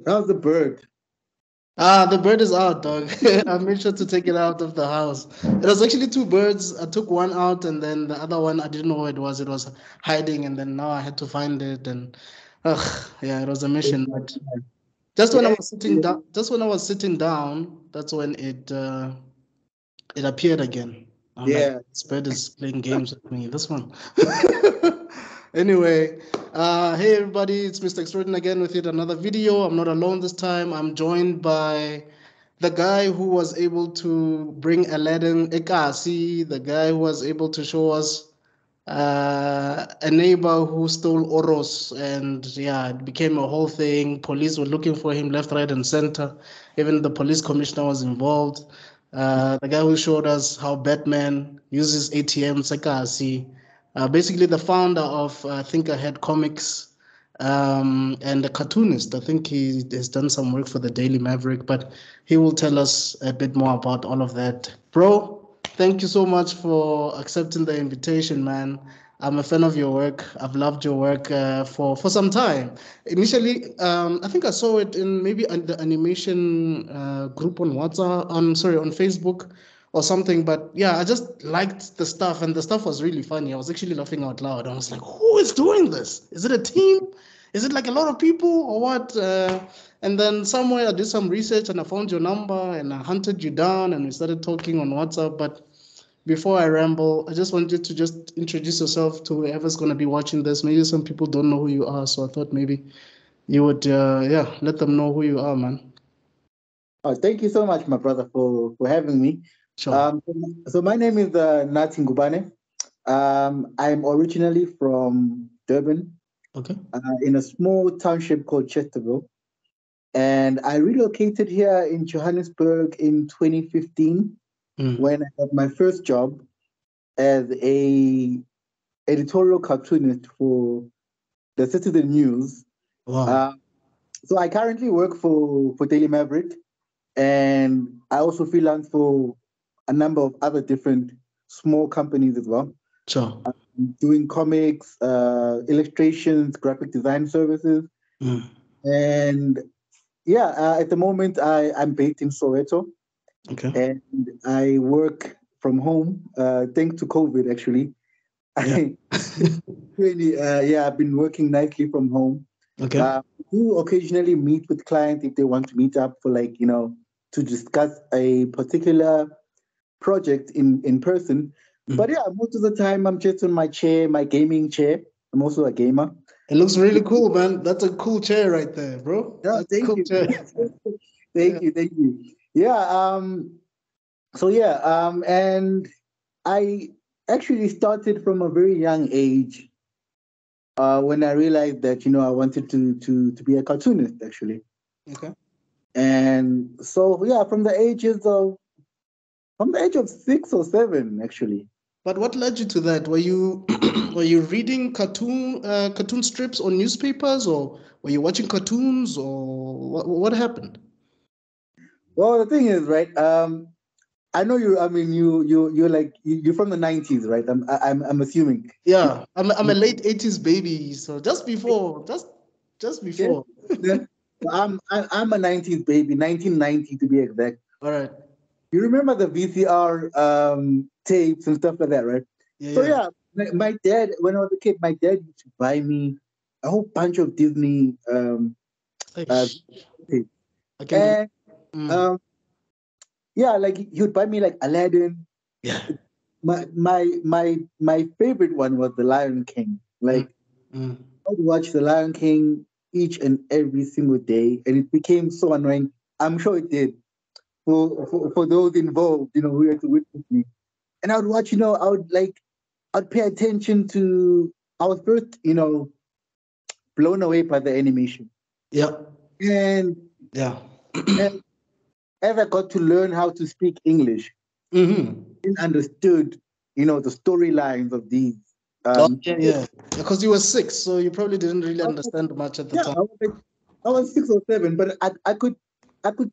How's the bird? The bird is out, dog. I made sure to take it out of the house. It was actually two birds. I took one out, and then the other one, I didn't know where it was. It was hiding, and then now I had to find it. And, yeah, it was a mission. But just when I Yeah, was sitting down, that's when it appeared again. I'm like, yeah. this bird is playing games with me. This one. Anyway, hey everybody, it's Mr. Extraordin again with yet another video. I'm not alone this time. I'm joined by the guy who was able to bring Aladdin Ekasi, the guy who was able to show us a neighbor who stole Oros, and yeah, it became a whole thing. Police were looking for him left, right, and center. Even the police commissioner was involved. The guy who showed us how Batman uses ATM, Sekasi. Basically, the founder of Think Ahead Comics and a cartoonist. I think he has done some work for the Daily Maverick, but he will tell us a bit more about all of that. Bro, thank you so much for accepting the invitation, man. I'm a fan of your work. I've loved your work for some time. Initially, I think I saw it in maybe the animation group on WhatsApp. I'm sorry, on Facebook or something. But yeah, I just liked the stuff, and the stuff was really funny. I was actually laughing out loud. I was like, "Who is doing this? Is it a team? Is it like a lot of people or what?" And then somewhere I did some research and I found your number and I hunted you down and we started talking on WhatsApp. But before I ramble, I just wanted to just introduce yourself to whoever's going to be watching this. Maybe some people don't know who you are, so I thought maybe you would, yeah, let them know who you are, man. Oh, thank you so much, my brother, for having me. Sure. So my name is Nathi Ngubane. I'm originally from Durban, Okay. in a small township called Chesterville, and I relocated here in Johannesburg in 2015 Mm. when I got my first job as a editorial cartoonist for the Citizen News. Wow. Uh, so I currently work for Daily Maverick, and I also freelance for a number of other different small companies as well, Sure. doing comics, illustrations, graphic design services, Mm. and yeah, at the moment I'm based in Soweto, Okay. and I work from home. Thanks to COVID, actually, Yeah. I really yeah, I've been working nightly from home. Okay. I do occasionally meet with clients if they want to meet up for, like, to discuss a particular project in person. But Mm. yeah, most of the time I'm just on my chair, my gaming chair. I'm also a gamer. It looks really cool, man. That's a cool chair right there, bro. Yeah, That's a thank cool you. chair. Yeah. Thank you. Yeah, so yeah, and I actually started from a very young age, when I realized that, I wanted to be a cartoonist, actually. Okay. And so yeah, from the age of 6 or 7, actually. But what led you to that? Were you were you reading cartoon strips on newspapers, or were you watching cartoons, or what happened? Well, the thing is, right? I know you. I mean, you're like you're from the '90s, right? I'm assuming. Yeah, I'm a late 80s baby, so just Yeah. before. Yeah. I'm a '90s baby, 1990 to be exact. All right. You remember the VCR tapes and stuff like that, right? Yeah, So yeah. yeah, my dad, when I was a kid, my dad used to buy me a whole bunch of Disney uh, Eish, tapes, I can relate. and Mm, um, yeah, like he would buy me like Aladdin. yeah. My favorite one was The Lion King. Mm, Like, mm. I would watch The Lion King each and every single day, and it became so annoying. I'm sure it did for those involved, who had to witness me. And I would watch, I'd pay attention to. I was first, blown away by the animation, Yeah, and, yeah. and as I got to learn how to speak English, Mm-hmm. and understood, the storylines of these. Oh, Um, yeah, yeah. Because you were six, so you probably didn't really understand much at the yeah, time. I was 6 or 7, but I could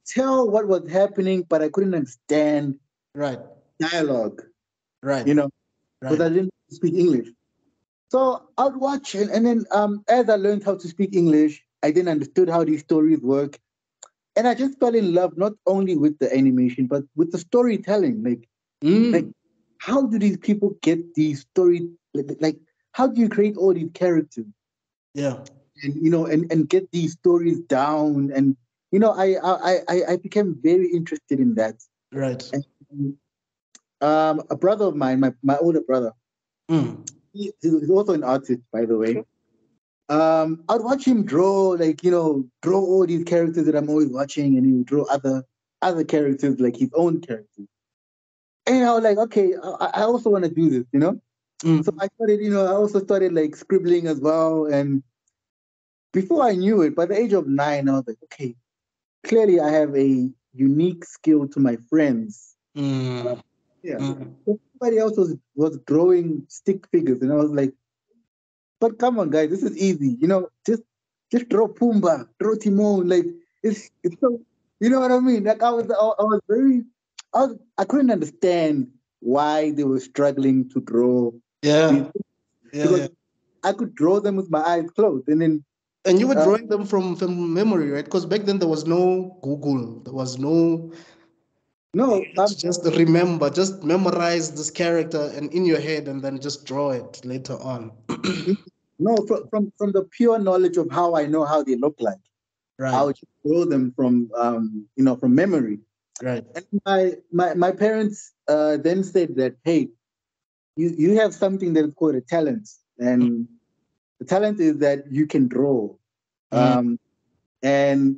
tell what was happening, but I couldn't understand Right, dialogue, right, you know, because right. I didn't speak English. So I'd watch, and then as I learned how to speak English, I then understood how these stories work, and I just fell in love not only with the animation but with the storytelling. Like Mm. how do these people get these story like how do you create all these characters Yeah. and and get these stories down and I became very interested in that. Right. And a brother of mine, my older brother, Mm. he's also an artist, by the way. I'd watch him draw, draw all these characters that I'm always watching, and he would draw other characters, like his own characters. And I was like, okay, I also want to do this. So Mm. I started, I also started like scribbling as well. And before I knew it, by the age of 9, I was like, okay, clearly I have a unique skill to my friends. Mm. Yeah. Mm. Everybody else was drawing stick figures, and I was like, but come on, guys, this is easy. Just draw Pumbaa, draw Timon. Like it's so, you know what I mean? Like I was very, I couldn't understand why they were struggling to draw these Yeah. Yeah. because Yeah. I could draw them with my eyes closed, and then And you were uh, drawing them from memory, right? Because back then there was no Google. There was no. You no, had to just remember, just memorize this character and in your head, and then just draw it later on. no, from the pure knowledge of how I know how they look like, I Right. would just draw them from memory. Right. And my parents then said that, hey, you have something that is called a talent, and the talent is that you can draw. Mm. Um, and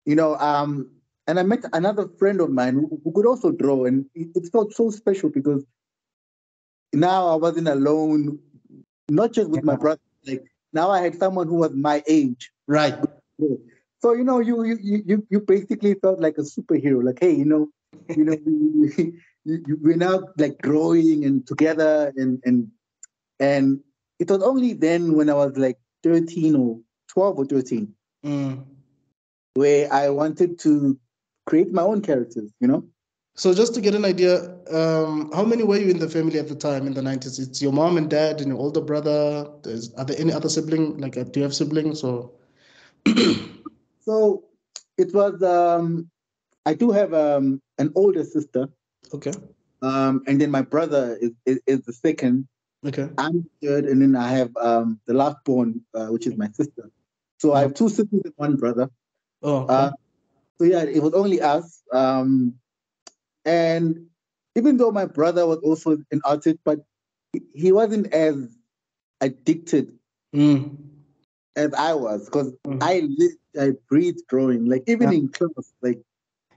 you know, um, and I met another friend of mine who could also draw, and it felt so special because now I wasn't alone, not just with my Yeah. brother. Like now I had someone who was my age. Right. So you basically felt like a superhero. Like, hey, we're now like growing and together, and it was only then when I was like 13 or 12 or 13 Mm. where I wanted to create my own characters. So just to get an idea, how many were you in the family at the time in the 90s? It's your mom and dad and your older brother. Are there any other sibling? Like, do you have siblings or? So it was I do have an older sister, Okay. and then my brother is the second. Okay. I'm the third, and then I have the last born, which is my sister. So I Oh, have two sisters and one brother. oh, okay. Uh, so yeah, it was only us. And even though my brother was also an artist, but he wasn't as addicted Mm. as I was because Mm. I breathed drawing. Like even Yeah. in class, like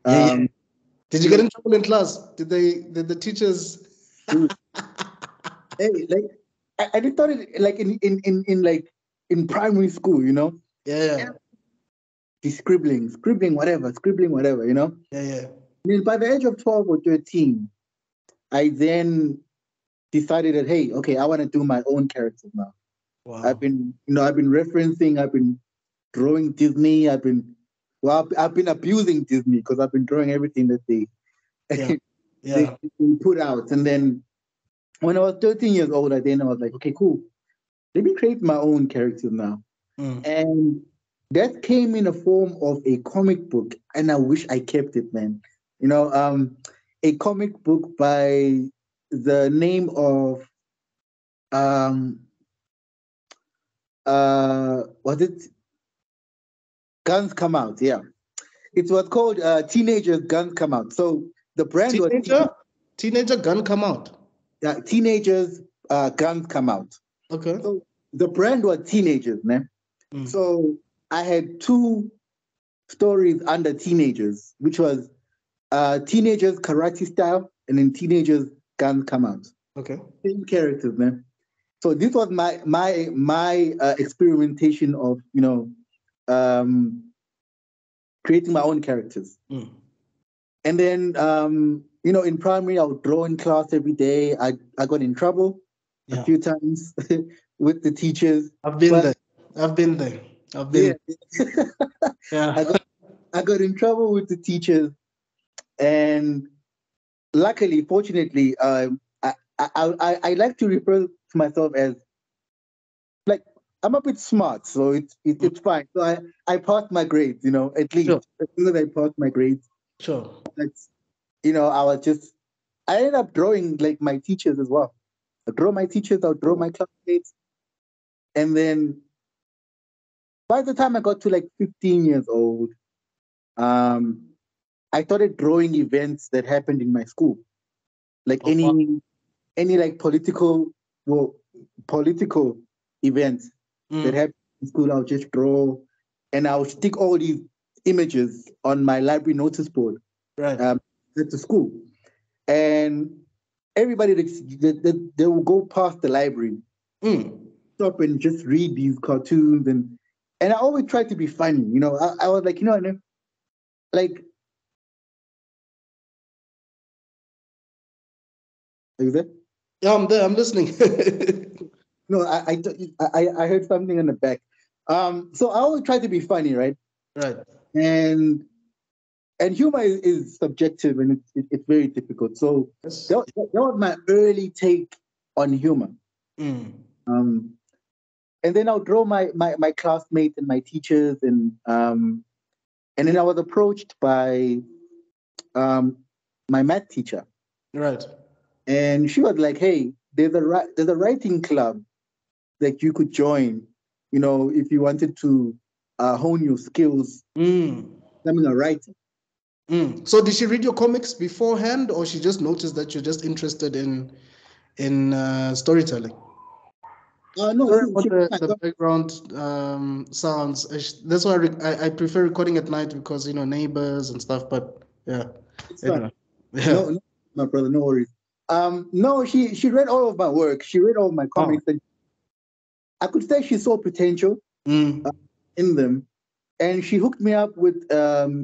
Yeah. Yeah. um, Did you you get know, in trouble in class? Did the teachers? dude, hey, like I just thought it like in like in primary school. Yeah. He's scribbling whatever. Yeah. Yeah. I mean, by the age of 12 or 13, I then decided that, hey, okay, I want to do my own characters now. Wow. I've been referencing, I've been drawing Disney, I've been abusing Disney because I've been drawing everything that they, Yeah. they Yeah. put out. And then when I was 13 years old, I was like, okay, cool. Let me create my own characters now. Mm. And that came in a form of a comic book, and I wish I kept it, man. A comic book by the name of um was it Guns Come Out? Yeah, it was called Teenagers Guns Come Out. So the brand was Teenager gun come out. Teenagers Guns Come Out. Okay. So the brand was Teenagers, man. Mm. So I had two stories under Teenagers, which was Teenagers Karate Style and then Teenagers Guns Come Out. Okay. Same characters, man. So this was my experimentation of um, creating my own characters. Mm. And then in primary I would draw in class every day. I got in trouble a Yeah. few times with the teachers, I've been but there. I've been there. I've been. yeah, Yeah. I got I got in trouble with the teachers, and luckily, fortunately, I like to refer to myself as I'm a bit smart, so it's fine. So I passed my grades, at Sure, least as soon as I passed my grades, sure. that's I ended up drawing like my teachers as well. I draw my teachers, I'll draw my classmates, and then by the time I got to like 15 years old, um, I started drawing events that happened in my school, like Oh, wow. any like political events that Mm, happened in school. I'll just draw, and I'll stick all these images on my library notice board right. um, at the school, and everybody they will go past the library, Mm. stop and just read these cartoons, and I always try to be funny. I was like, like, is that? Yeah, I'm there. I'm listening. No, I heard something in the back. So I always try to be funny, right? Right. And humor is subjective, and it's very difficult. So Yes. that was my early take on humor. Mm. Um, and then I'll draw my classmates and my teachers, and then I was approached by um, my math teacher, Right. and she was like, "Hey, there's a writing club that you could join, if you wanted to hone your skills Mm. becoming a writer." Mm. So did she read your comics beforehand, or she just noticed that you're just interested in storytelling? No, Sorry she about read my the background sounds. That's why I prefer recording at night because neighbors and stuff. But yeah, It's fine. anyway, yeah. No, my brother, no worries. No, she read all of my work. She read all of my Oh. comics, and I could say she saw potential uh, Mm. in them, and she hooked me up with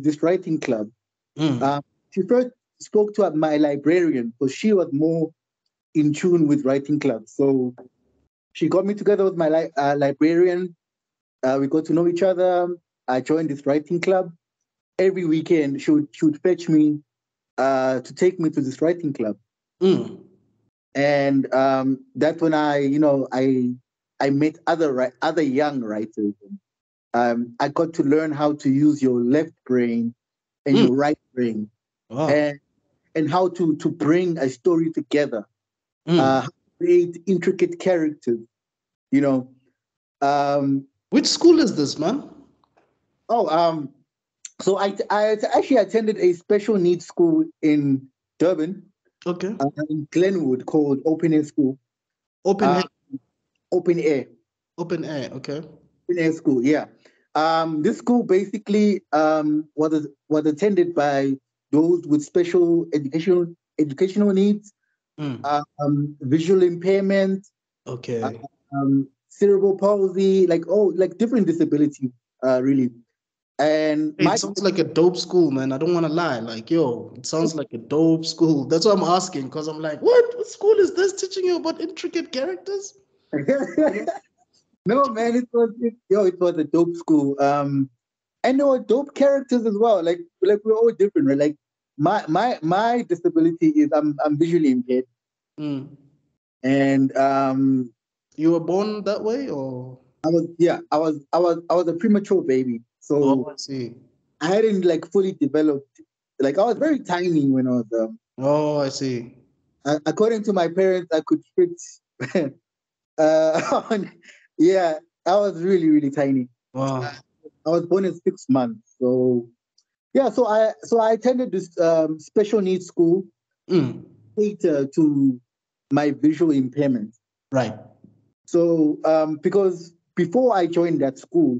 this writing club. Mm. Um, she first spoke to my librarian because she was more in tune with writing clubs. So she got me together with my librarian. We got to know each other. I joined this writing club. Every weekend, she would fetch me to take me to this writing club, Mm. and that's when I met other young writers. I got to learn how to use your left brain and Mm. your right brain, Wow. and how to bring a story together, how Mm. to create intricate characters. You know. Which school is this, man? Oh, so I actually attended a special needs school in Durban, Okay. in Glenwood, called Open Air School. Open Uh, air. Open Air. Open air. Okay. Open Air School, yeah. This school basically was attended by those with special educational needs, Mm. visual impairment, uh, Okay. cerebral palsy, like different disabilities, really. And It sounds like a dope school, man. I don't want to lie. Like, yo, it sounds like a dope school. That's what I'm asking, because I'm like, what school is this teaching you about intricate characters? no, man, it was a dope school. And there were dope characters as well. Like we're all different, right? Like my disability is I'm visually impaired, Mm. and You were born that way, or? I was a premature baby, Oh, so I see. I hadn't like fully developed. Like I was very tiny when I was Oh, I see. according to my parents, I could fit. Yeah, I was really really tiny. Wow. I was born in 6 months, so yeah. So I attended this special needs school Mm. cater to my visual impairment. Right. So because before I joined that school,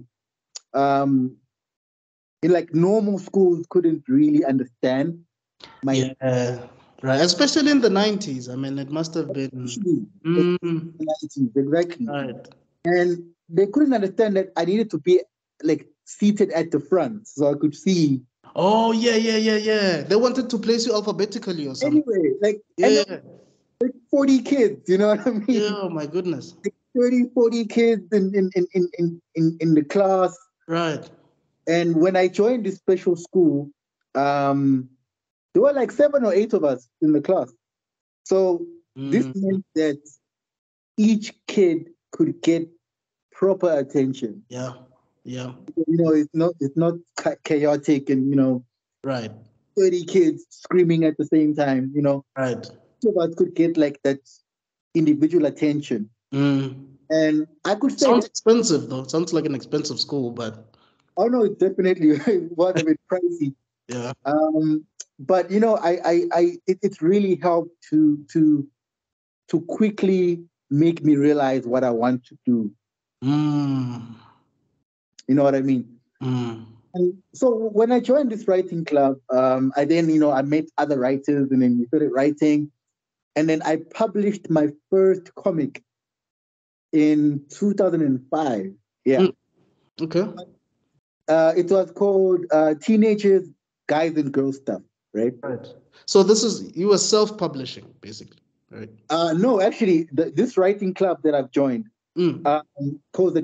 um, in like normal schools couldn't really understand my Yeah. Right. Especially in the 90s. I mean, it must have been. issue. Mm. Exactly, Right. and they couldn't understand that I needed to be like seated at the front so I could see. Oh, yeah, yeah, yeah, yeah. They wanted to place you alphabetically or something. Anyway, and there Yeah. were like 40 kids, you know what I Yeah. mean? Oh, my goodness. Like 30, 40 kids in the class. Right. And when I joined this special school, um, there were like 7 or 8 of us in the class. So this Mm. meant that each kid could get proper attention. Yeah. Yeah. It's not chaotic and, Right. 30 kids screaming at the same time, Right. so of us could get like that individual attention. Mm. And I could say Sounds that, expensive though. Sounds like an expensive school, but oh no, it definitely was a bit pricey. yeah. But it's really helped to quickly make me realize what I want to do. Mm. You know what I mean? Mm. And so when I joined this writing club, I then, I met other writers and then we started writing. And then I published my first comic in 2005. Yeah. Mm. Okay. It was called Teenagers, Guys and Girls Stuff, right? Right. So this is you were self-publishing, basically, right? No, actually, this writing club that I've joined, Mm. called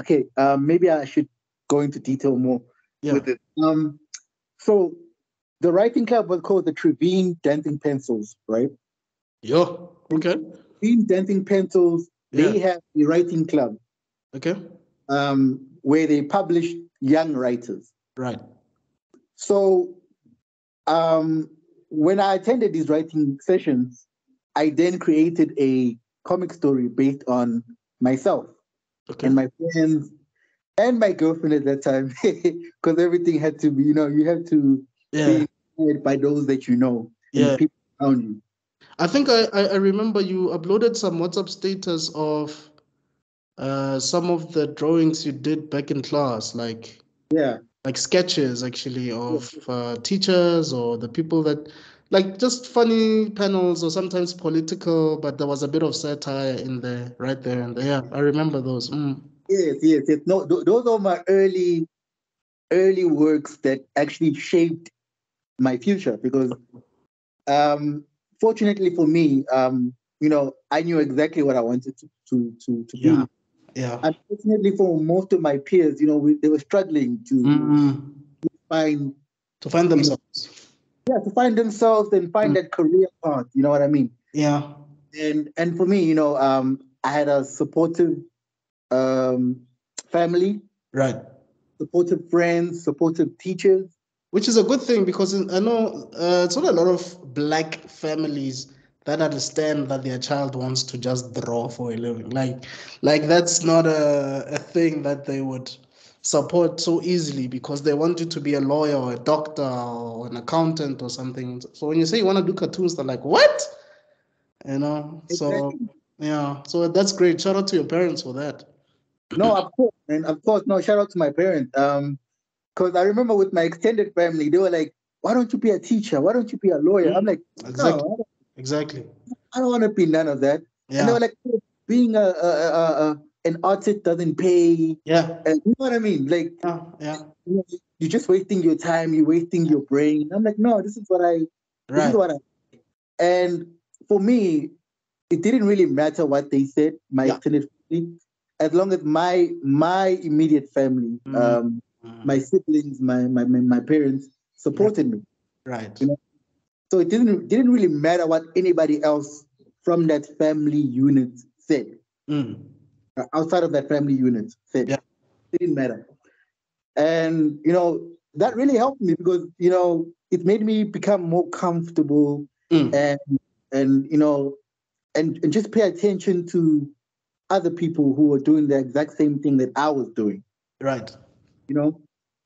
okay, maybe I should go into detail more Yeah. with it. So the writing club was called the Trevine Dancing Pencils, right? Yo. Okay. Trevine Dancing Pencils, Yeah. they have a writing club Okay. where they publish young writers. Right. So when I attended these writing sessions, I then created a comic story based on myself Okay. and my friends and my girlfriend at that time, because everything had to be, you have to Yeah. be inspired by those that you know and the Yeah. people around you. I think I remember you uploaded some WhatsApp status of some of the drawings you did back in class, Yeah. like sketches actually of teachers or the people that like just funny panels or sometimes political, but there was a bit of satire in there, right there and there. Yeah, I remember those. Mm. Yes, yes, yes. No, those are my early works that actually shaped my future because fortunately for me, I knew exactly what I wanted to Yeah, be. yeah. Unfortunately for most of my peers, they were struggling to Mm. find, To find you know, themselves. yeah, to find themselves and find Mm. that career path. You know what I mean? Yeah, And for me, I had a supportive um, family, right. supportive friends, supportive teachers. Which is a good thing because I know it's not a lot of black families that understand that their child wants to just draw for a living. Like that's not a thing that they would support so easily because they want you to be a lawyer or a doctor or an accountant or something. So when you say you want to do cartoons, they're like, what? So Exactly. yeah, so that's great. Shout out to your parents for that. No, of course, and of course, no. Shout out to my parents. Because I remember with my extended family, they were like, "Why don't you be a teacher? Why don't you be a lawyer?" I'm Mm, like, exactly. "No, Exactly. I don't want to be none of that." And they Yeah. were like, "Oh, being an artist doesn't pay." Yeah. And you know what I mean? Like, Yeah. Yeah. you're just wasting your time. You're wasting your brain. I'm like, no, this is Right. what I. And for me, it didn't really matter what they said. My Yeah. extended family, as long as my immediate family, Mm, my siblings, my parents right. supported me. Right. You know, so it didn't really matter what anybody else from that family unit said. Mm, Outside of that family unit said, yeah. it didn't matter. And that really helped me because it made me become more comfortable Mm, and and and just pay attention to other people who were doing the exact same thing that I was doing. right. You know,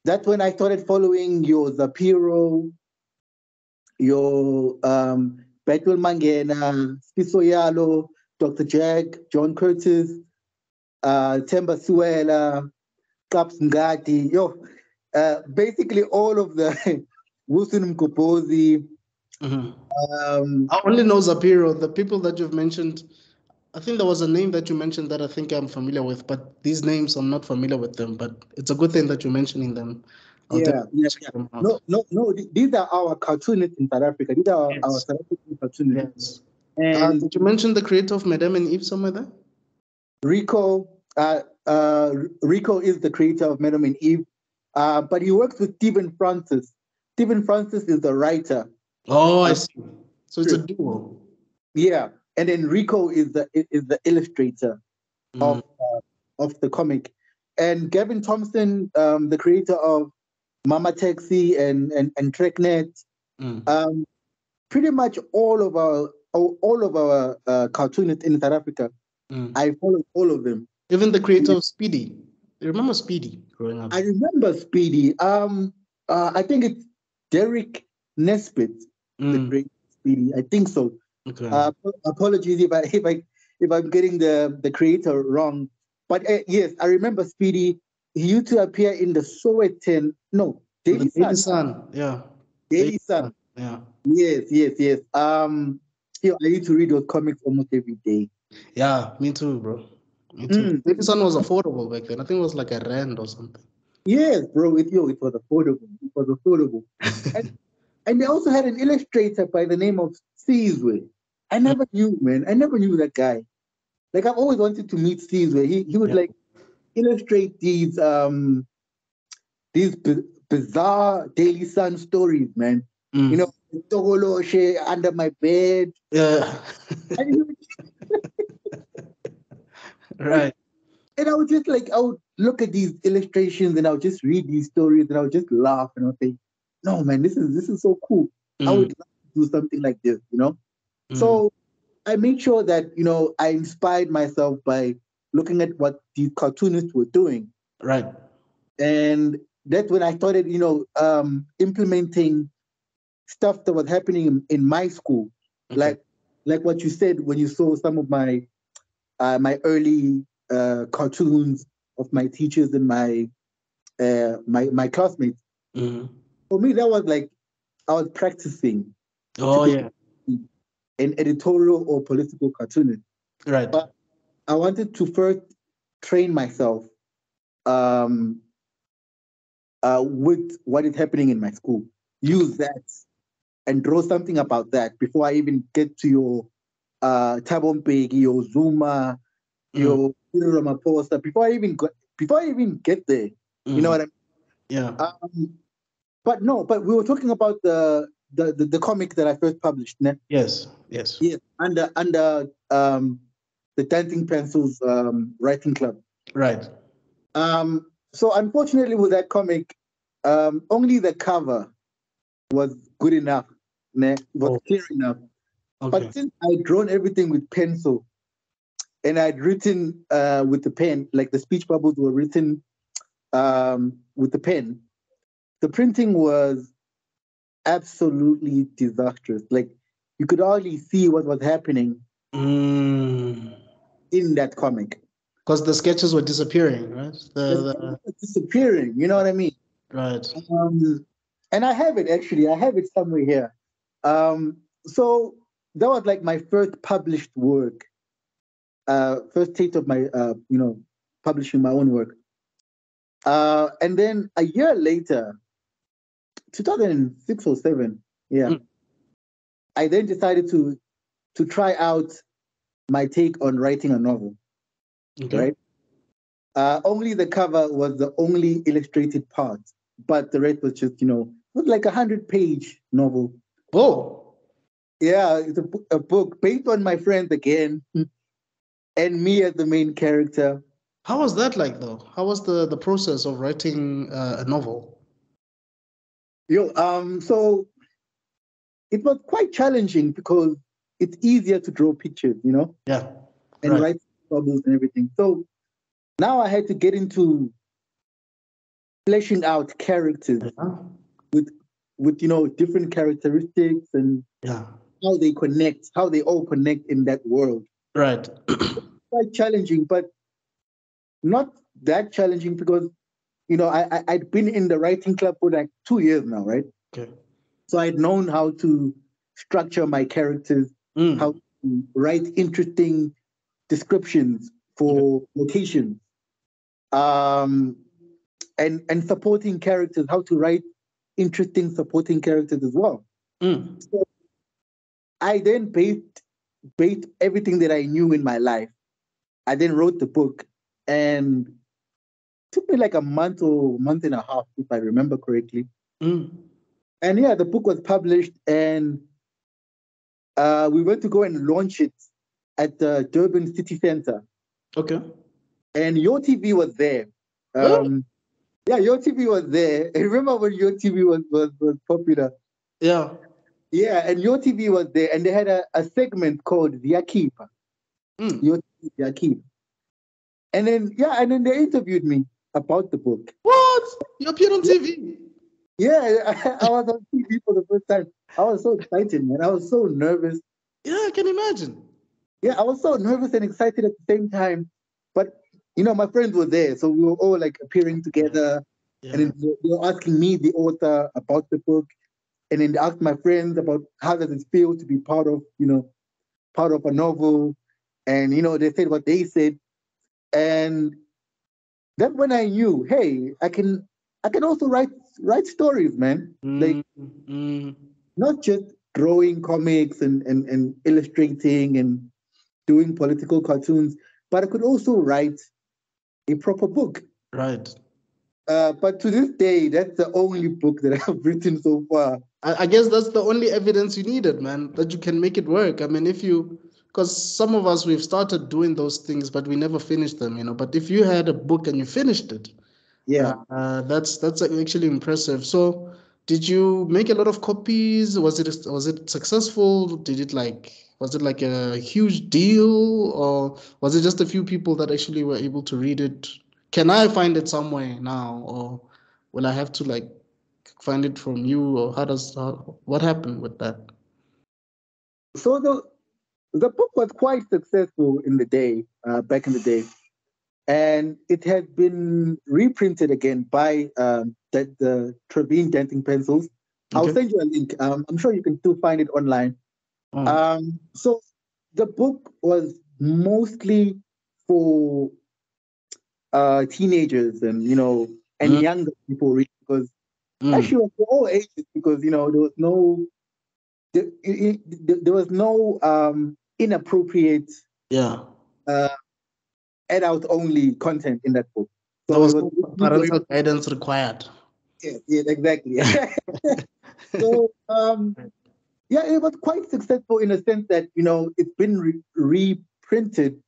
that's when I started following your Zapiro, your Betul Mangena, Spisoyalo, Dr. Jack, John Curtis, Temba Suela, Caps Ngati, basically all of the Wilson Mkopozi. Hmm. Um, I only know Zapiro. The people that you've mentioned, I think there was a name that you mentioned that I think I'm familiar with, but these names I'm not familiar with them. But it's a good thing that you're mentioning them. I'll yeah, definitely yeah, check yeah. them out. No, no, no. These are our cartoonists in South Africa. These are our Yes. South African cartoonists. Yes. And Did you mention the creator of Madame and Eve somewhere there? Rico, Rico is the creator of Madam and Eve, but he works with Stephen Francis. Stephen Francis is the writer. Oh, I Uh, see. So it's a duo. yeah, and then Rico is the illustrator Mm, of of the comic. And Gavin Thompson, the creator of Mama Taxi and TrekNet, um, pretty much all of our cartoonists in South Africa, I follow all of them. Even the creator of Speedy. You remember Speedy growing up? I remember Speedy. I think it's Derek Nesbitt, the great Speedy. I think so. Okay. Apologies if I'm getting the creator wrong, but yes, I remember Speedy. He used to appear in the Sowetan, no, Daily Daily Sun. Sun, yeah. Daily Sun. Yeah. Yes. I used to read those comics almost every day. Yeah, me too, bro. Me too. Daily Sun was affordable back then. I think it was like a rand or something. Yes, bro. It was affordable. It was affordable. And they also had an illustrator by the name of Sizwe. I never knew, man. I never knew that guy. Like, I've always wanted to meet Sizwe. He would like illustrate these bizarre Daily Sun stories, man. You know, Togoloshe under my bed. Yeah. Right. And I would just like, I would look at these illustrations and I would just read these stories and I would just laugh and I would think, no, man, this is so cool. I would love to do something like this, you know? So I made sure that, I inspired myself by looking at what these cartoonists were doing. Right. And that's when I started, implementing stuff that was happening in my school. Okay. Like what you said when you saw some of my my early cartoons of my teachers and my classmates. For me, that was like I was practicing Oh, to be an editorial or political cartoonist. Right. But I wanted to first train myself with what is happening in my school. Use that and draw something about that before I even get to your Thabo Mbeki, your Zuma, your Ramaphosa. Before I even get there, you know what I mean? Yeah. But we were talking about the comic that I first published. Ne? Yes. Yes, under the Dancing Pencils writing club. Right. So unfortunately, with that comic, only the cover was good enough. Ne? Was clear enough. Okay. But since I'd drawn everything with pencil and I'd written with the pen, like the speech bubbles were written with the pen, the printing was absolutely disastrous. Like you could hardly see what was happening in that comic. Because the sketches were disappearing, right? The disappearing, you know what I mean? Right. And I have it actually. I have it somewhere here. So that was like my first published work. First taste of my, publishing my own work. And then a year later, 2006 or 7, I then decided to try out my take on writing a novel. Okay. Right? Only the cover was the only illustrated part, but the rest was just, it was like 100-page novel. Oh. Yeah, it's a book based on my friends again, and me as the main character. How was that like, though? How was the process of writing a novel? So it was quite challenging because it's easier to draw pictures, Yeah. And write bubbles and everything. So now I had to get into fleshing out characters with different characteristics and how they connect, how they all connect in that world. Right. Quite challenging, but not that challenging because I'd been in the writing club for like 2 years now, right? Okay. So I'd known how to structure my characters, how to write interesting descriptions for locations, and supporting characters, how to write interesting supporting characters as well. So I then based everything that I knew in my life. I then wrote the book, and it took me like a month or month and a half, if I remember correctly. And yeah, the book was published, and we went to go and launch it at the Durban city center. Okay. and YoTV was there. Really? Yeah, YoTV was there. I remember when YoTV was popular. Yeah. Yeah, and YoTV was there, and they had a segment called The Keeper. Mm. YoTV The Keeper. And then they interviewed me about the book. What? You appeared on Yeah, TV? yeah, I was on TV for the first time. I was so excited, man. I was so nervous. Yeah, I can imagine. Yeah, I was so nervous and excited at the same time. But my friends were there, so we were all like appearing Yeah. together, and Yeah. then they were asking me, the author, about the book, and then they asked my friends about how does it feel to be part of a novel, and they said what they said, and that's when I knew, hey, I can also write stories, man. Like Mm, mm, not just drawing comics and illustrating and doing political cartoons, but I could also write a proper book. right. But to this day, that's the only book that I've written so far. I guess that's the only evidence you needed, man, that you can make it work. I mean, because some of us, we've started doing those things, but we never finished them, But if you had a book and you finished it, Yeah. that's actually impressive. So, did you make a lot of copies? Was it successful? Was it like a huge deal, or was it just a few people that actually were able to read it? Can I find it somewhere now, or will I have to like find it from you, or what happened with that? So the book was quite successful in the day, back in the day, and it has been reprinted again by the Trevine Denting Pencils. I'll Okay. send you a link. I'm sure you can still find it online. Oh. So the book was mostly for teenagers and Mm, younger people read, because mm, actually it was for all ages, because there was no inappropriate yeah. uh, adult only content in that book. There So it was was no written for parental guidance required. yes, yes, exactly. So yeah, it was quite successful in a sense that it's been reprinted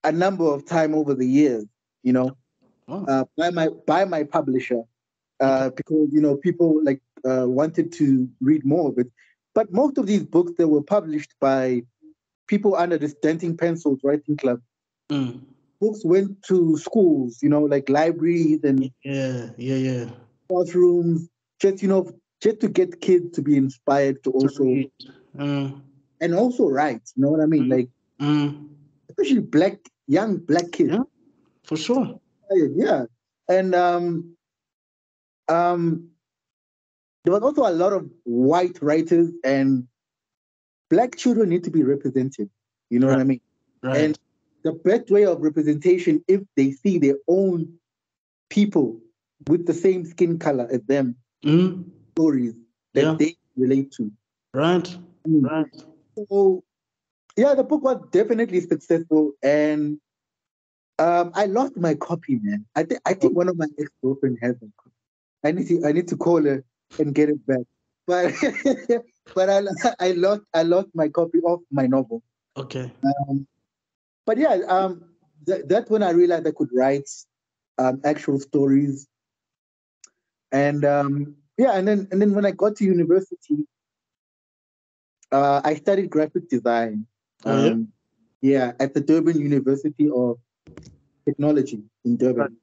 a number of time over the years. You know, Oh, by my publisher, okay. because people like wanted to read more of it. But most of these books that were published by people under this Denting Pencils Writing Club, Mm. books went to schools, like libraries and Yeah, yeah, yeah. classrooms, just just to get kids to be inspired to To also read. Mm, and also write. You know what I mean? mm, Like mm. especially young black kids. Yeah, for sure. Yeah, and um, there was also a lot of white writers, and black children need to be represented. You know what Right, I mean? And right. the best way of representation, if they see their own people with the same skin color as them, Mm, stories that yeah, they relate to. right, Mm. right. So yeah, the book was definitely successful, and I lost my copy, man. I think one of my ex girlfriend has a copy. I need to call her and get it back. But but I lost my copy of my novel. Okay. Um, but yeah, that's when I realized I could write actual stories, and yeah, and then when I got to university, I studied graphic design. Oh, yeah? Um, yeah, at the Durban University of Technology in Right. Durban.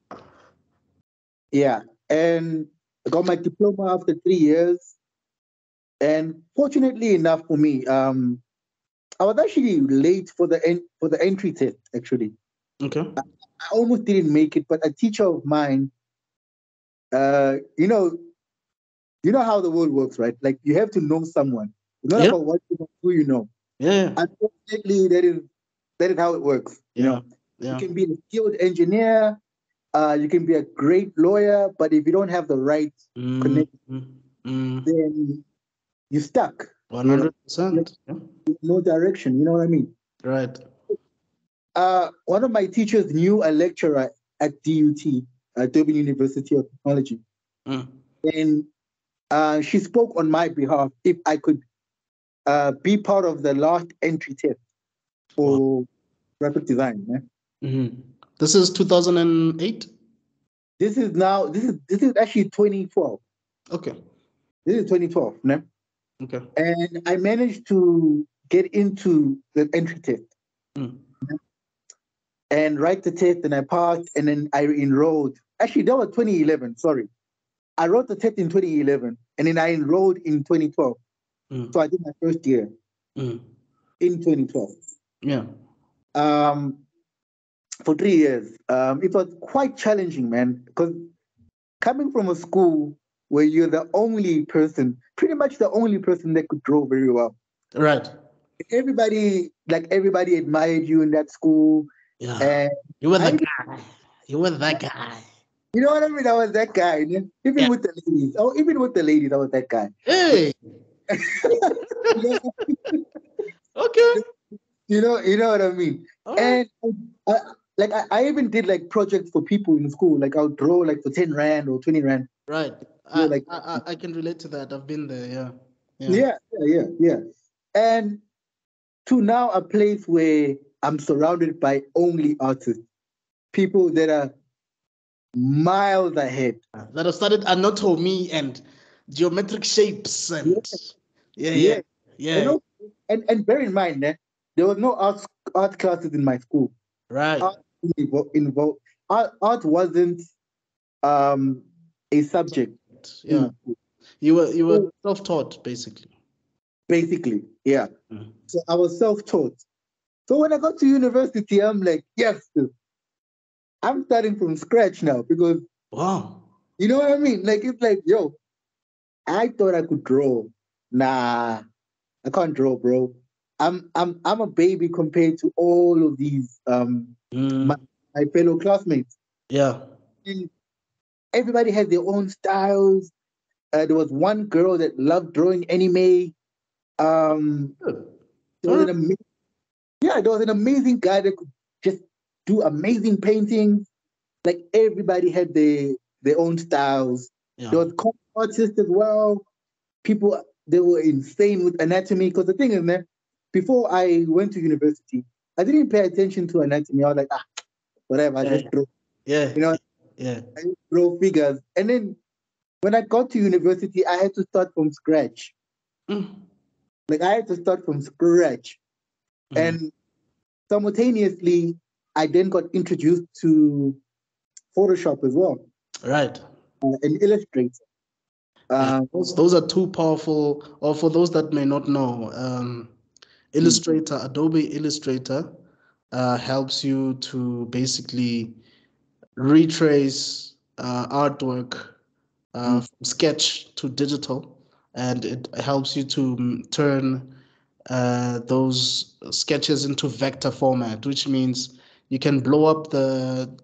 Yeah, and I got my diploma after 3 years. And fortunately enough for me, I was actually late for the entry test. Actually, Okay. I almost didn't make it, but a teacher of mine, uh, you know, you know how the world works, right? Like you have to know someone. It's not Yeah, about what you know, who you know. yeah, Unfortunately, that is how it works. yeah, You yeah. can be a skilled engineer, you can be a great lawyer, but if you don't have the right Mm, connection, mm, mm. then you're stuck. Like 100%. Yeah. no direction. You know what I mean? Right. One of my teachers knew a lecturer at DUT, Durban University of Technology, Mm. and she spoke on my behalf if I could be part of the last entry test Wow. for graphic design. Mm-hmm. This is 2008. This is actually 2012. Okay. This is 2012, no? Okay. And I managed to get into the entry test and write the test, and I passed, and then I enrolled. Actually, that was 2011. Sorry, I wrote the test in 2011, and then I enrolled in 2012. So I did my first year in 2012. Yeah. For 3 years. It was quite challenging, man, because coming from a school where you're the only person, pretty much the only person that could draw very well. Right. Everybody admired you in that school. Yeah. And You were the guy. You were that guy. you know what I mean? I was that guy. Even with the ladies. Oh, even with the ladies, I was that guy. Hey. Okay. You know what I mean? All and I even did like projects for people in school. Like I'll draw like for 10 Rand or 20 Rand. Right. I can relate to that. I've been there. Yeah. And to now a place where I'm surrounded by only artists, people that are miles ahead. That have studied anatomy and geometric shapes and Yeah. And bear in mind that there was no art classes in my school. Right. Art wasn't a subject. Yeah. You were self-taught basically. Basically, yeah. So I was self-taught. So when I got to university, I'm like, yes, I'm starting from scratch now because wow. You know what I mean? Like it's like, yo, I thought I could draw. Nah, I can't draw, bro. I'm a baby compared to all of these my fellow classmates. Yeah. And everybody has their own styles. There was one girl that loved drawing anime. There was an amazing guy that could just do amazing paintings. Like everybody had their own styles. Yeah. There was comic artists as well. People, they were insane with anatomy. Because the thing is, man, before I went to university, I didn't pay attention to anatomy. I was like, whatever, I just draw. Yeah. You know, yeah. I just draw figures. And then when I got to university, I had to start from scratch. Like I had to start from scratch. And simultaneously, I then got introduced to Photoshop as well. Right. And Illustrator. Those are two powerful, or for those that may not know, Illustrator, Adobe Illustrator helps you to basically retrace artwork from sketch to digital, and it helps you to turn those sketches into vector format, which means you can blow up that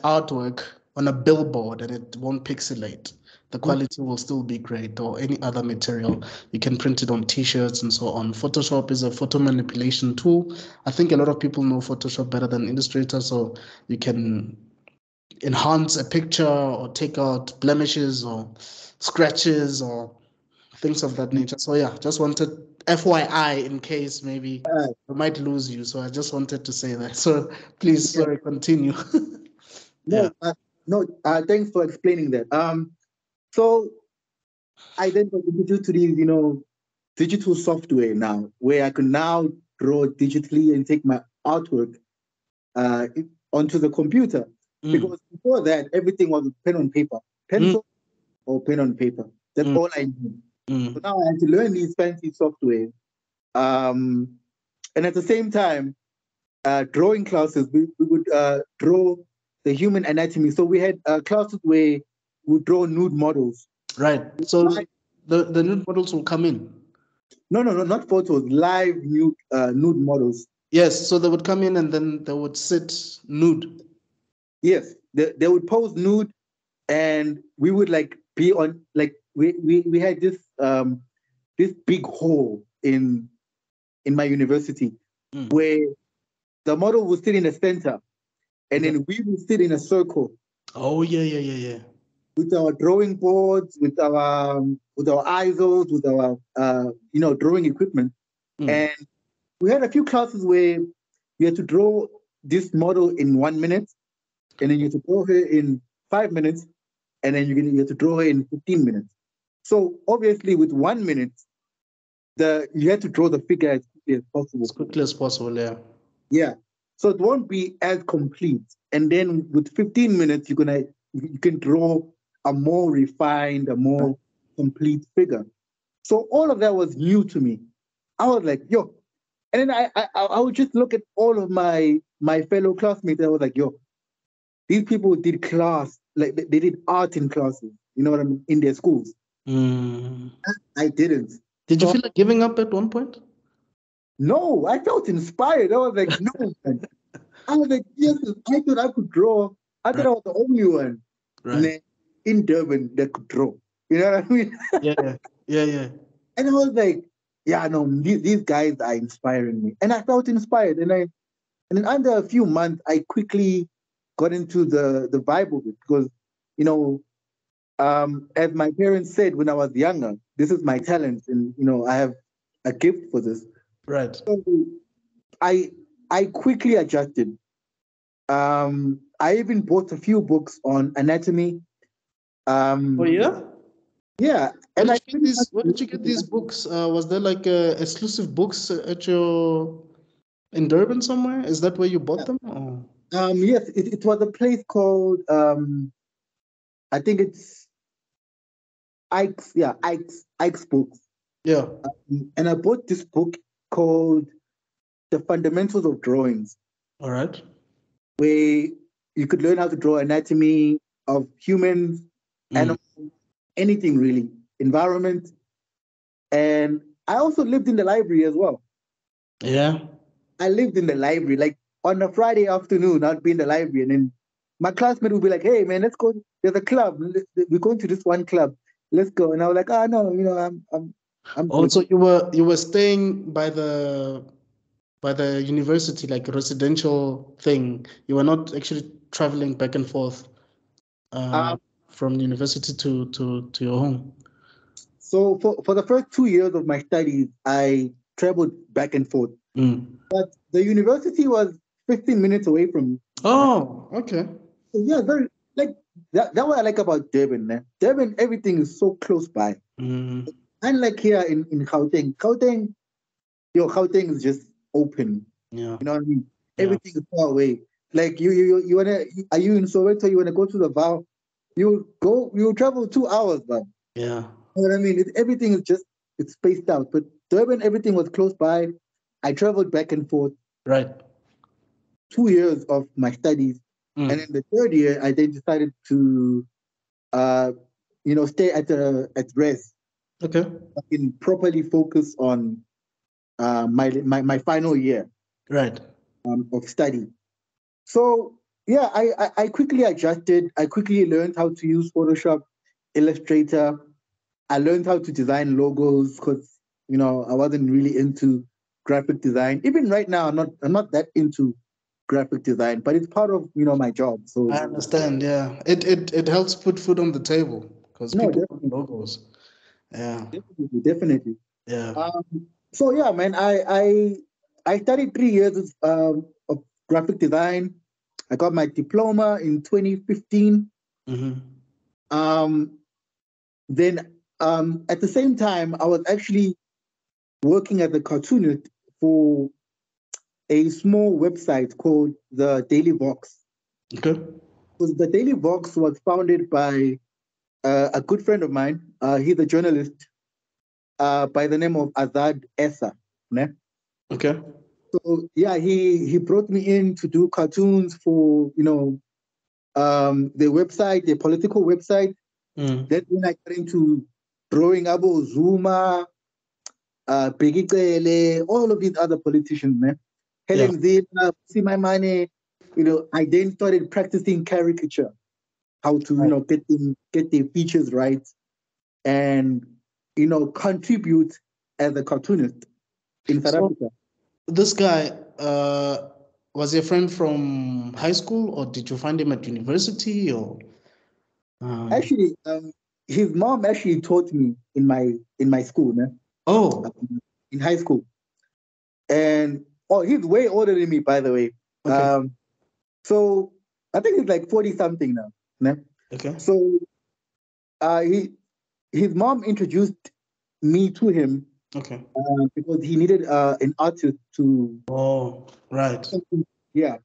artwork on a billboard and it won't pixelate. The quality will still be great, or any other material. You can print it on t-shirts and so on. Photoshop is a photo manipulation tool. I think a lot of people know Photoshop better than Illustrator, so you can enhance a picture or take out blemishes or scratches or things of that nature. So yeah, just wanted FYI in case maybe I might lose you. So I just wanted to say that. So please, sorry, continue. Thanks for explaining that. So I then got introduced to these, digital software now, where I can now draw digitally and take my artwork onto the computer. Because before that, everything was pen on paper, pencil or pen on paper. That's all I knew. So now I had to learn these fancy software. And at the same time, drawing classes, we would draw the human anatomy. So we had classes where we draw nude models. Right. So the nude models will come in. No, not photos. Live nude models. Yes. So they would come in and then they would sit nude. Yes, they would pose nude, and we would like be on like we had this big hall in my university where the model would sit in the center, and then we would sit in a circle. Oh yeah. With our drawing boards, with our ISOs, with our drawing equipment, and we had a few classes where we had to draw this model in 1 minute, and then you have to draw her in 5 minutes, and then you have to draw her in 15 minutes. So obviously, with 1 minute, you have to draw the figure as quickly as possible. As quickly as possible, yeah. Yeah. So it won't be as complete. And then with 15 minutes, you can draw a more refined, a more complete figure. So all of that was new to me. I was like, yo. And then I would just look at all of my fellow classmates. And I was like, yo, these people did class, like they did art in classes, you know what I mean, in their schools. I didn't. Did you feel like giving up at one point? No, I felt inspired. I was like, no, man. I was like, yes, I thought I could draw. I thought I was the only one in Durban that could draw. You know what I mean? Yeah. And I was like, yeah, no, these guys are inspiring me. And I felt inspired. And then under a few months, I quickly got into the vibe of it because, you know, as my parents said when I was younger, this is my talent, and you know, I have a gift for this. Right. So I quickly adjusted. I even bought a few books on anatomy. Oh yeah. Yeah. Where did you get these books? Was there like exclusive books at in Durban somewhere? Is that where you bought them? Or? Yes, it was a place called I think it's Ike's Books. Yeah. And I bought this book called The Fundamentals of Drawings. All right. Where you could learn how to draw anatomy of humans, animals, anything really, environment. And I also lived in the library as well. Yeah. I lived in the library. Like on a Friday afternoon, I'd be in the library, and then my classmate would be like, "Hey man, let's go. There's a club. We're going to this one club. Let's go." And I was like, "Ah, no, you know, I'm." Oh, so you were staying by the university, like a residential thing. You were not actually traveling back and forth from university to your home. So for the first 2 years of my studies, I traveled back and forth. But the university was 15 minutes away from me. Oh, okay. So yeah, very like that what I like about Durban, man. Durban, everything is so close by. Unlike here in Gauteng. Gauteng is just open. Yeah. You know what I mean? Everything is far away. Like you wanna, are you in Soweto? You wanna go to the Val? You travel 2 hours, man. Yeah. You know what I mean? Everything is just, it's spaced out. But Durban, everything was close by. I traveled back and forth. Right. 2 years of my studies. And then the third year, I then decided to, stay at rest. Okay. I can properly focus on my final year. Right. Of study. So yeah, I quickly adjusted. I quickly learned how to use Photoshop, Illustrator. I learned how to design logos because I wasn't really into graphic design. Even right now, I'm not that into graphic design, but it's part of my job. So I understand. Yeah, it helps put food on the table because people want logos. Yeah, definitely. Yeah. So yeah, man, I studied 3 years of graphic design. I got my diploma in 2015. Then at the same time, I was actually working as a cartoonist for a small website called the Daily Vox. Okay. Because the Daily Vox was founded by a good friend of mine. He's a journalist by the name of Azad Essa. Ne? Okay. So yeah, he brought me in to do cartoons for the website, the political website. Then when I got into drawing Abu Zuma, Bigikele, all of these other politicians, man. Helen Zila, see my money. I then started practicing caricature, how to get their features right, and contribute as a cartoonist in South Africa. This guy was he a friend from high school, or did you find him at university, or? Actually, his mom actually taught me in my school, man. Oh. In high school, and he's way older than me, by the way. Okay. So I think he's like 40 something now. Né? Okay. So his mom introduced me to him Okay. because he needed an artist to Oh, right. yeah,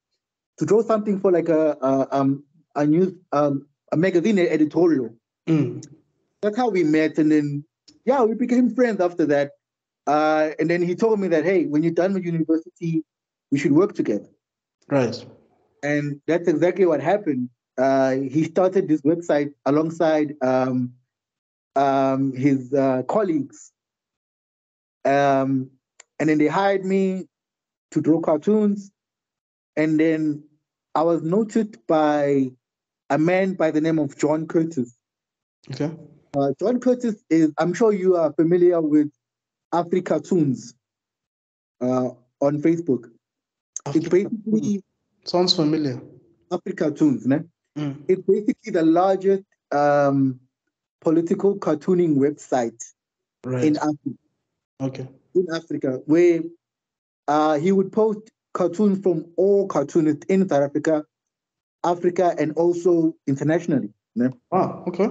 to draw something for like a news a magazine editorial. Mm. That's how we met, and then yeah, we became friends after that. And then he told me that hey, when you're done with university, we should work together. Right. And that's exactly what happened. He started this website alongside his colleagues, and then they hired me to draw cartoons. And then I was noted by a man by the name of John Curtis. Okay. John Curtis is, I'm sure you are familiar with Africa Cartoons on Facebook. It's Africa. basically Sounds familiar. Africa Cartoons. Né? Mm. It's basically the largest political cartooning website in Right. Africa, Okay. where he would post cartoons from all cartoonists in South Africa, Africa, and also internationally. Né? Ah, okay.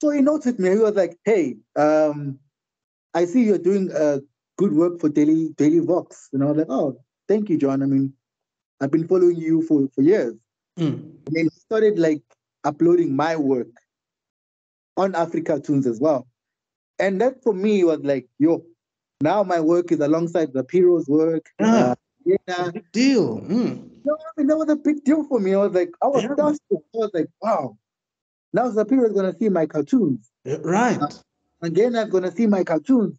So he noticed me. He was like, "Hey, I see you're doing good work for Daily Vox." And I was like, "Oh, thank you, John. I mean, I've been following you for years." Mm. And then he started like uploading my work on Africa Tunes as well. And that for me was like, yo, now my work is alongside the Piro's work. Yeah. It's a Yeah, big deal. Mm. no, I mean, that was a big deal for me. I was like, I was Yeah. starstruck. I was like, wow, now Zapiro is gonna see my cartoons. Right. Again, I'm gonna see my cartoons.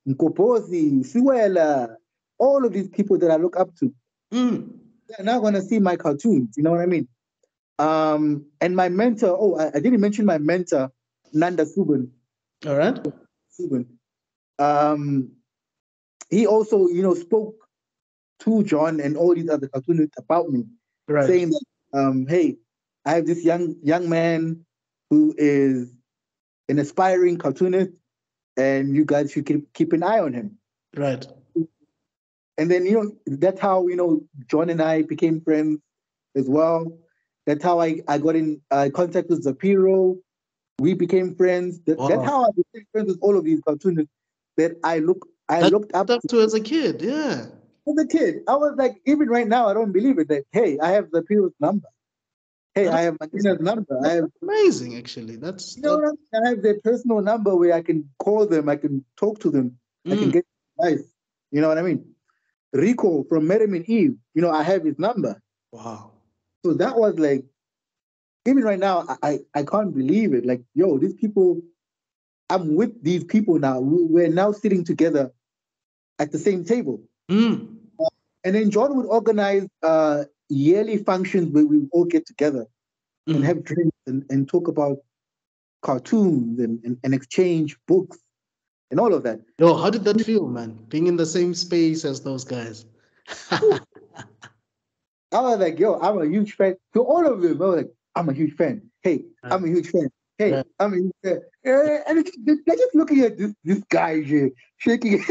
Nkopozi, Siwela, all of these people that I look up to. Mm. They're now gonna see my cartoons. You know what I mean? And my mentor, I didn't mention my mentor, Nanda Subin. All right. Subin. Um, he also, spoke to John and all these other cartoonists about me, Right. saying that, hey, I have this young man who is an aspiring cartoonist, and you guys should keep an eye on him. Right. And then, that's how, John and I became friends as well. That's how I got in contact with Zapiro. We became friends. That's Wow. how I became friends with all of these cartoonists that I That looked up stuff to too as a kid. Yeah. as a kid. I was like, even right now, I don't believe it. That hey, I have Zapiro's number. Hey, I That's have Martina's number. I that's have, amazing. Actually, that's you know that. what I mean? I have their personal number where I can call them, I can talk to them, I can Mm. get advice. You know what I mean? Rico from Merriman Eve, I have his number. Wow. So that was like, even right now, I can't believe it. Like, yo, these people, I'm with these people now. We're now sitting together at the same table. Mm. And then John would organize yearly functions where we all get together and Mm. have drinks and talk about cartoons and exchange books and all of that. Yo, how did that feel, man? Being in the same space as those guys. I was like, yo, I'm a huge fan. To all of them, I was like, I'm a huge fan. Hey, Right. I'm a huge fan. Hey, Right. I'm a huge fan. And they're just looking at this guy here, shaking.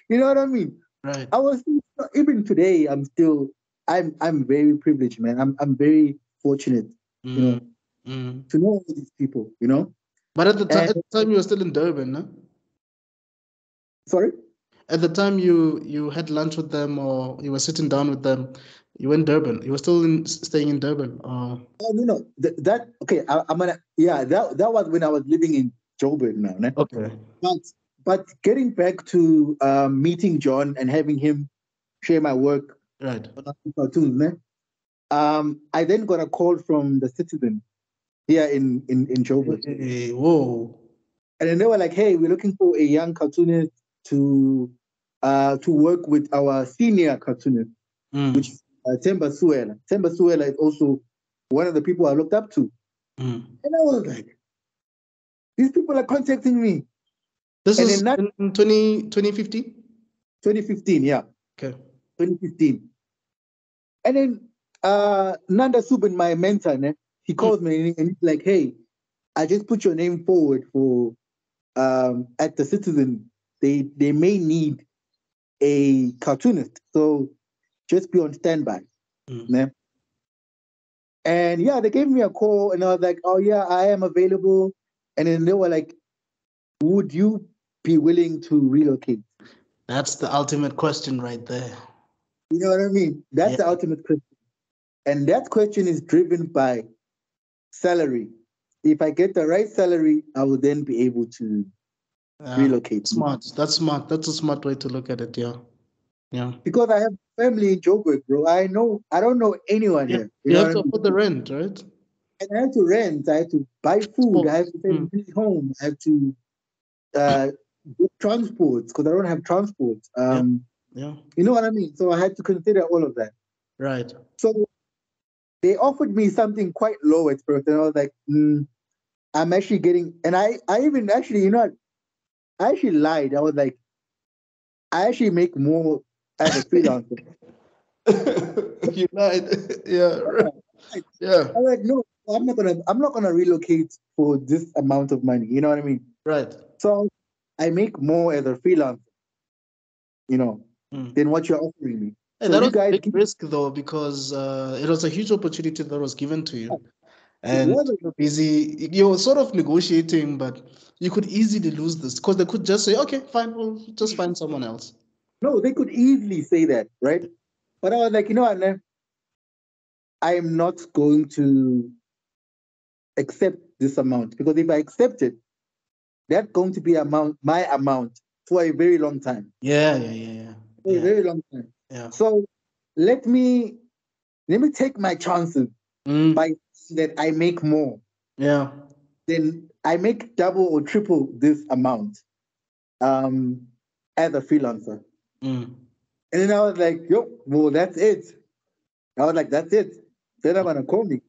You know what I mean? Right. I was even today. I'm very privileged, man. I'm very fortunate, Mm. Mm. to know all these people. But And at the time you were still in Durban, no? sorry. At the time you had lunch with them or you were sitting down with them, you were in Durban. You were still staying in Durban. Oh, Oh no. That okay. I'm gonna. Yeah, that was when I was living in Joburg now. Né? okay. But but getting back to meeting John and having him share my work Right. on Africa cartoons. Né? I then got a call from the Citizen here in Joburg, Hey, whoa. and then they were like, "Hey, we're looking for a young cartoonist to work with our senior cartoonist, which Mm. is Temba Suela. Temba Suela is also one of the people I looked up to, Mm. and I was like, these people are contacting me. This And is in that in 2015? 2015, yeah, Okay. 2015. And then Nanda Subin, my mentor, né, he Mm. calls me and he's like, hey, I just put your name forward for at the Citizen. They may need a cartoonist. So just be on standby. Yeah. And yeah, they gave me a call and I was like, oh yeah, I am available. And then they were like, would you be willing to relocate? That's the ultimate question right there. You know what I mean? That's Yeah. the ultimate question. And that question is driven by salary. If I get the right salary, I will then be able to relocate. Smart. That's smart. That's a smart way to look at it. Yeah. Yeah. Because I have family in Joburg, bro. I don't know anyone Yeah. here. You You know have what I to mean? afford the rent, right? And I have to rent, I have to buy food, I have Sports. to send money home, I have to book transport because I don't have transport. Yeah. Yeah. You know what I mean? So I had to consider all of that. Right. So they offered me something quite low at first, and I was like, I'm actually getting, and I even actually, you know what? I actually lied. I was like, I actually make more as a freelancer. You lied. Yeah. Right. Yeah. I was like, no, I'm not gonna relocate for this amount of money. You know what I mean? Right. So I make more as a freelancer, you know, Mm. than what you're offering me. Hey, So that you was a guys big give, risk though, because it was a huge opportunity that was given to you. it And wasn't, you're busy, you're sort of negotiating, but you could easily lose this because they could just say, okay, fine, we'll just find someone else. no, they could easily say that, right? But I was like, you know what, man? I am not going to accept this amount because if I accept it, that's going to be my amount for a very long time. Yeah, yeah, yeah, yeah. For a Yeah. very long time. Yeah. So let me take my chances Mm, by saying that I make more. yeah. Then I make double or triple this amount um, as a freelancer. Mm. And then I was like, yo, well, that's it. I was like, that's it. They're not gonna call me.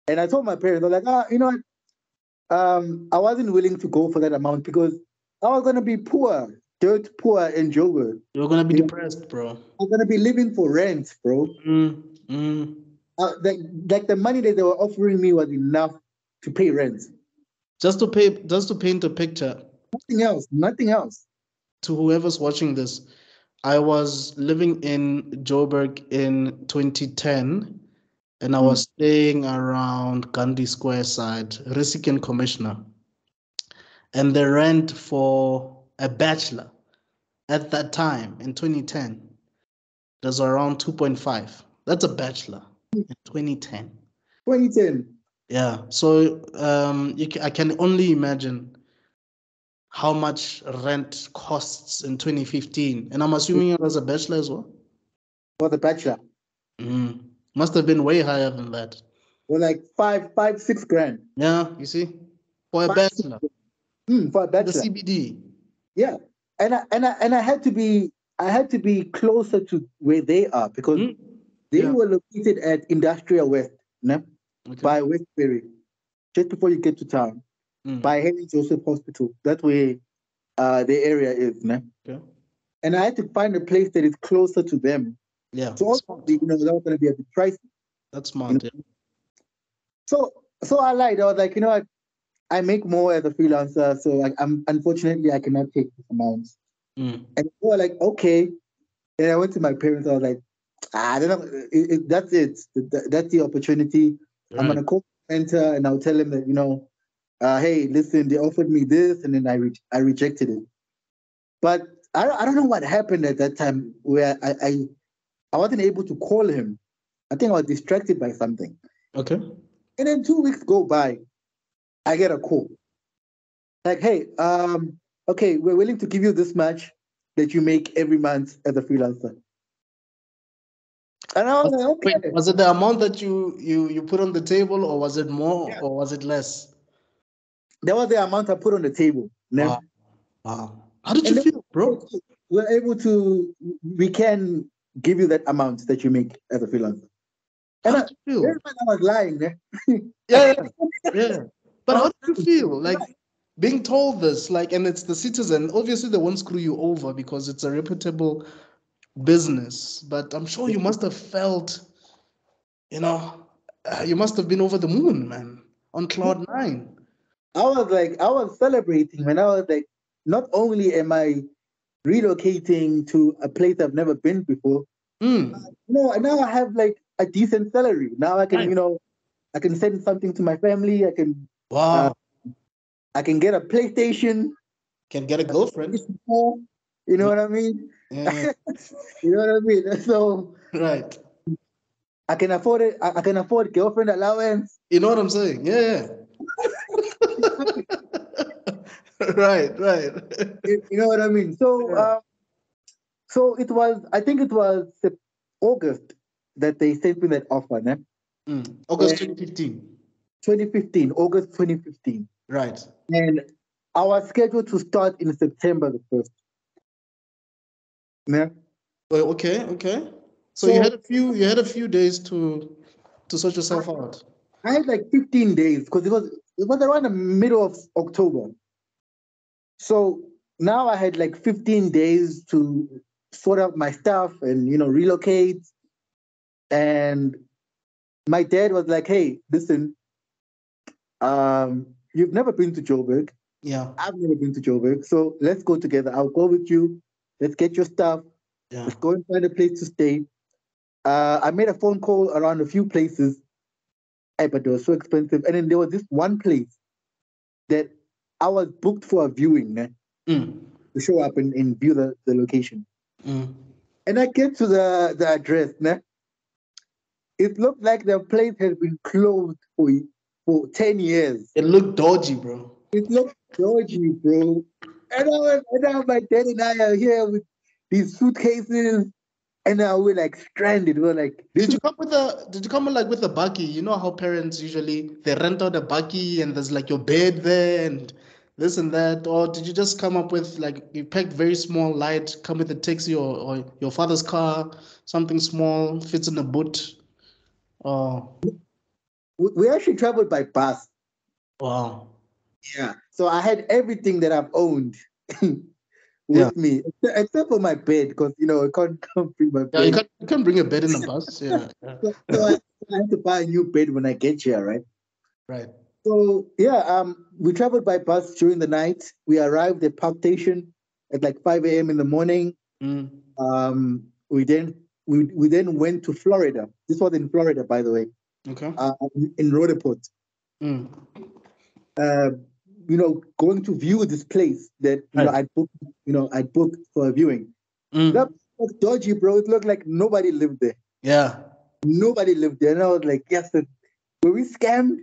And I told my parents, I was like, you know what? I wasn't willing to go for that amount because I was gonna be poor, dirt poor in Joburg. You're gonna be You know, depressed, bro. I'm gonna be living for rent, bro. Mm, mm. Like the money that they were offering me was enough to pay rent. Just to paint a picture Nothing else. Nothing else. to whoever's watching this. I was living in Joburg in 2010, and I Mm. was staying around Gandhi Square side, Risikan Commissioner. And the rent for a bachelor at that time in 2010 was around 2.5. That's a bachelor in 2010. 2010. Yeah. So I can only imagine how much rent costs in 2015. And I'm assuming it was a bachelor as well. For the bachelor. Must have been way higher than that. Or like 6 grand. Yeah, you see, for a Five, six, bachelor for a in the bachelor. CBD. Yeah. And I had to be closer to where they are because they Yeah. were located at Industrial West, no? Okay. By Westbury, just before you get to town, Mm. by Henry Joseph Hospital. That's where the area is, no? Okay. And I had to find a place that is closer to them. Yeah. So Smart. obviously, that was going to be a bit pricey. That's You smart. Yeah. know? So I lied. I was like, you know what? I make more as a freelancer, so like I'm unfortunately I cannot take this amount. Mm. And they were like, okay. Then I went to my parents. I was like, I don't know. That's it. That's the opportunity. I'm Right. gonna call the center and I'll tell them that hey, listen, they offered me this, and then I rejected it. But I don't know what happened at that time where I wasn't able to call him. I think I was distracted by something. Okay. And then 2 weeks go by, I get a call like, hey, okay, we're willing to give you this much that you make every month as a freelancer. And I was like, Wait, okay. was it the amount that you put on the table, or was it more, Yeah. or was it less? That was the amount I put on the table. Wow. Wow. How did you And then feel, bro? we're able to, we can give you that amount that you make as a freelancer. How And did you feel? I was lying. Yeah, yeah. But I how was did you feel? Like being told this, like, and it's the citizen. Obviously, they won't screw you over because it's a reputable business. But I'm sure you must have felt, you know, you must have been over the moon, man, on cloud nine. I was celebrating when I was like, not only am I relocating to a place I've never been before, Mm. Now I have like a decent salary. Now I can, Right. I can send something to my family. Uh, Wow. I can get a PlayStation. Can get a girlfriend. PS4, you know Yeah. what I mean? Yeah. You know what I mean? So Right. I can afford it. I can afford girlfriend allowance. You know what I'm saying? Yeah. Right. Right. You know what I mean? So Yeah. so it was. I think it was August that they sent me that offer. Ne? August And 2015. 2015, August 2015, Right. and I was scheduled to start in September the first. Yeah. Well, okay. Okay. So So you had a few days to sort I, yourself out. I had like 15 days because it was around the middle of October. So now I had like 15 days to sort out my stuff and relocate. And my dad was like, "Hey, listen, you've never been to Joburg. Yeah. I've never been to Joburg. So let's go together. I'll go with you. Let's get your stuff. Yeah. Let's go and find a place to stay." I made a phone call around a few places, but they were so expensive. And then there was this one place that I was booked for a viewing, ne, Mm. to show up and view the location. Mm. And I get to the address, ne, it looked like the place had been closed for 10 years. It looked dodgy, bro. It looked dodgy, bro. And now my dad and I are here with these suitcases, and now we're like stranded. We're like, this is Did you come like with a buggy? You know how parents usually they rent out a buggy and there's like your bed there and this and that, or did you just come up with like you packed very small, light, come with a taxi or your father's car, something small, fits in a boot? Oh, we actually traveled by bus. wow. Yeah. So I had everything that I've owned Yeah. with me, except for my bed, because I can't bring my Yeah, bed. you can't bring a bed in a bus. Yeah. Yeah. So I had to buy a new bed when I get here, right? Right. So yeah, we traveled by bus during the night. We arrived at Park Station at like 5 a.m. in the morning. Mm. We then went to Florida. This was in Florida, by the way, Okay. in Rhodoport. Mm. Uh, going to view this place that Right. I booked for a viewing. That Mm. was dodgy, bro. It looked like nobody lived there. Yeah. Nobody lived there, and I was like, yes, were we scammed?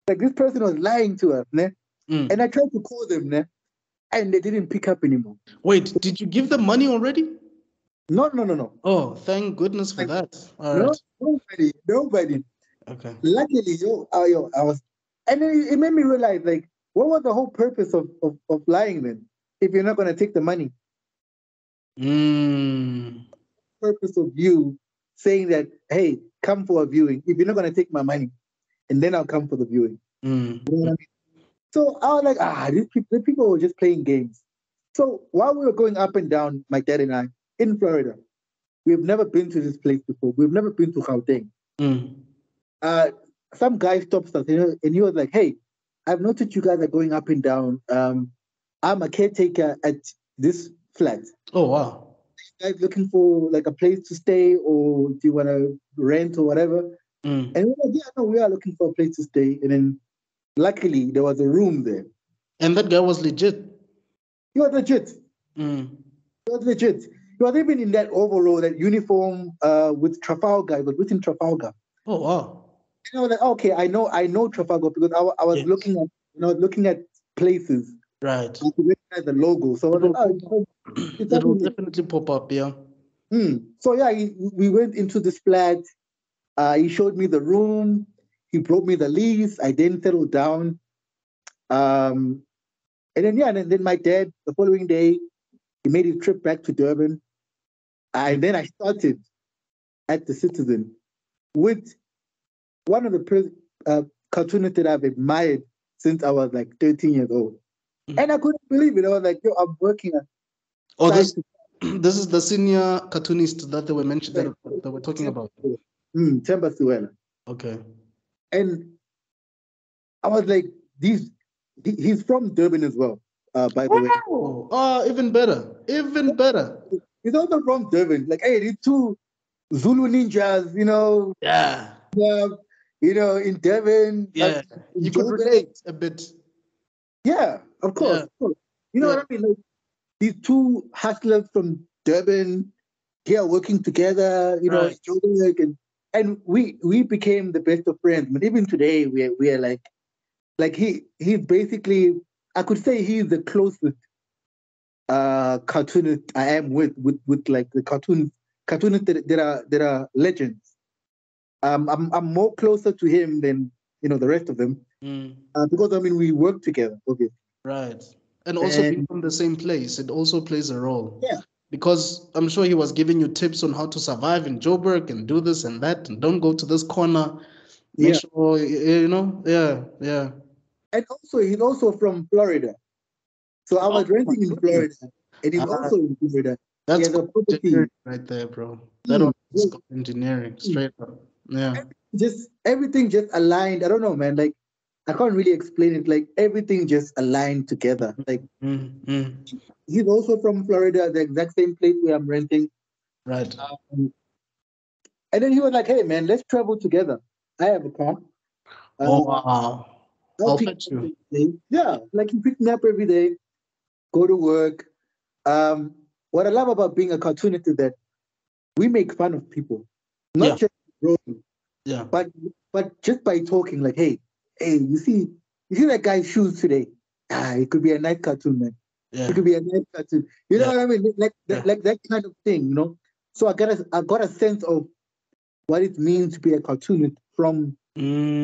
Like this person was lying to us, ne? And I Mm. tried to call them, ne? And they didn't pick up anymore. Wait, did you give them money already? No, no, no, no. Oh, thank goodness for Like, that. All no, right. nobody. Okay. Luckily, I was, and then it made me realize, like, what was the whole purpose of lying then? If you're not going to take the money, Mm. purpose of you saying that, hey, come for a viewing. If you're not going to take my money, and then I'll come for the viewing. You know what Mm. I mean? So I was like, the people were just playing games. So while we were going up and down, my dad and I, in Florida, we've never been to this place before. We've never been to Gauteng. Mm. Uh, some guy stops us, and he was like, "Hey, I've noticed you guys are going up and down. I'm a caretaker at this flat. Oh wow. You guys looking for like a place to stay, or do you want to rent or whatever?" Mm. And we were like, "Yeah, no, we are looking for a place to stay." And then luckily there was a room there. And that guy was legit. He was legit. Mm. He was legit. He was even in that overall, that uniform, with Trafalgar. It was written Trafalgar. Oh wow. And I was like, okay, I know Trafalgar because I was Yes. looking at places. Right. I could recognize the logo. So I was like, It'll oh, it's it'll definitely. definitely pop up. Yeah. So yeah, we went into this flat. He showed me the room. He brought me the lease. I then settled down. Um, and then yeah, and then my dad the following day he made his trip back to Durban. Mm. And then I started at the Citizen with one of the cartoonists that I've admired since I was like 13 years old. Mm. And I couldn't believe it. I was like, yo, I'm working Oh, side this to this is the senior cartoonist that they were mentioned side. that we're talking about. Temba Suela. Okay. And I was like, he's from Durban as well, by the way. Oh, even better. Even better. He's also from Durban. Like, hey, these two. Zulu ninjas, Yeah. uh, in Devon, Yeah. in You could Joburg. relate a bit. Yeah, of course. Yeah. Of course. You know Yeah. what I mean? Like these two hustlers from Durban, they are working together, in Right. Joburg, and we became the best of friends. But even today, we are like he's basically, I could say he's the closest cartoonist I am with like the cartoonists that are legends. I'm more closer to him than the rest of them, Mm. because I mean we work together, okay, Right. And also being and from the same place, it also plays a role. yeah, Because I'm sure he was giving you tips on how to survive in Joburg and do this and that and don't go to this corner. Make yeah, sure yeah, yeah. and also he's also from Florida, so I Oh was my renting in Florida, goodness. and he's Ah, also in Florida. He that's has a good property. engineering right there, bro. That Mm, was good engineering, straight up. Yeah. just everything just aligned. I don't know, man. Like I can't really explain it. Like everything just aligned together. Like Mm, mm. he's also from Florida, the exact same place where I'm renting. Right. Um, and then he was like, "Hey, man, let's travel together. I have a car. Oh Uh, wow. I'll I'll pick fetch you up you. every day." Yeah, like he picked me up every day, go to work. What I love about being a cartoonist is that we make fun of people, not Yeah, just drawing, yeah, but just by talking. Like, hey, you see that guy's shoes today? It could be a nice cartoon, man. It yeah, could be a nice cartoon. You know yeah, what I mean? Like yeah. that kind of thing. So I got a sense of what it means to be a cartoonist from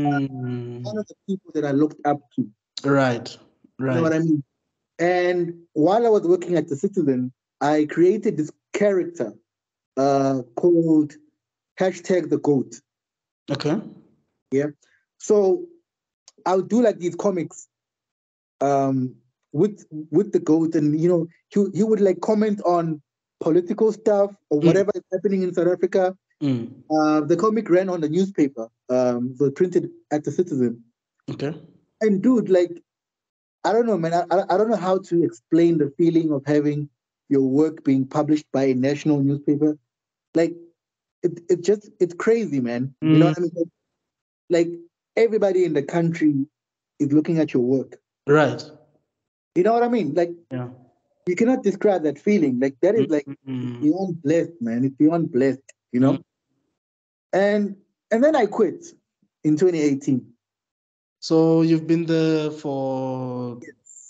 one Mm. of the people that I looked up to. Right, You know what right. I mean? And while I was working at the Citizen, I created this character called hashtag the goat. Okay. Yeah. So I would do like these comics um, with the goat, and he would like comment on political stuff or Mm, whatever is happening in South Africa. mm. The comic ran on the newspaper, so printed at the Citizen. Okay. And dude, like I don't know, man. I don't know how to explain the feeling of having your work being published by a national newspaper. Like it's crazy, man. You know Mm. what I mean? Like everybody in the country is looking at your work. Right. You know what I mean? Like Yeah. you cannot describe that feeling. Like that is Mm, like it's mm, beyond blessed, man. It's beyond blessed. You mm. know. And then I quit in 2018. So you've been there for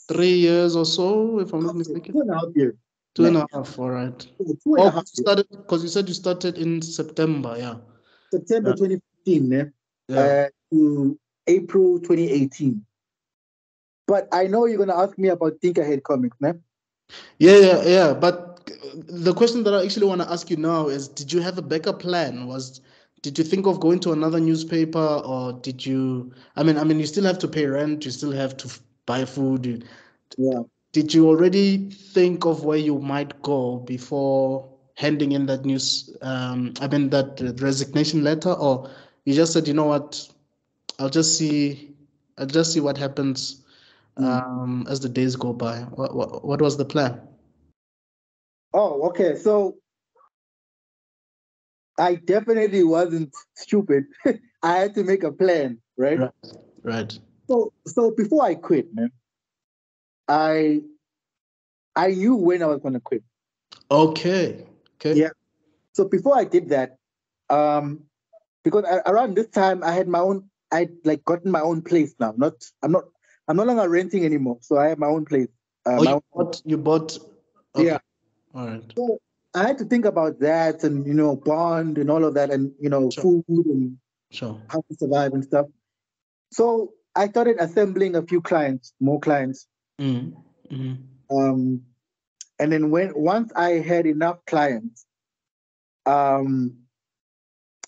3 years or so, if I'm not mistaken. 2.5 years, Two and man. a half, all right. Two and Oh, a half years. started because you said you started in September, yeah. September Yeah. 2015, Yeah. to April 2018. But I know you're gonna ask me about Think Ahead Comics, man. Yeah, yeah, yeah. But the question that I actually want to ask you now is, did you have a backup plan? Did you think of going to another newspaper, or did you? I mean, you still have to pay rent. You still have to buy food. Yeah. Did you already think of where you might go before handing in that news? That resignation letter, or you just said, you know what, I'll just see, I'll just see what happens Mm. as the days go by. What was the plan? Oh, okay. So I definitely wasn't stupid. I had to make a plan, right? Right, right. So before I quit, man, I I knew when I was gonna quit. Okay, okay. Yeah. So before I did that, um, because around this time I had my own, I like gotten my own place now. I'm no longer renting anymore. So I have my own place. Oh, My own, you bought. yeah. Okay, all right. So I had to think about that and bond and all of that and Sure, food and sure. how to survive and stuff. So I started assembling a few clients, more clients. Mm, mm. Um, and then once I had enough clients, um,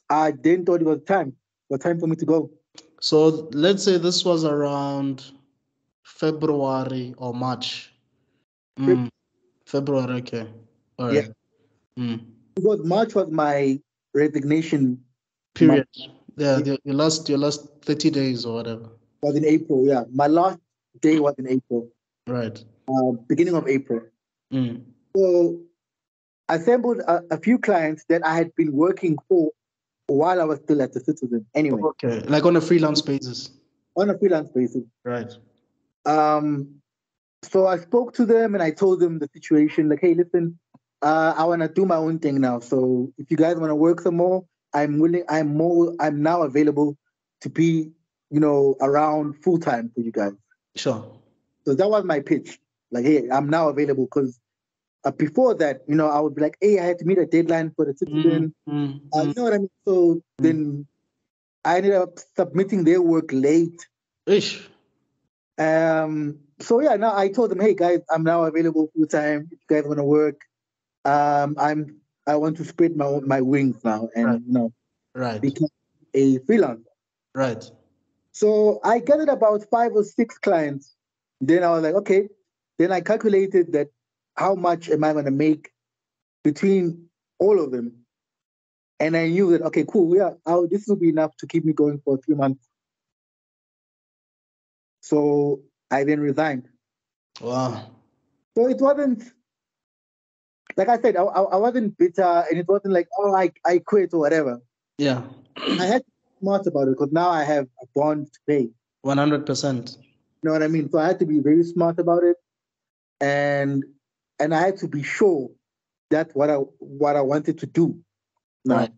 I then thought it was time for me to go. So let's say this was around February or March. Mm, February, okay. All Yeah, right. Mm. because March was my resignation month. Period. Yeah, It your last 30 days or whatever. was in April. Yeah, my last day was in April, Right. beginning of April. Mm. So assembled a few clients that I had been working for while I was still at the Citizen. Anyway, Okay, like on a freelance basis. on a freelance basis. Right. Um, so I spoke to them and I told them the situation. Like, hey, listen, I want to do my own thing now. So if you guys want to work some more, I'm willing. I'm now available to be, around full time for you guys. Sure. So that was my pitch. Like, hey, I'm now available because before that, I would be like, hey, I had to meet a deadline for the Citizen. You know what I mean? So then I ended up submitting their work late. Ish. So yeah, now I told them, hey guys, I'm now available full time. If you guys want to work, I want to spread my wings now and Right. become a freelancer. Right. So I gathered about 5 or 6 clients. Then I was like, okay. Then I calculated that how much am I going to make between all of them, and I knew that okay, cool, yeah, this will be enough to keep me going for 3 months. So I then resigned. Wow. So it wasn't, like I said, I wasn't bitter, and it wasn't like, oh, I quit or whatever. Yeah. I had to be smart about it because now I have a bond to pay. 100%. You know what I mean? So I had to be very smart about it, and I had to be sure that's what I wanted to do now. Right.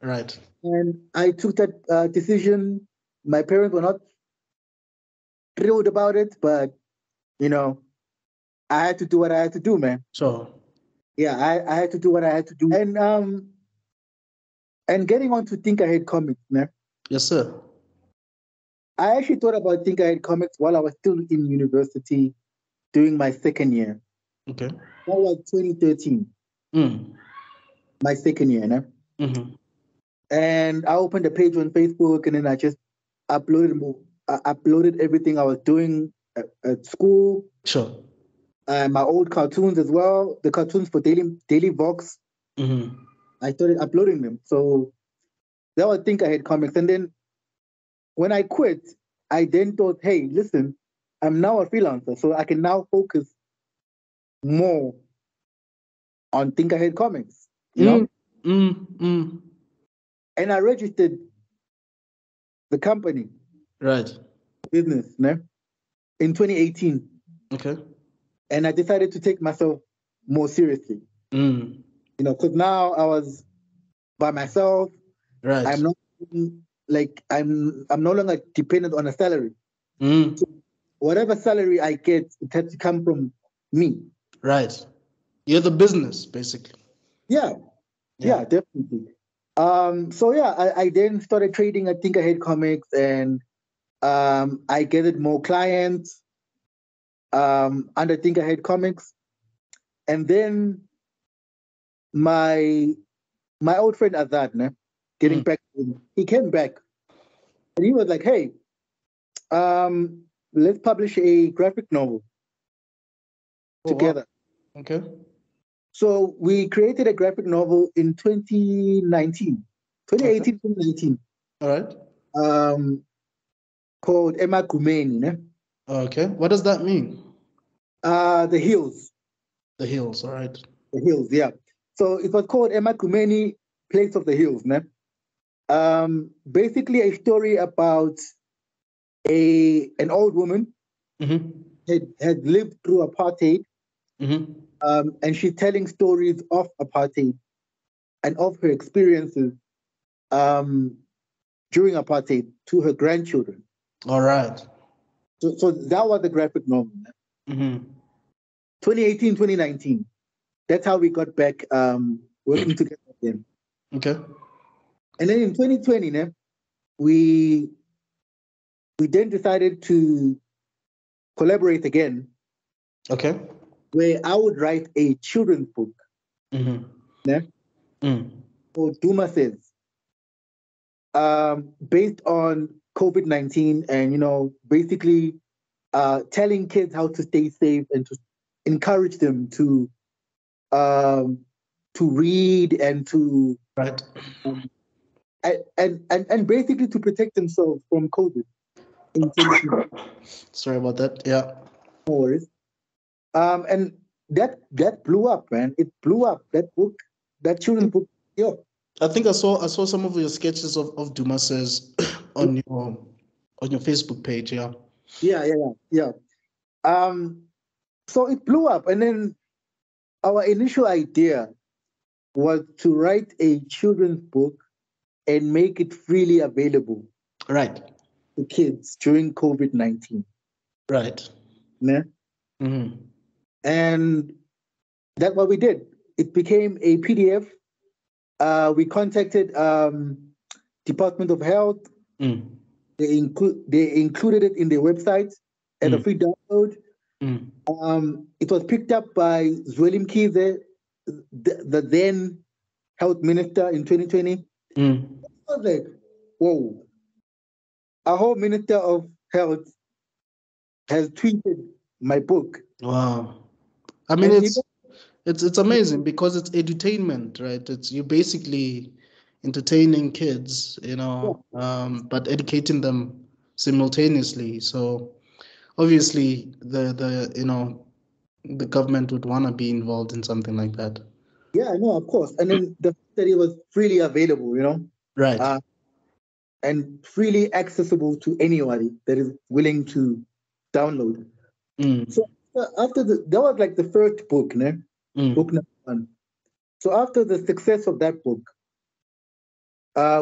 Right. And I took that decision. My parents were not thrilled about it, but I had to do what I had to do, man. Sure. Yeah, I had to do what I had to do. And getting on to Think Ahead Comics, man. Yes, sir. I actually thought about Think Ahead Comics while I was still in university doing my second year. Okay. That was 2013, my second year, né? And I opened a page on Facebook, and then I just uploaded everything I was doing at school. Sure. My old cartoons as well, the cartoons for Daily Vox. I started uploading them. So that was Think Ahead Comics. And then when I quit, I then thought, hey, listen, I'm now a freelancer, so I can now focus more on Think Ahead Comics, you know? And I registered the company. Right. Business, né? In 2018. Okay. And I decided to take myself more seriously. Because now I was by myself. Right. I'm not I'm no longer dependent on a salary. So whatever salary I get, it has to come from me. Right. You're the business, basically. Yeah, definitely. So yeah, I then started trading at Think Ahead Comics, and I gathered more clients under Think Ahead Comics. And then my old friend Azad, né, getting back, he came back and he was like, hey, let's publish a graphic novel together. Wow. Okay. So we created a graphic novel in 2019. All right. Called Ngubane, né? Okay. What does that mean? The Hills. The Hills, all right. The Hills, yeah. So it was called Ngubane, Place of the Hills, né? Basically a story about an old woman had lived through apartheid, and she's telling stories of apartheid and of her experiences during apartheid to her grandchildren. All right. So that was the graphic novel. 2018, 2019. That's how we got back working together again. Okay. And then in 2020, né, we then decided to collaborate again. Okay. Where I would write a children's book. Né, called Duma Says. Based on COVID-19 and, basically telling kids how to stay safe and to encourage them to read and to right and basically to protect themselves from COVID. Sorry about that. Yeah. No worries. And that blew up, man. It blew up. That book, that children's book. Yo, I think I saw some of your sketches of Dumas's on your Facebook page. Yeah. yeah. So it blew up, and then our initial idea was to write a children's book and make it freely available Right. to kids during COVID-19. Right. Yeah? Mm-hmm. And that's what we did. It became a PDF. We contacted Department of Health. Mm. They included it in their website as a free download. Mm. It was picked up by Zwelim Kize, the then health minister in 2020. Mm. I was like, whoa, our whole minister of health has tweeted my book. Wow. I mean, And it's amazing because it's edutainment, right? It's you basically entertaining kids, but educating them simultaneously. So obviously the government would want to be involved in something like that. yeah, no, of course. And then the fact that it was freely available, Right. And freely accessible to anybody that is willing to download. Mm. So after that was like the first book, né? Book number 1. So after the success of that book,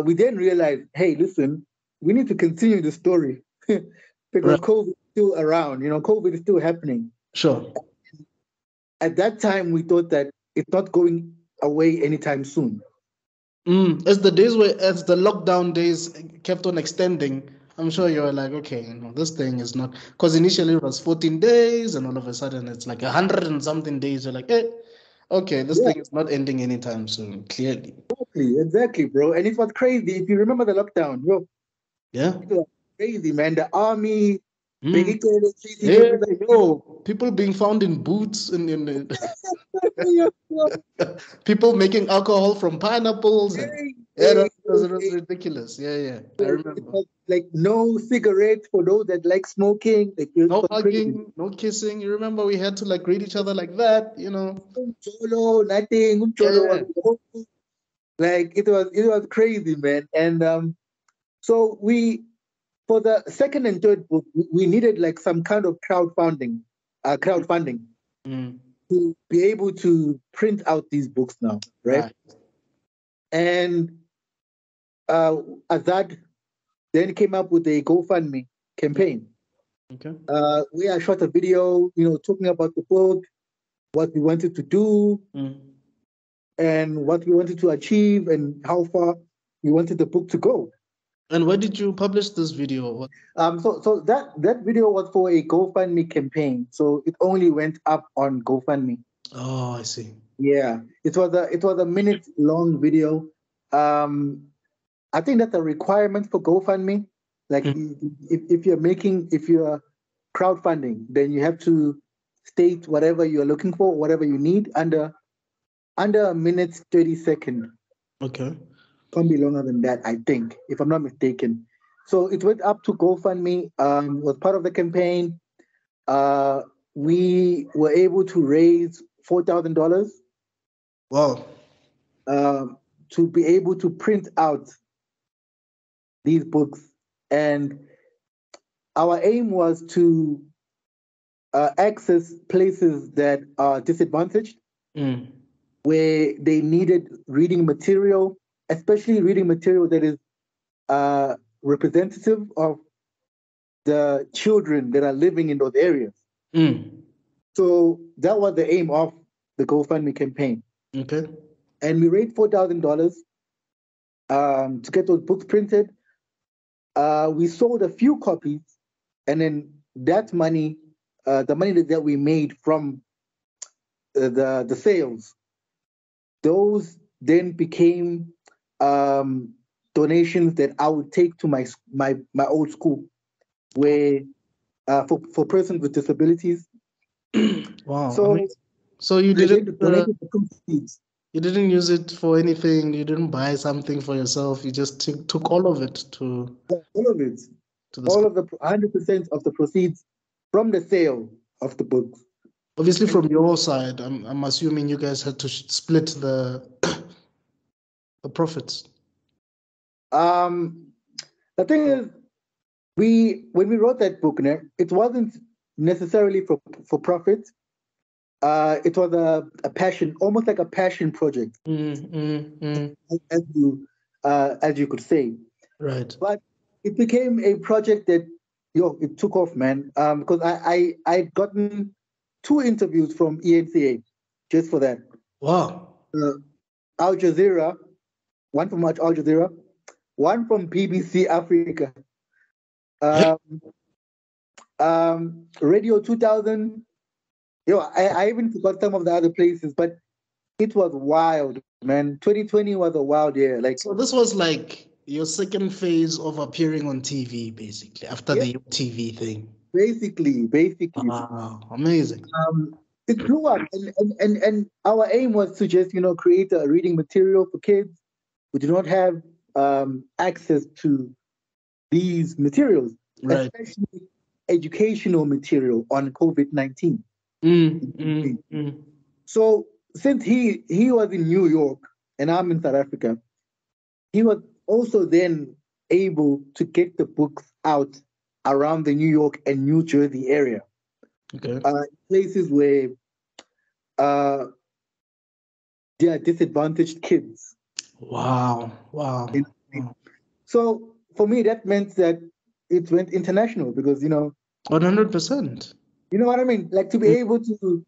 we then realized, hey, listen, we need to continue the story because Right. COVID is still around. COVID is still happening. Sure. At that time, we thought that it's not going away anytime soon. As the lockdown days kept on extending, I'm sure you were like, okay, this thing is not, because initially it was 14 days and all of a sudden it's like 100 and something days. You're like, okay, this thing is not ending anytime soon, clearly. Exactly, bro. And it was crazy. If you remember the lockdown, Yeah. it was crazy, man. The army, Mm. chasing everybody. People being found in boots and in people making alcohol from pineapples and it was ridiculous. Yeah. I remember. It was like no cigarettes for those that like smoking. Like, it No was hugging, crazy. no kissing. You remember we had to like greet each other like that, Cholo, nothing. Cholo was like it was crazy, man. And so for the second and third book, we needed like some kind of crowdfunding to be able to print out these books now, right? And Azad then came up with a GoFundMe campaign. Okay. We shot a video, talking about the book, what we wanted to do, and what we wanted to achieve, and how far we wanted the book to go. And where did you publish this video? So that video was for a GoFundMe campaign. So it only went up on GoFundMe. Oh, I see. Yeah, it was a minute-long video. I think that's a requirement for GoFundMe. Like if you're crowdfunding, then you have to state whatever you're looking for, whatever you need under a minute 30 seconds. Okay. Can't be longer than that, I think, if I'm not mistaken. So it went up to GoFundMe. Was part of the campaign. We were able to raise $4,000. Wow. To be able to print out these books, and our aim was to access places that are disadvantaged, where they needed reading material, especially reading material that is representative of the children that are living in those areas. So that was the aim of the GoFundMe campaign. Okay. And we raised $4,000 to get those books printed. We sold a few copies, and then that money, the money that we made from the sales, those then became donations that I would take to my old school, where for persons with disabilities. Wow. So, so you didn't donate the proceeds. You didn't use it for anything. You didn't buy something for yourself. You just took all of it to all of it, to the all school. of the 100% of the proceeds from the sale of the books Obviously, from your side, I'm assuming you guys had to split the the profits. Um, the thing is, when we wrote that book, it wasn't necessarily for profit. It was a passion, almost like a passion project, as you could say. Right. But it became a project that it took off, man. Because I'd gotten 2 interviews from ENCA just for that. Wow. Al Jazeera, one from Al Jazeera, one from BBC Africa, um, Radio 2000. I even forgot some of the other places, but it was wild, man. 2020 was a wild year. Like, so this was like your second phase of appearing on TV, basically, after yeah, the TV thing. basically. Wow, amazing. It grew up, and our aim was to just create a reading material for kids who do not have access to these materials, Right. especially educational material on COVID-19. So since he was in New York and I'm in South Africa, he was also then able to get the books out around the New York and New Jersey area, Okay. places where uh, there are disadvantaged kids. Wow. Wow. You know? So for me, that meant that it went international because 100%. you know what I mean. Like to be able to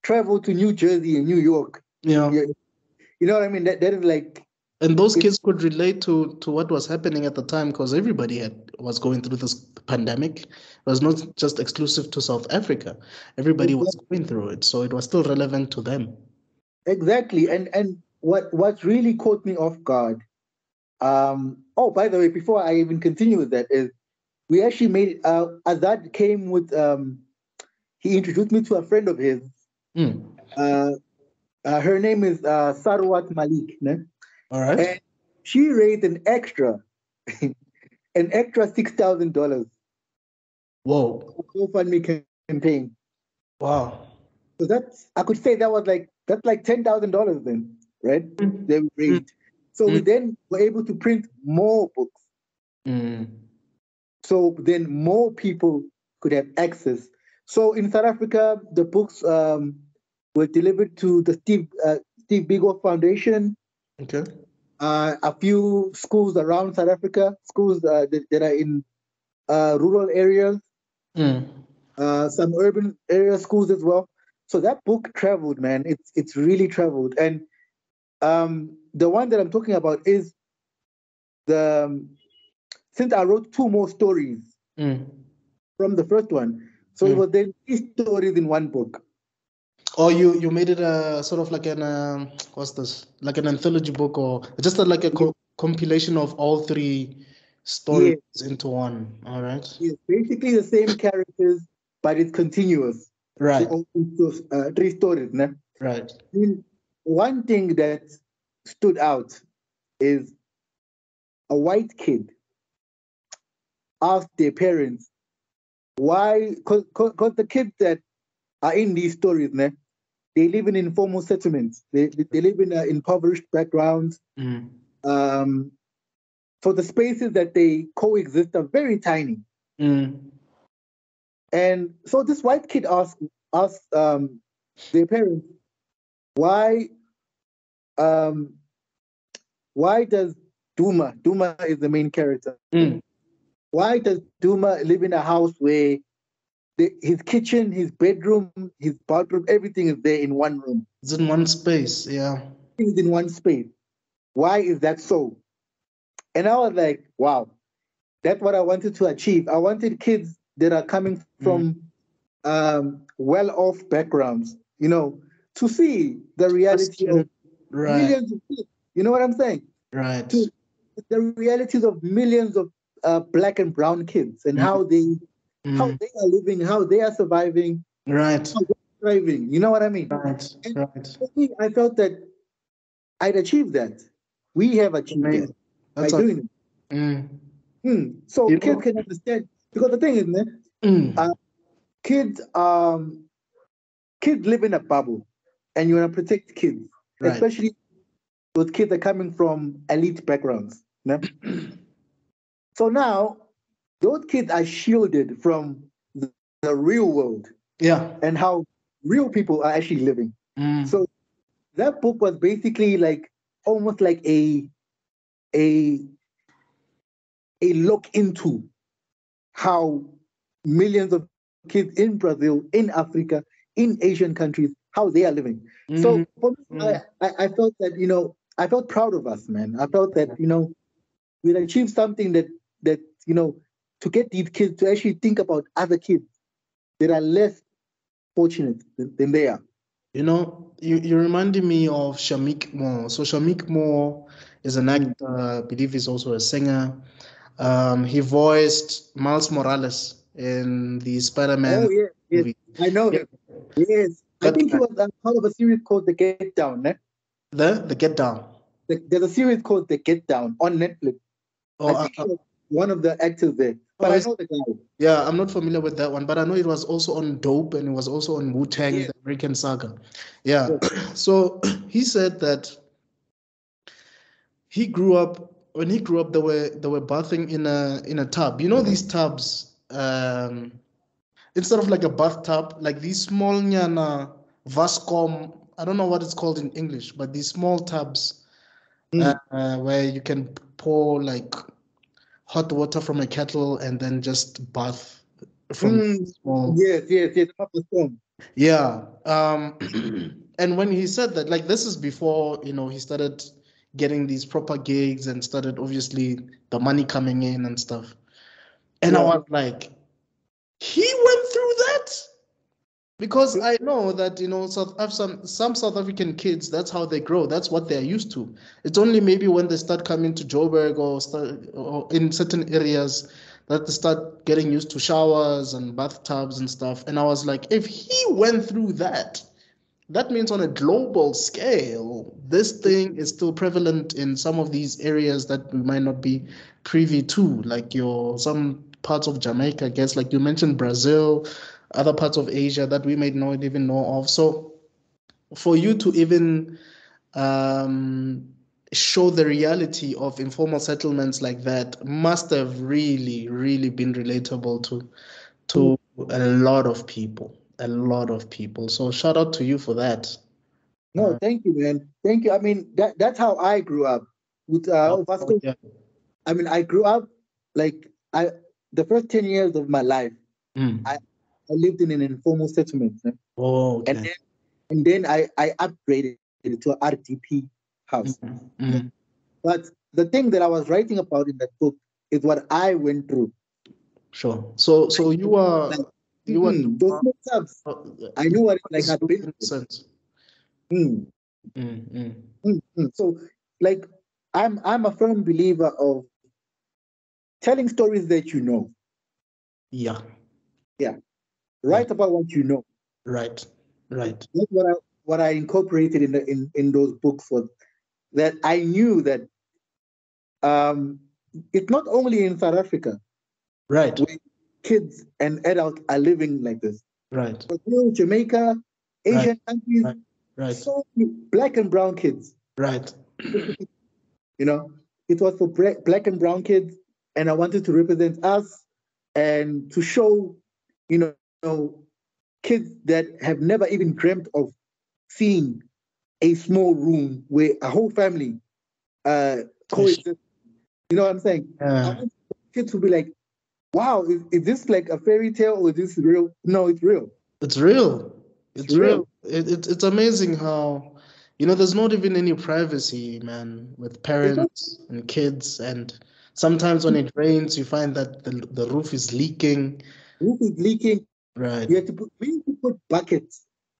travel to New Jersey and New York. Yeah. Yeah, you know what I mean. That is like. And those kids could relate to what was happening at the time because everybody was going through this pandemic. It was not just exclusive to South Africa. Everybody was going through it, so it was still relevant to them. Exactly, and what really caught me off guard. Oh, by the way, before I even continue with that, is we actually made Azad came with he introduced me to a friend of his. Her name is Sarwat Malik, ne? All right. And she raised an extra $6,000. Whoa. GoFundMe campaign. Wow. So I could say that's like $10,000 then, right? They raised. So we then were able to print more books. So then more people could have access. So in South Africa, the books were delivered to the Steve Biko Foundation. Okay. A few schools around South Africa, schools that are in rural areas, some urban area schools as well. So that book traveled, man. It's really traveled. And the one that I'm talking about is since I wrote 2 more stories from the first one. So it was then 3 stories in one book. Or you made it a sort of like an what's this? Like an anthology book or just like a compilation of all 3 stories into one. All right. It's basically the same characters, but it's continuous. Right. So 3 stories, né? Right. One thing that stood out is a white kid asked their parents why, because the kids that are in these stories, né, they live in informal settlements. They live in impoverished backgrounds. So the spaces that they coexist are very tiny. And so this white kid asked their parents, why does Duma is the main character. Why does Duma live in a house where his kitchen, his bedroom, his bathroom, everything is there in one room? It's in one space, yeah. It's in one space. Why is that so? And I was like, wow, that's what I wanted to achieve. I wanted kids that are coming from well-off backgrounds, to see the reality of millions of kids. You know what I'm saying? Right. The realities of millions of black and brown kids and how they are living, how they are surviving, right, how they're thriving. You know what I mean? Right. And right. for me, I felt that I'd achieved that. We have achieved that by doing it. So kids can understand, because the thing is, kids kids live in a bubble, and you want to protect kids, Right. especially those kids are coming from elite backgrounds. You know? So now those kids are shielded from the real world Yeah. and how real people are actually living. So that book was basically like almost like a look into how millions of kids in Brazil, in Africa, in Asian countries, how they are living. So for me, I felt that, I felt proud of us, man. I felt that, we'd achieved something that, to get these kids to actually think about other kids that are less fortunate than they are. You reminded me of Shamik Moore. So Shamik Moore is an actor, I believe he's also a singer. He voiced Miles Morales in the Spider-Man Oh, yeah, yes. movie. I know Yeah, him. Yes. I that think he guy. was part of a series called The Get Down. Eh? The Get Down. There's a series called The Get Down on Netflix. Oh, I think he was one of the actors there, but I know the guy. yeah, I'm not familiar with that one, but I know it was also on Dope and it was also on Wu-Tang, Yeah. the American Saga. Yeah. Yeah. So he said that when he grew up they were bathing in a tub. You know these tubs, instead of like a bathtub, like these small nyana vascom, I don't know what it's called in English, but these small tubs Mm. where you can pour like hot water from a kettle and then just bath from small. Yes, yes, yes. Papa Storm. Yeah. And when he said that, like, this is before, he started getting these proper gigs and started obviously the money coming in and stuff. And I Yeah. was like, he went through that? Because I know that, some South African kids, that's how they grow. That's what they're used to. It's only maybe when they start coming to Joburg or in certain areas that they start getting used to showers and bathtubs and stuff. And I was like, if he went through that, that means on a global scale, this thing is still prevalent in some of these areas that we might not be privy to, like some parts of Jamaica, I guess, like you mentioned Brazil, other parts of Asia that we might not even know of. So for you to even um, show the reality of informal settlements like that must have really, really been relatable to a lot of people, a lot of people. So shout out to you for that. No, thank you, man. Thank you. I mean, that's how I grew up with Vasco. Yeah. I mean, I grew up like the first 10 years of my life, I, Mm. I lived in an informal settlement. Eh? Oh, And okay. then I upgraded to an RDP house. Mm. Yeah. Mm. But the thing that I was writing about in that book is what I went through. Sure. So you Like, are those small subs, I know what it's like. I've so been through. innocent. Mm, Mm. Mm. So, like, I'm a firm believer of telling stories that you know. Yeah. Yeah, Yeah. write about what you know. Right. Right. That's what I incorporated in those books was that I knew that um, it's not only in South Africa Right. where kids and adults are living like this. Right. Brazil, Jamaica, Right. Asian countries, Right. Right. so many black and brown kids. Right. You know, it was for black and brown kids, and I wanted to represent us and to show, you know, kids that have never even dreamt of seeing a small room where a whole family coexist. You know what I'm saying? I Yeah. want kids to be like, wow, is this like a fairy tale or is this real? No, it's real. It's real. It's It's real. real. It's amazing how, there's not even any privacy, man, with It's not parents and kids. And sometimes when it rains, you find that the roof is leaking. roof is leaking. Right. You have to we need to put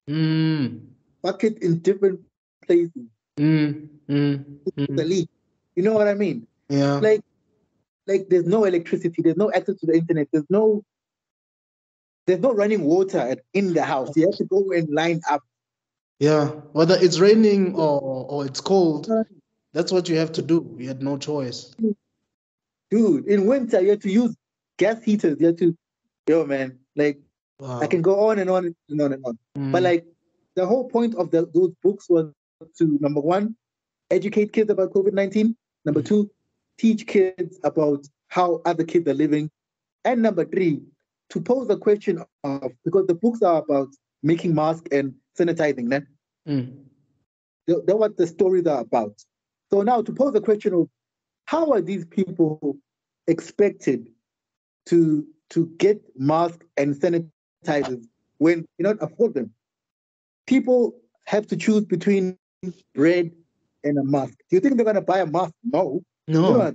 Mm. bucket in different places Mm. Mm. to the Mm. leak. You know what I mean? Yeah. Like there's no electricity, there's no access to the internet, there's no running water in the house. You have to go and line up. Yeah. Whether it's raining or it's cold, that's what you have to do. You had no choice. Dude, in winter you have to use gas heaters. You have to, yo man, like I can Wow. go on and on and on and on. But Mm. like the whole point of those books was to, number one, educate kids about COVID-19. Number two, teach kids about how other kids are living. And number three, to pose the question of, because the books are about making masks and sanitizing, né? That's what the stories are about. So now to pose the question of, how are these people expected to get masks and sanitizers when you don't afford them? People have to choose between bread and a mask. Do you think they're going to buy a mask? No. No. They're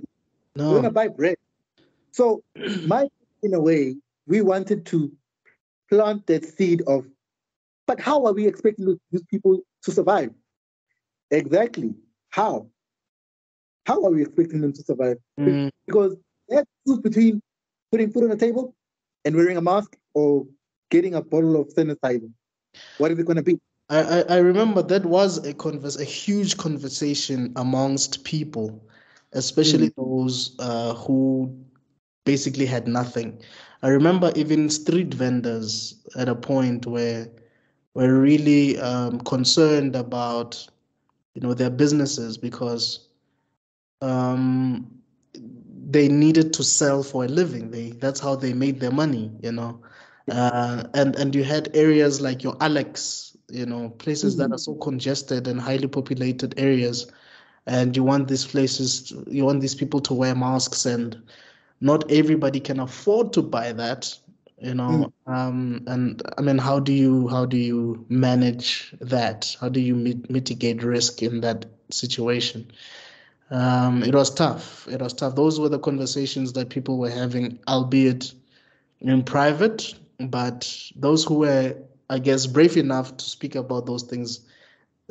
going to buy bread. So, in a way, we wanted to plant that seed of, but how are we expecting these people to survive? Exactly. How? How are we expecting them to survive? Because they have to choose between putting food on the table and wearing a mask or getting a bottle of sanitizer. What is it going to be? I remember that was a huge conversation amongst people, especially those who basically had nothing. I remember even street vendors at a point where were really concerned about their businesses because um, they needed to sell for a living. That's how they made their money. And you had areas like your Alex, places that are so congested and highly populated areas, and you want you want these people to wear masks, and not everybody can afford to buy that. And I mean, how do you manage that? How do you mitigate risk in that situation? It was tough. It was tough. Those were the conversations that people were having, albeit in private. But those who were, I guess, brave enough to speak about those things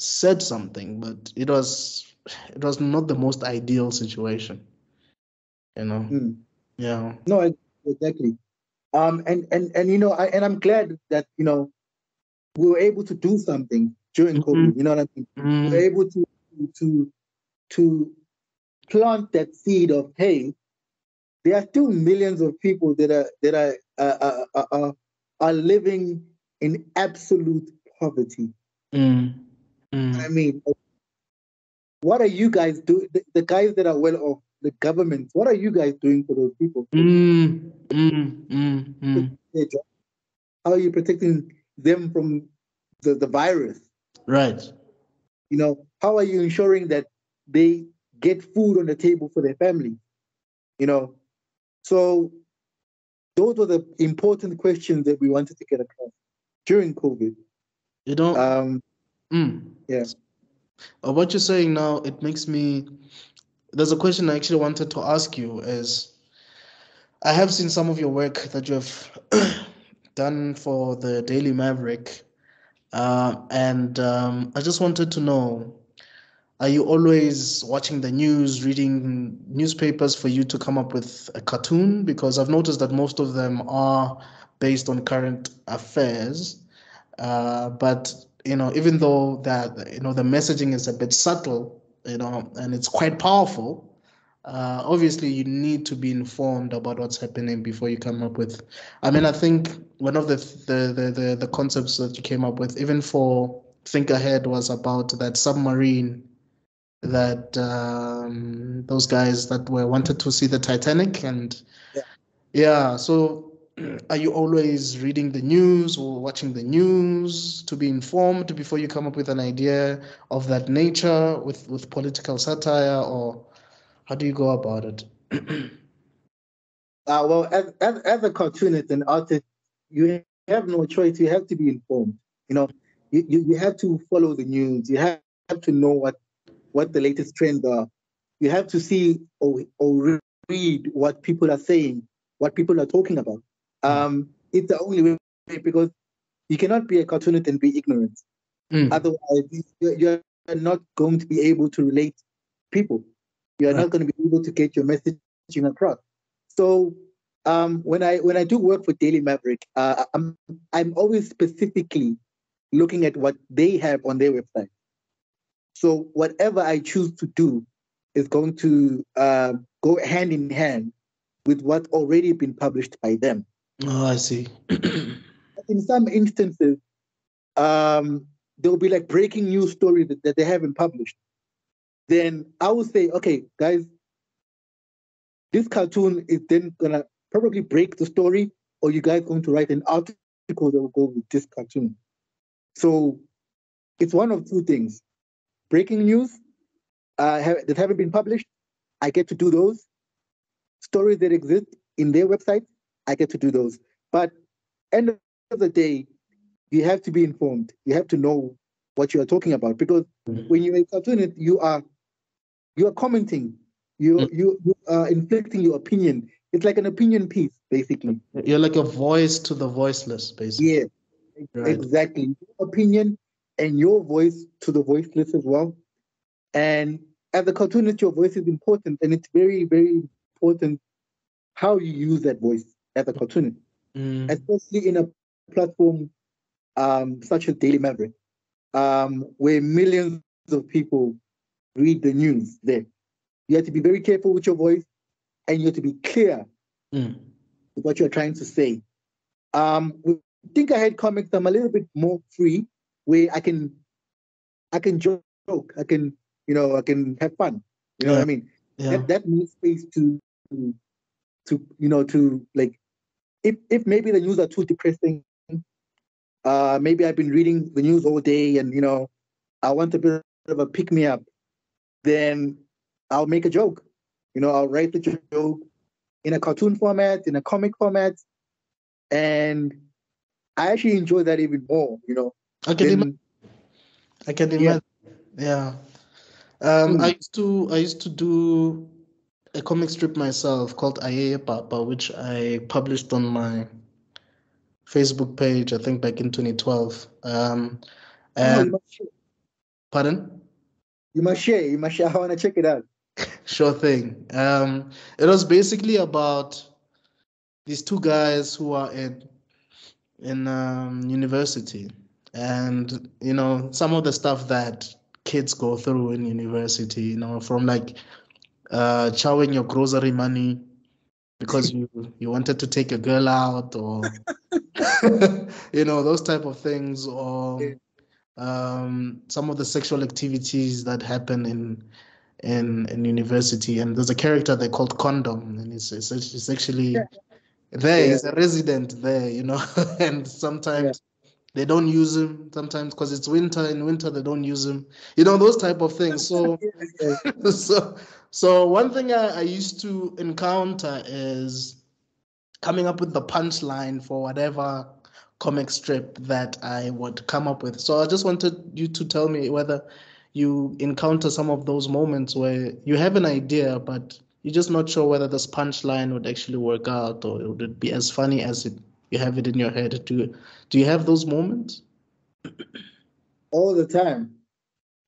said something. But it was not the most ideal situation. Yeah. No, exactly. And I'm glad that we were able to do something during COVID. You know what I mean? We were able to to plant that seed of, hey, there are still millions of people that are living in absolute poverty. I mean, what are you guys doing? The guys that are well off, the government, what are you guys doing for those people? How are you protecting them from the virus? Right. How are you ensuring that they get food on the table for their family? So those were the important questions that we wanted to get across during COVID. Yeah. What you're saying now, it makes me. There's a question I actually wanted to ask you. Is I have seen some of your work that you have done for the Daily Maverick, and I just wanted to know: are you always watching the news, reading newspapers for you to come up with a cartoon? Because I've noticed that most of them are based on current affairs. But even though that the messaging is a bit subtle, and it's quite powerful, obviously you need to be informed about what's happening before you come up with. I mean, I think one of the concepts that you came up with, even for Think Ahead, was about that submarine that those guys that were wanted to see the Titanic. And yeah, so are you always reading the news or watching the news to be informed before you come up with an idea of that nature with political satire, or how do you go about it? Well, as a cartoonist and artist, you have no choice. You have to be informed. You have to follow the news. You have to know what the latest trends are. You have to see or read what people are saying, what people are talking about. It's the only way, because you cannot be a cartoonist and be ignorant. Otherwise, you're not going to be able to relate people. You are not going to be able to get your messaging across. So when I do work for Daily Maverick, I'm always specifically looking at what they have on their website. So whatever I choose to do is going to go hand in hand with what's already been published by them. Oh, I see. In some instances, there'll be like breaking news stories that they haven't published. Then I will say, okay, guys, this cartoon is then gonna probably break the story, or you guys going to write an article that will go with this cartoon. So it's one of two things: breaking news that haven't been published, I get to do those. Stories that exist in their website, I get to do those. But end of the day, you have to be informed. You have to know what you are talking about, because when you're a cartoonist, you are commenting. You are inflicting your opinion. It's like an opinion piece, basically. You're like a voice to the voiceless, basically. Yeah, Right. exactly. Your opinion and your voice to the voiceless as well. And as a cartoonist, your voice is important, and it's very, very important how you use that voice as a cartoonist, especially in a platform such as Daily Maverick, where millions of people read the news there. You have to be very careful with your voice, and you have to be clear with what you're trying to say. With Think Ahead Comics, I'm a little bit more free, where I can joke, I can I can have fun. You know what I mean? Yeah. That needs space to like, if maybe the news are too depressing, maybe I've been reading the news all day, and I want a bit of a pick me up, then I'll make a joke. I'll write the joke in a cartoon format, in a comic format, and I actually enjoy that even more. I can imagine. I can Yeah. imagine. Yeah. Mm. I used to do a comic strip myself called Ayeye Papa, which I published on my Facebook page, I think back in 2012. Oh, And pardon? You must share. You must share. I want to check it out. Sure thing. It was basically about these two guys who are in university, and some of the stuff that kids go through in university. From like chowing your grocery money because you wanted to take a girl out, or those type of things, or some of the sexual activities that happen in university. And there's a character they called Condom, and it's actually there. Yeah. He's a resident there, and Yeah. sometimes they don't use him. Sometimes because it's winter. In winter they don't use him. Those type of things. So Yeah. so one thing I used to encounter is coming up with the punchline for whatever comic strip that I would come up with. So I just wanted you to tell me whether you encounter some of those moments where you have an idea, but you're just not sure whether this punchline would actually work out, or would it be as funny as you have it in your head. Do you have those moments? All the time.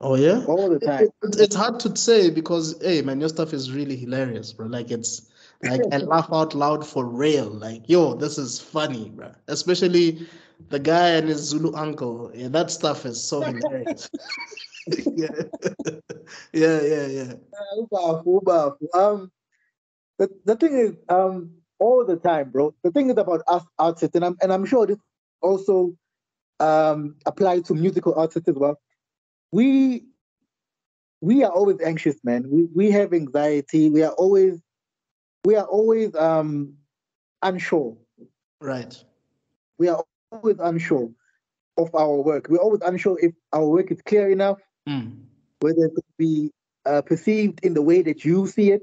Oh yeah, All the time. it's hard to say because hey man, your stuff is really hilarious, bro. Like it's like I laugh out loud for real. Like yo, this is funny, bro. Especially the guy and his Zulu uncle. Yeah, that stuff is so hilarious. Yeah, yeah. Ubafu, ubafu. The thing is, all the time, bro. The thing is about us artists, and I'm sure this also applies to musical artists as well. We we are always anxious, man. We have anxiety. We are always unsure. Right. We are always unsure of our work. We're always unsure if our work is clear enough, Mm. whether it could be perceived in the way that you see it.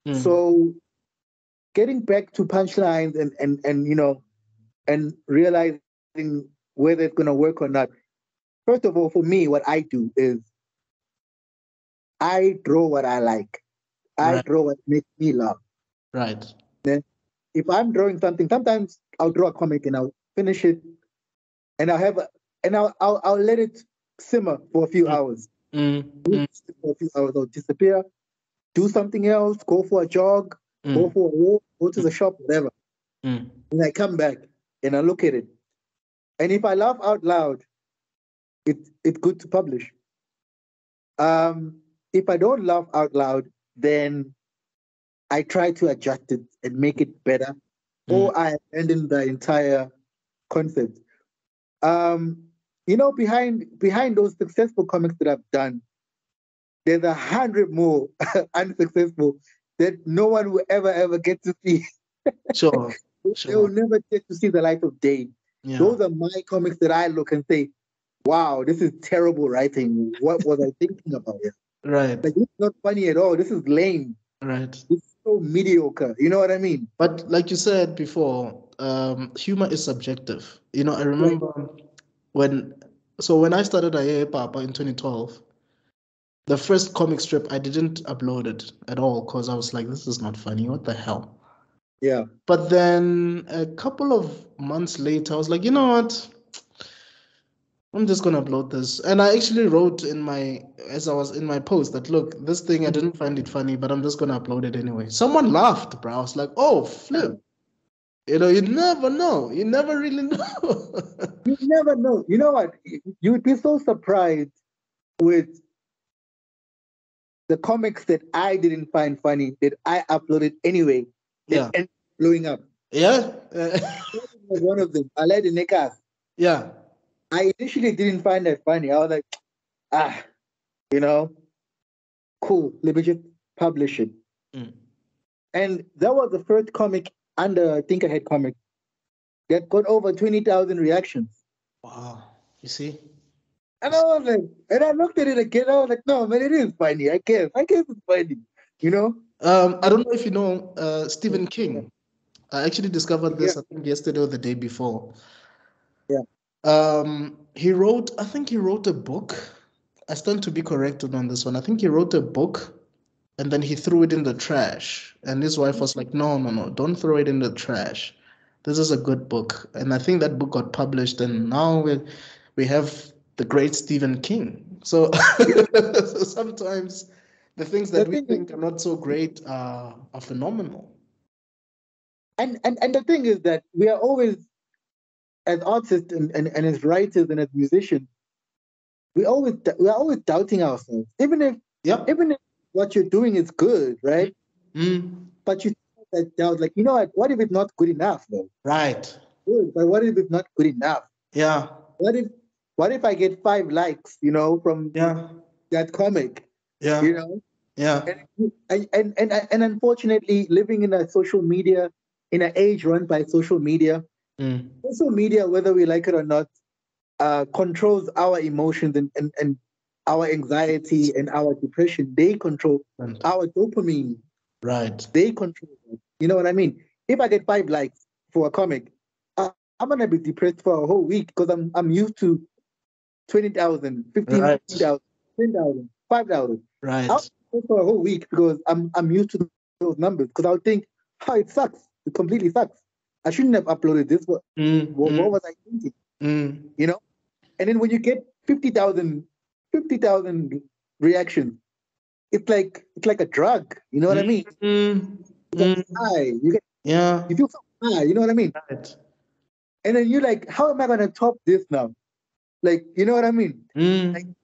Mm. So getting back to punchlines and realizing whether it's gonna work or not. First of all, for me, what I do is I draw what I like. I Right. draw what makes me laugh. Right. Then if I'm drawing something, sometimes I'll draw a comic and I'll finish it and I'll have a, and I'll let it simmer for a few Mm. hours. Mm. For a few hours, I'll disappear, do something else, go for a jog, go Mm. for a walk, go to Mm. the shop, whatever. Mm. And I come back and I look at it. And if I laugh out loud, it's good to publish. Um, if I don't laugh out loud, then I try to adjust it and make it better, Mm. or I abandon the entire concept. Um, You know, behind those successful comics that I've done, there's 100 more unsuccessful that no one will ever get to see. Sure, They will sure. never get to see the light of day. Yeah, Those are my comics that I look and say, wow, this is terrible writing. What was I thinking about here? right, Like, this is not funny at all. This is lame. right. This is so mediocre. You know what I mean? But like you said before, humor is subjective. You know, I Like, remember when, so when I started Aye Papa in 2012, the first comic strip, I didn't upload it at all because I was like, this is not funny. What the hell? yeah, But then a couple of months later, I was like, you know what? I'm just gonna upload this. And I actually wrote in my, as I was in my post, that look, this thing I mm, didn't find it funny, but I'm just gonna upload it anyway. Someone laughed, bro. I was like, oh, flip. yeah. You know, you never know. You never really know. You never know. You know what? You would be so surprised with the comics that I didn't find funny that I uploaded anyway that Yeah. ended up blowing up. Yeah. Was one of them. I like the Nekas. Yeah. I initially didn't find that funny. I was like, ah, you know, cool. Let me just publish it. Mm. And that was the first comic under Think Ahead comic that got over 20,000 reactions. Wow. You see? And I was like, and I looked at it again. I was like, no, man, it is funny. I guess. I guess it's funny. You know? I don't know if you know Stephen King. I actually discovered Yeah, this, I think, yesterday or the day before. yeah. I think he wrote a book. I stand to be corrected on this one. I think he wrote a book and then he threw it in the trash. And his wife was like, no, no, no, don't throw it in the trash. This is a good book. And I think that book got published, and now we have the great Stephen King. So, so sometimes the things The that we thing is, think are not so great are phenomenal. and the thing is that we are always, as artists and as writers and as musicians, we are always doubting ourselves. Yep. Even if what you're doing is good, right? Mm, But you have that doubt, like, you know what if it's not good enough though? right. Good, but what if it's not good enough? Yeah. What if I get 5 likes, from Yeah. that comic, you Yeah. know? Yeah. And unfortunately, living in an age run by Mm, social media, whether we like it or not, controls our emotions and our anxiety and our depression. They control and our dopamine. right. They control it. You know what I mean? If I get 5 likes for a comic, I'm gonna be depressed for a whole week because I'm used to 20,000, Right. 15,000, 10,000, 5,000. I'll Right. be depressed for a whole week because I'm used to those numbers. Because I'll think, oh, it sucks. It completely sucks. I shouldn't have uploaded this. Mm, What mm, was I thinking? mm, You know? And then when you get 50,000 reactions, it's like a drug. You know what I mm, mean? mm, It's like mm. high. Yeah. You feel so high. You know what I mean? Right. And then you're like, how am I gonna top this now? Like, you know what I mean? Like, Mm,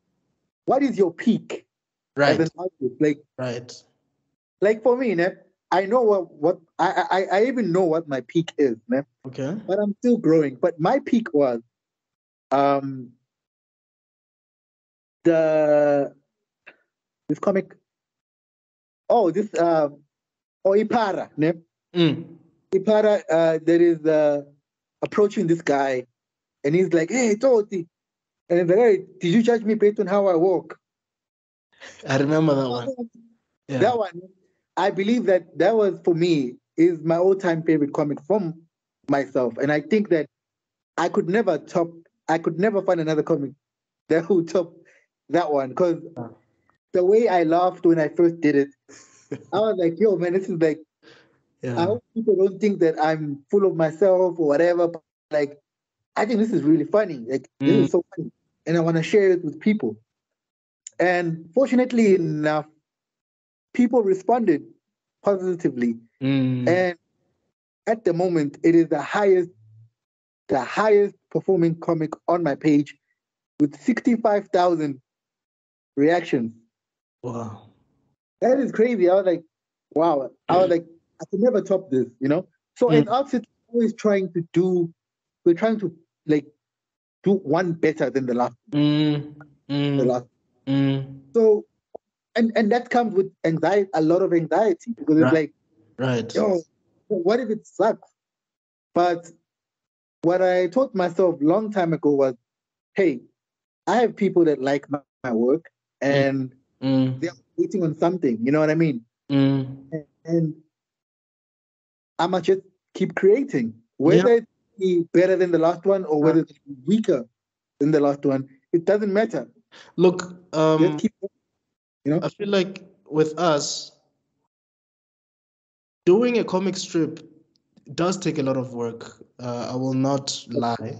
what is your peak as right. an artist? Right. Like for me, ne, I know what I even know what my peak is, ne, Okay. but I'm still growing. But my peak was um the this comic. Oh, this Ipara, ne? Mm. Ipara, there is approaching this guy, and he's like, "Hey, Toti," and he's like, "Hey, did you judge me based on how I walk?" I remember that one. Yeah. That one, I believe that was for me is my all-time favorite comic from myself, and I think that I could never top. I could never find another comic that would top that one because the way I laughed when I first did it, I was like, "Yo, man, this is like." I Yeah. hope people don't think that I'm full of myself or whatever. But like, I think this is really funny. Like, this Mm, is so funny, and I want to share it with people. And fortunately enough, people responded positively. mm. And at the moment, it is the highest performing comic on my page with 65,000 reactions. Wow. That is crazy. I was like, wow. I was like, I could never top this. So as Mm, artists, always trying to do, we're trying to like do one better than the last. Mm, The last. mm. So, and that comes with anxiety, a lot of anxiety, because it's like, Right. yo, what if it sucks? But what I told myself long time ago was, hey, I have people that like my work, and they're waiting on something. You know what I mean? And I must just keep creating, whether it be better than the last one or whether it's weaker than the last one. It doesn't matter. Look, Just keep, I feel like with us, doing a comic strip does take a lot of work. I will not lie.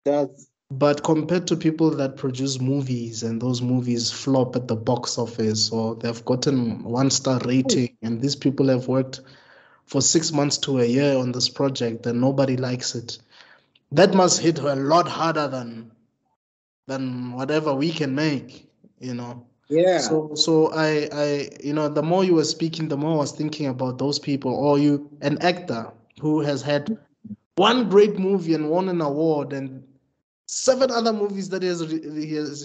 Does. But compared to people that produce movies and those movies flop at the box office or they've gotten 1-star rating and these people have worked for 6 months to a year on this project and nobody likes it, that must hit a lot harder than whatever we can make, you know. Yeah. So I the more you were speaking, the more I was thinking about those people, or an actor who has had one great movie and won an award and 7 other movies that he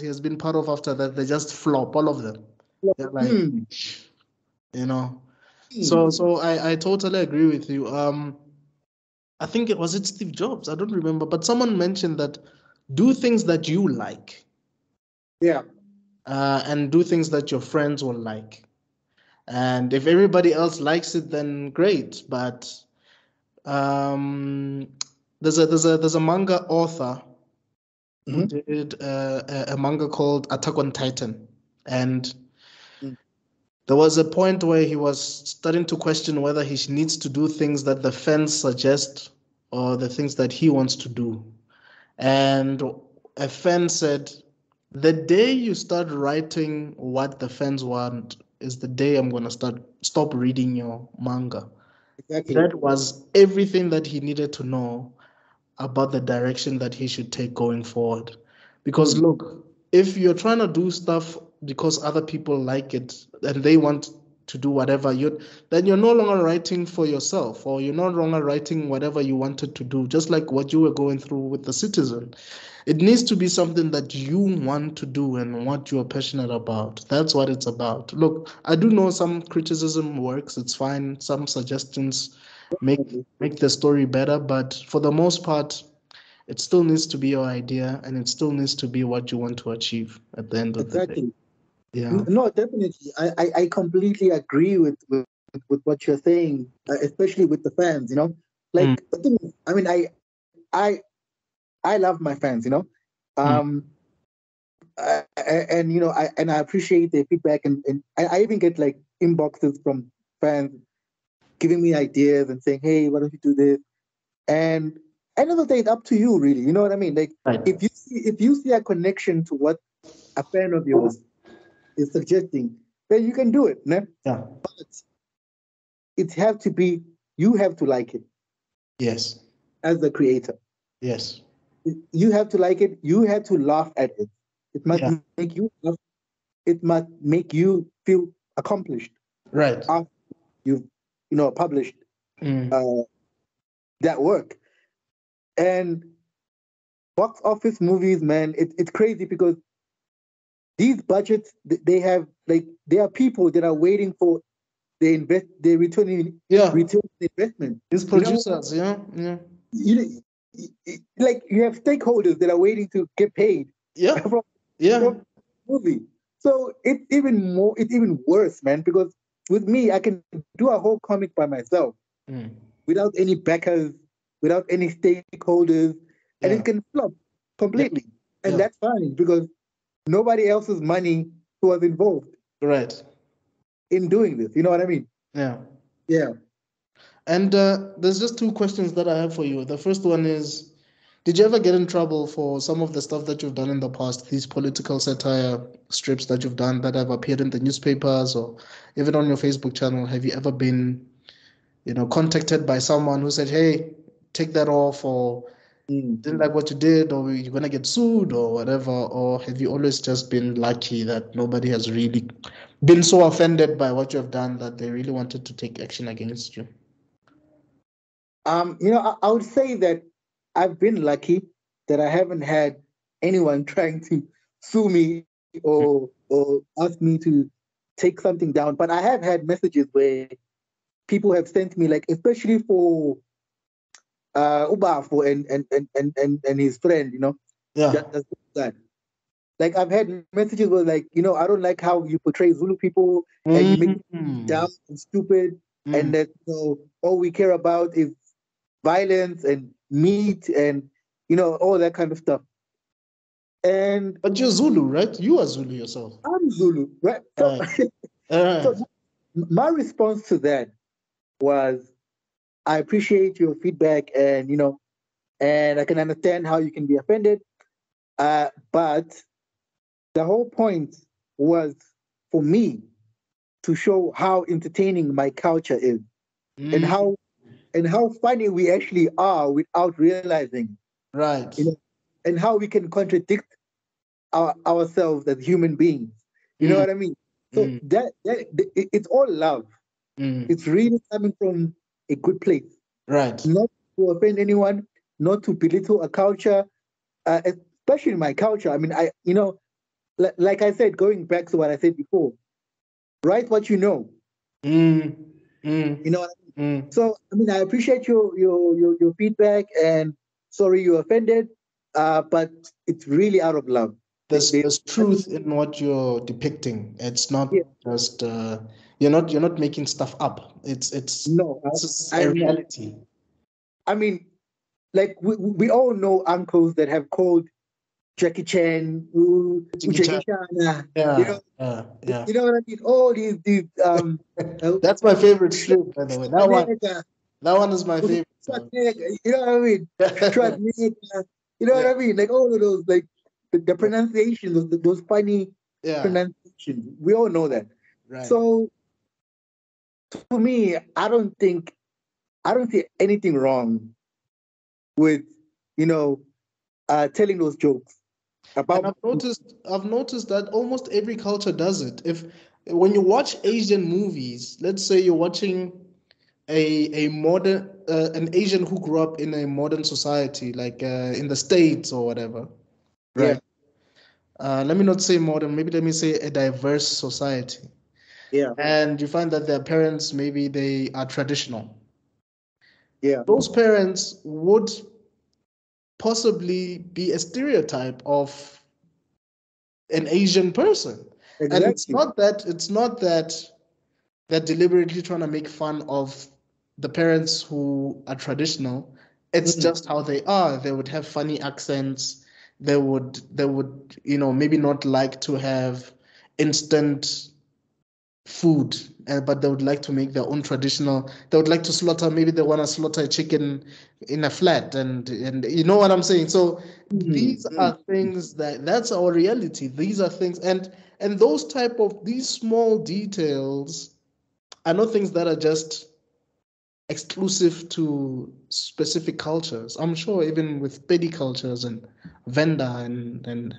has been part of after that, they just flop, all of them. They're like, you know. So I totally agree with you. I think it was Steve Jobs. I don't remember, but someone mentioned that do things that you like. Yeah. And do things that your friends will like. And if everybody else likes it, then great. But there's a manga author who did a manga called Attack on Titan, and there was a point where he was starting to question whether he needs to do things that the fans suggest or the things that he wants to do. And a fan said, the day you start writing what the fans want is the day I'm going to stop reading your manga. Exactly. That was everything that he needed to know about the direction that he should take going forward. Because look, if you're trying to do stuff because other people like it and they want to do whatever, then you're no longer writing for yourself, or you're no longer writing whatever you wanted to do, just like what you were going through with The Citizen. It needs to be something that you want to do and what you're passionate about. That's what it's about. Look, I do know some criticism works, it's fine. Some suggestions make the story better, but for the most part, it still needs to be your idea and it still needs to be what you want to achieve at the end of the day. Yeah. No, definitely. I completely agree with what you're saying, especially with the fans, you know. Like the thing is, I mean, I love my fans, you know. And you know, I appreciate their feedback, and I even get like inboxes from fans giving me ideas and saying, hey, why don't you do this? And end of the day, it's up to you, really. You know what I mean? Like, if you see a connection to what a fan of yours is suggesting, then you can do it. Né? Yeah. But it have to be, you have to like it. Yes. As the creator. Yes. You have to like it. You have to laugh at it. It must make you laugh. It must make you feel accomplished. Right. After you've, published that work. And box office movies, man, it's crazy because these budgets, they have, like, there are people that are waiting for their return investment. These producers, yeah. Like, you have stakeholders that are waiting to get paid. From movie. So it's even worse, man, because with me, I can do a whole comic by myself without any backers, without any stakeholders, and it can flop completely. And that's fine because nobody else's money was involved. Right. In doing this. You know what I mean? Yeah. Yeah. And there's just 2 questions that I have for you. The first one is, did you ever get in trouble for some of the stuff that you've done in the past, these political satire strips that you've done that have appeared in the newspapers or even on your Facebook channel? Have you ever been, contacted by someone who said, hey, take that off, or didn't like what you did, or you're going to get sued or whatever? Or have you always just been lucky that nobody has really been so offended by what you have done that they really wanted to take action against you? I would say that I've been lucky. that I haven't had anyone trying to sue me or ask me to take something down. But I have had messages where people have sent me, like, especially for Ubafo and his friend, Yeah. that. Like, I've had messages where, like, I don't like how you portray Zulu people and you make them Mm. dumb and stupid, and Mm. that all we care about is violence and meat and all that kind of stuff. And But you're Zulu, right? You are Zulu yourself. I'm Zulu, right? So, All right. so my response to that was, I appreciate your feedback, and I can understand how you can be offended. But the whole point was for me to show how entertaining my culture is, and Mm. how funny we actually are without realizing, Right. and how we can contradict ourselves as human beings. You know Mm. what I mean? So Mm. it's all love. Mm. It's really coming from a good place, Right. not to offend anyone, not to belittle a culture, especially my culture. I mean, like I said, going back to what I said before, write what you know. Mm. Mm. You know what I mean? Mm. So, I mean, I appreciate your feedback, and sorry you offended, but it's really out of love. There's truth in what you're depicting. It's not Yeah, just you're not making stuff up. no, This is I a am not. reality. I mean, like we all know uncles that have called Jackie Chan, Jackie Chan. Jackie Chan, you Yeah, know, yeah, yeah. you know what I mean? All these uh, That's my favorite strip, by the way. Schwarzenegger, That one is my favorite. So. Schwarzenegger, you know what I mean? Schwarzenegger, you know what Yeah, I mean? Like all of those, like the pronunciations, those funny yeah, pronunciations. We all know that. right. So to me, I don't see anything wrong with you know telling those jokes And about. I've noticed that almost every culture does it. If when you watch Asian movies, let's say you're watching a modern an Asian who grew up in a modern society, like in the States or whatever, Yeah, right? Let me not say modern, maybe let me say a diverse society. yeah, And you find that their parents maybe they are traditional. yeah, Those parents would possibly be a stereotype of an Asian person. And exactly. it's not that they're deliberately trying to make fun of the parents who are traditional. It's Mm, just how they are. They would have funny accents. They would, maybe not like to have instant food, but they would like to make their own traditional. They would like to slaughter. Maybe they want to slaughter a chicken in a flat, and you know what I'm saying. So mm, these mm, are things that's our reality. These are things, and those type of these small details are not things that are just exclusive to specific cultures. I'm sure even with Pedi cultures and Venda and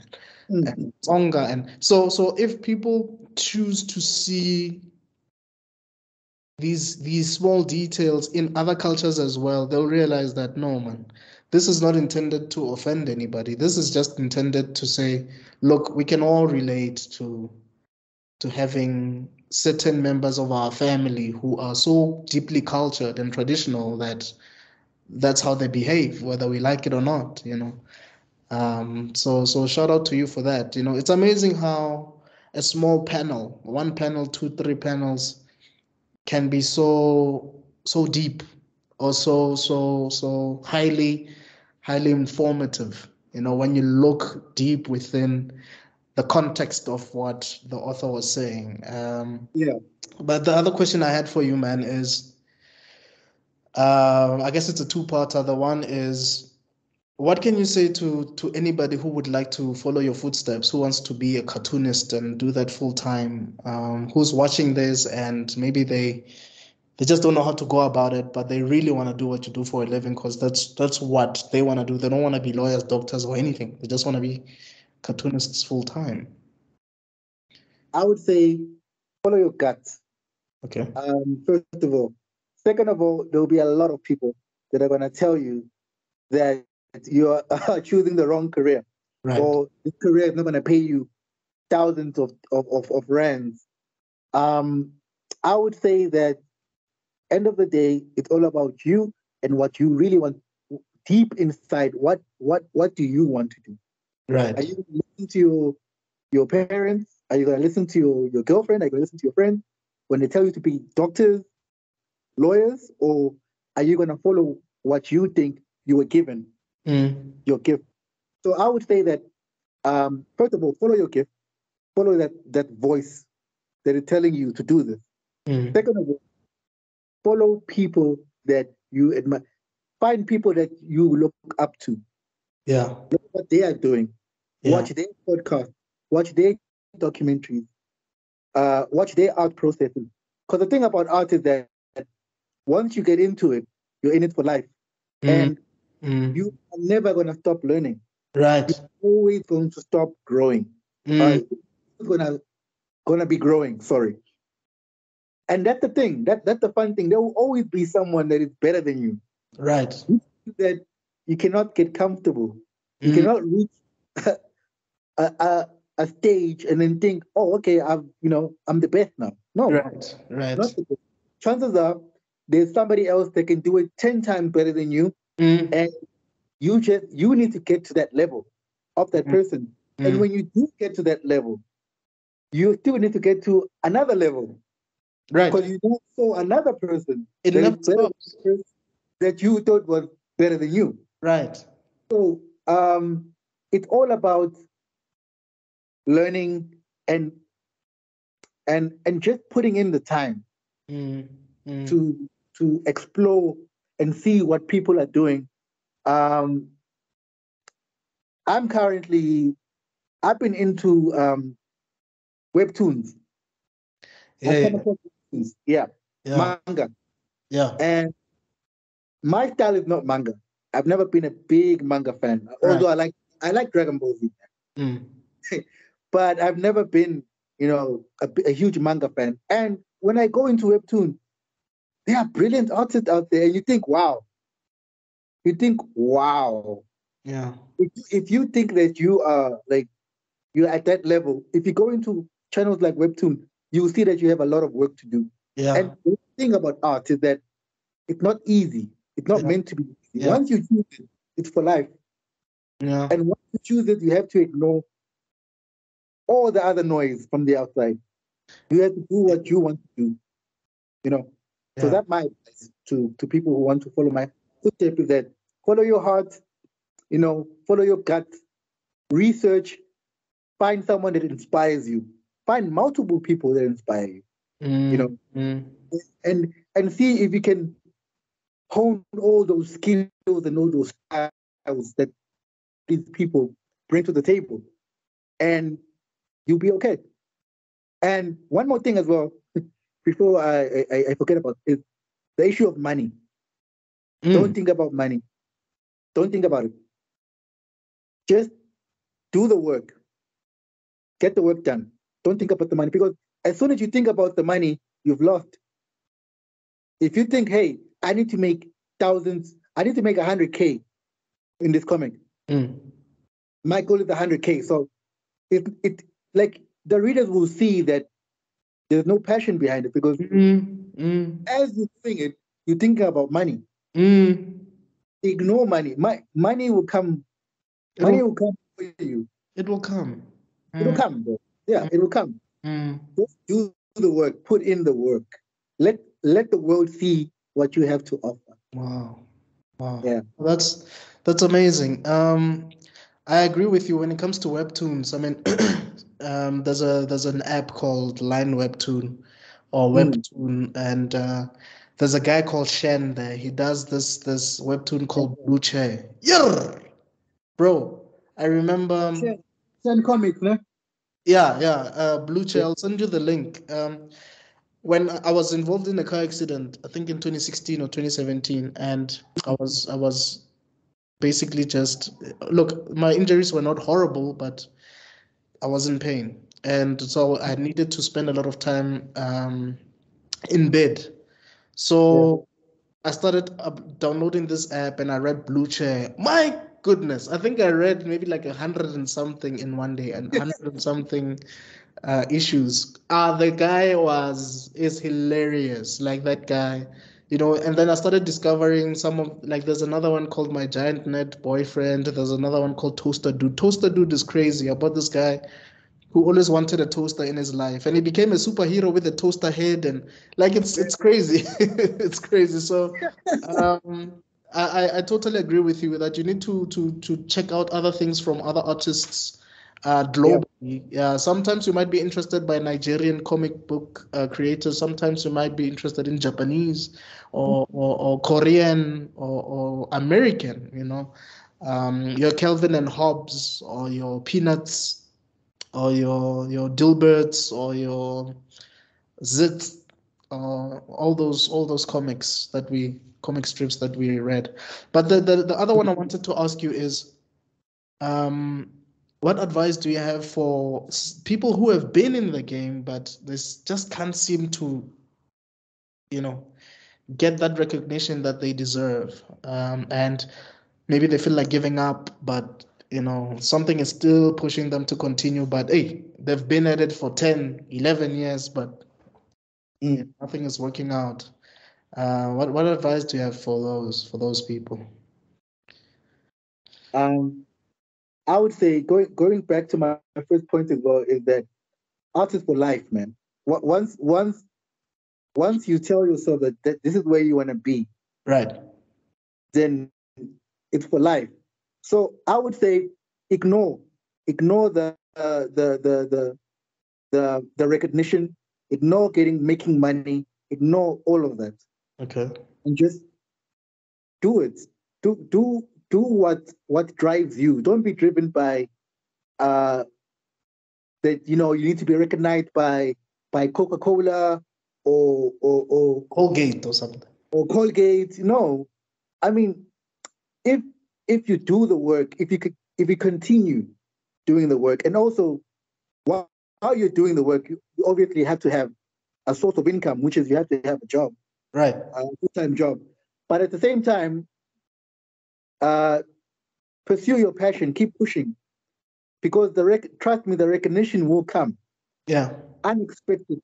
mm, Tsonga, and so if people choose to see these small details in other cultures as well, they'll realize that no, man, this is not intended to offend anybody. This is just intended to say, look, we can all relate to having certain members of our family who are so deeply cultured and traditional that that's how they behave, whether we like it or not. So shout out to you for that. It's amazing how a small panel, one panel, two, three panels, can be so deep or so highly informative. When you look deep within the context of what the author was saying. yeah. But the other question I had for you, man, is I guess it's a two-parter. The one is, what can you say to anybody who would like to follow your footsteps, who wants to be a cartoonist and do that full time, who's watching this and maybe they just don't know how to go about it, but they really want to do what you do for a living because that's what they want to do. They don't want to be lawyers, doctors, or anything. They just want to be cartoonists full time. I would say follow your guts. Okay. First of all. Second of all, there will be a lot of people that are going to tell you that you are choosing the wrong career, Right. or this career is not going to pay you thousands of rands. I would say that end of the day, it's all about you and what you really want deep inside. What do you want to do? Are Right. you going to listen to your parents? Are you going to listen to your girlfriend? Are you going to listen to your friends when they tell you to be doctors, lawyers, or are you going to follow what you think you were given, your gift? So I would say that first of all, follow your gift, follow that voice that is telling you to do this. Mm. Second of all, follow people that you admire. Find people that you look up to. Yeah. Look what they are doing. Yeah. Watch their podcasts. Watch their documentaries. Watch their art processes. Because the thing about art is that once you get into it, you're in it for life, Mm. and Mm. you are never gonna stop learning. Right. You're always going to stop growing. Mm. It's gonna be growing. Sorry. And that's the thing. That's the fun thing. There will always be someone that is better than you. Right. That you cannot get comfortable. You Mm. cannot reach a stage and then think, oh, okay, I'm the best now. No, Right. Right. not the best. Chances are there's somebody else that can do it 10 times better than you, Mm. and you need to get to that level of that Mm. person. And Mm. when you do get to that level, you still need to get to another level Right. because you don't saw another person It that is never better than stops. the person that you thought was better than you. Right. So it's all about learning and and just putting in the time Mm. Mm. to explore and see what people are doing. Um, I've been into webtoons. I've Yeah. come Yeah. across webtoons, yeah, Yeah. manga, Yeah. and my style is not manga. I've never been a big manga fan, Right. although I like Dragon Ball Z, Mm. but I've never been, a huge manga fan. And when I go into webtoon, there are brilliant artists out there, and you think, wow. Yeah. If you think that you are like you're at that level, if you go into channels like Webtoon, you will see that you have a lot of work to do. Yeah. And the thing about art is that it's not easy. It's not Yeah. meant to be easy. Yeah. Once you choose it, it's for life. Yeah. And once you choose it, you have to ignore all the other noise from the outside. You have to do what you want to do, you know. So Yeah. that's my advice to people who want to follow my footsteps is that follow your heart, follow your gut, research, find someone that inspires you. Find multiple people that inspire you, you Mm. know, Mm. and see if you can hone all those skills and all those styles that these people bring to the table, and you'll be okay. And one more thing as well, before I forget about is the issue of money. Don't Mm. think about money. Don't think about it. Just do the work. Get the work done. Don't think about the money because as soon as you think about the money, you've lost. If you think, hey, I need to make thousands, I need to make 100K in this comic. Mm. My goal is 100K. So it like the readers will see that there's no passion behind it because Mm. Mm. as you're doing it, you think about money. Mm. Ignore money. Money will come. Money It'll will come for you. it will come. It'll Mm. come, bro. Yeah, Mm. it will come. Mm. Just do the work. Put in the work. Let the world see what you have to offer. Wow. Wow. Yeah. That's amazing. I agree with you when it comes to webtoons. I mean, there's an app called Line Webtoon or Mm. Webtoon, and there's a guy called Shen there. He does this webtoon called Blue Chair. Yeah, bro. I remember. Send comics, no? Yeah, yeah. Blue Yeah. Chair. I'll send you the link. When I was involved in a car accident, I think in 2016 or 2017, and I was basically just look, my injuries were not horrible, but I was in pain, and so I needed to spend a lot of time in bed. Yeah. So I started downloading this app, and I read Blue Chair. My goodness. I think I read maybe like 100 and something in one day, and 100 and something issues. The guy is hilarious, like that guy, And then I started discovering some of like there's another one called My Giant Net Boyfriend. There's another one called Toaster Dude. Toaster Dude is crazy about this guy who always wanted a toaster in his life, and he became a superhero with a toaster head, and like it's crazy, it's crazy. So, um, I totally agree with you that you need to check out other things from other artists, Yeah. globally. Yeah, sometimes you might be interested by Nigerian comic book creators. Sometimes you might be interested in Japanese or Korean or American. Your Kelvin and Hobbes or your Peanuts or your Dilberts or your Zit, all those comic strips that we read. But the other one I wanted to ask you is, um, what advice do you have for people who have been in the game but this just can't seem to, you know, get that recognition that they deserve, and maybe they feel like giving up, but something is still pushing them to continue, but hey, they've been at it for 10, 11 years, but nothing is working out. What advice do you have for those people? Um, I would say going back to my first point as well is that art is for life, man. Once you tell yourself that this is where you want to be, Right. then it's for life. So I would say ignore ignore the recognition, ignore making money, ignore all of that, Okay. and just do it. Do what drives you. Don't be driven by uh that you need to be recognized by Coca-Cola or Colgate or something. Colgate. No, I mean, if if you do the work, if you continue doing the work, and also while you're doing the work, you obviously have to have a source of income, which is you have to have a job, Right. a full-time job. But at the same time, uh, pursue your passion, keep pushing, because trust me, the recognition will come Yeah. unexpectedly.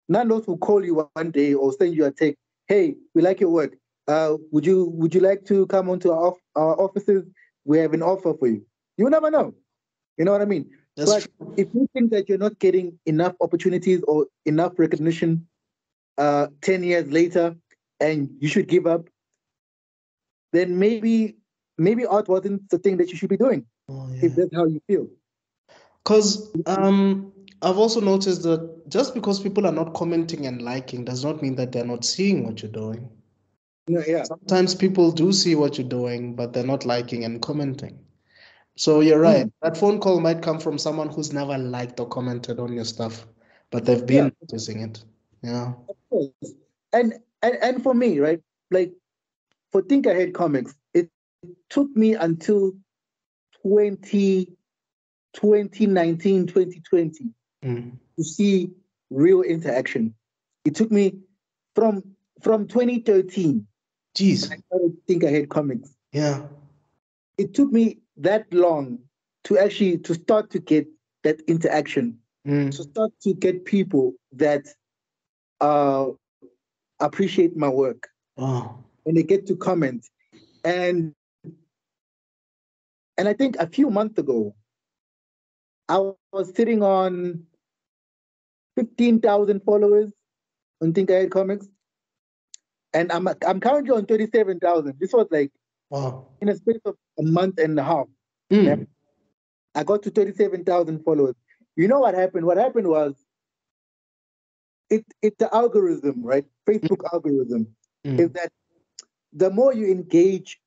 None of us will call you one day or send you a text. Hey, we like your work. Would you like to come onto our offices? We have an offer for you. You never know. You know what I mean? That's But true. if you think that you're not getting enough opportunities or enough recognition 10 years later and you should give up, then maybe art wasn't the thing that you should be doing, Oh if yeah. that's how you feel. Because I've also noticed that just because people are not commenting and liking does not mean that they're not seeing what you're doing. Yeah. Sometimes people do see what you're doing, but they're not liking and commenting. So you're right. Mm, That phone call might come from someone who's never liked or commented on your stuff, but they've yeah, been noticing it. Yeah. of course. And for me, right? Like for Think Ahead Comics, it took me until 20, 2019, 2020 Mm. to see real interaction. It took me from 2013 when I Jeez. started Think Ahead Comics. Yeah. It took me that long to start to get that interaction, to Mm. start to get people that uh, appreciate my work Oh. and they get to comment. And and I think a few months ago, I was sitting on 15,000 followers on Think Ahead Comics, and I'm currently on 37,000. This was like Wow. in a space of a month and a half. Yeah, Mm. I got to 37,000 followers. You know what happened? What happened was it's the algorithm, right? Facebook algorithm is Mm. that the more you engage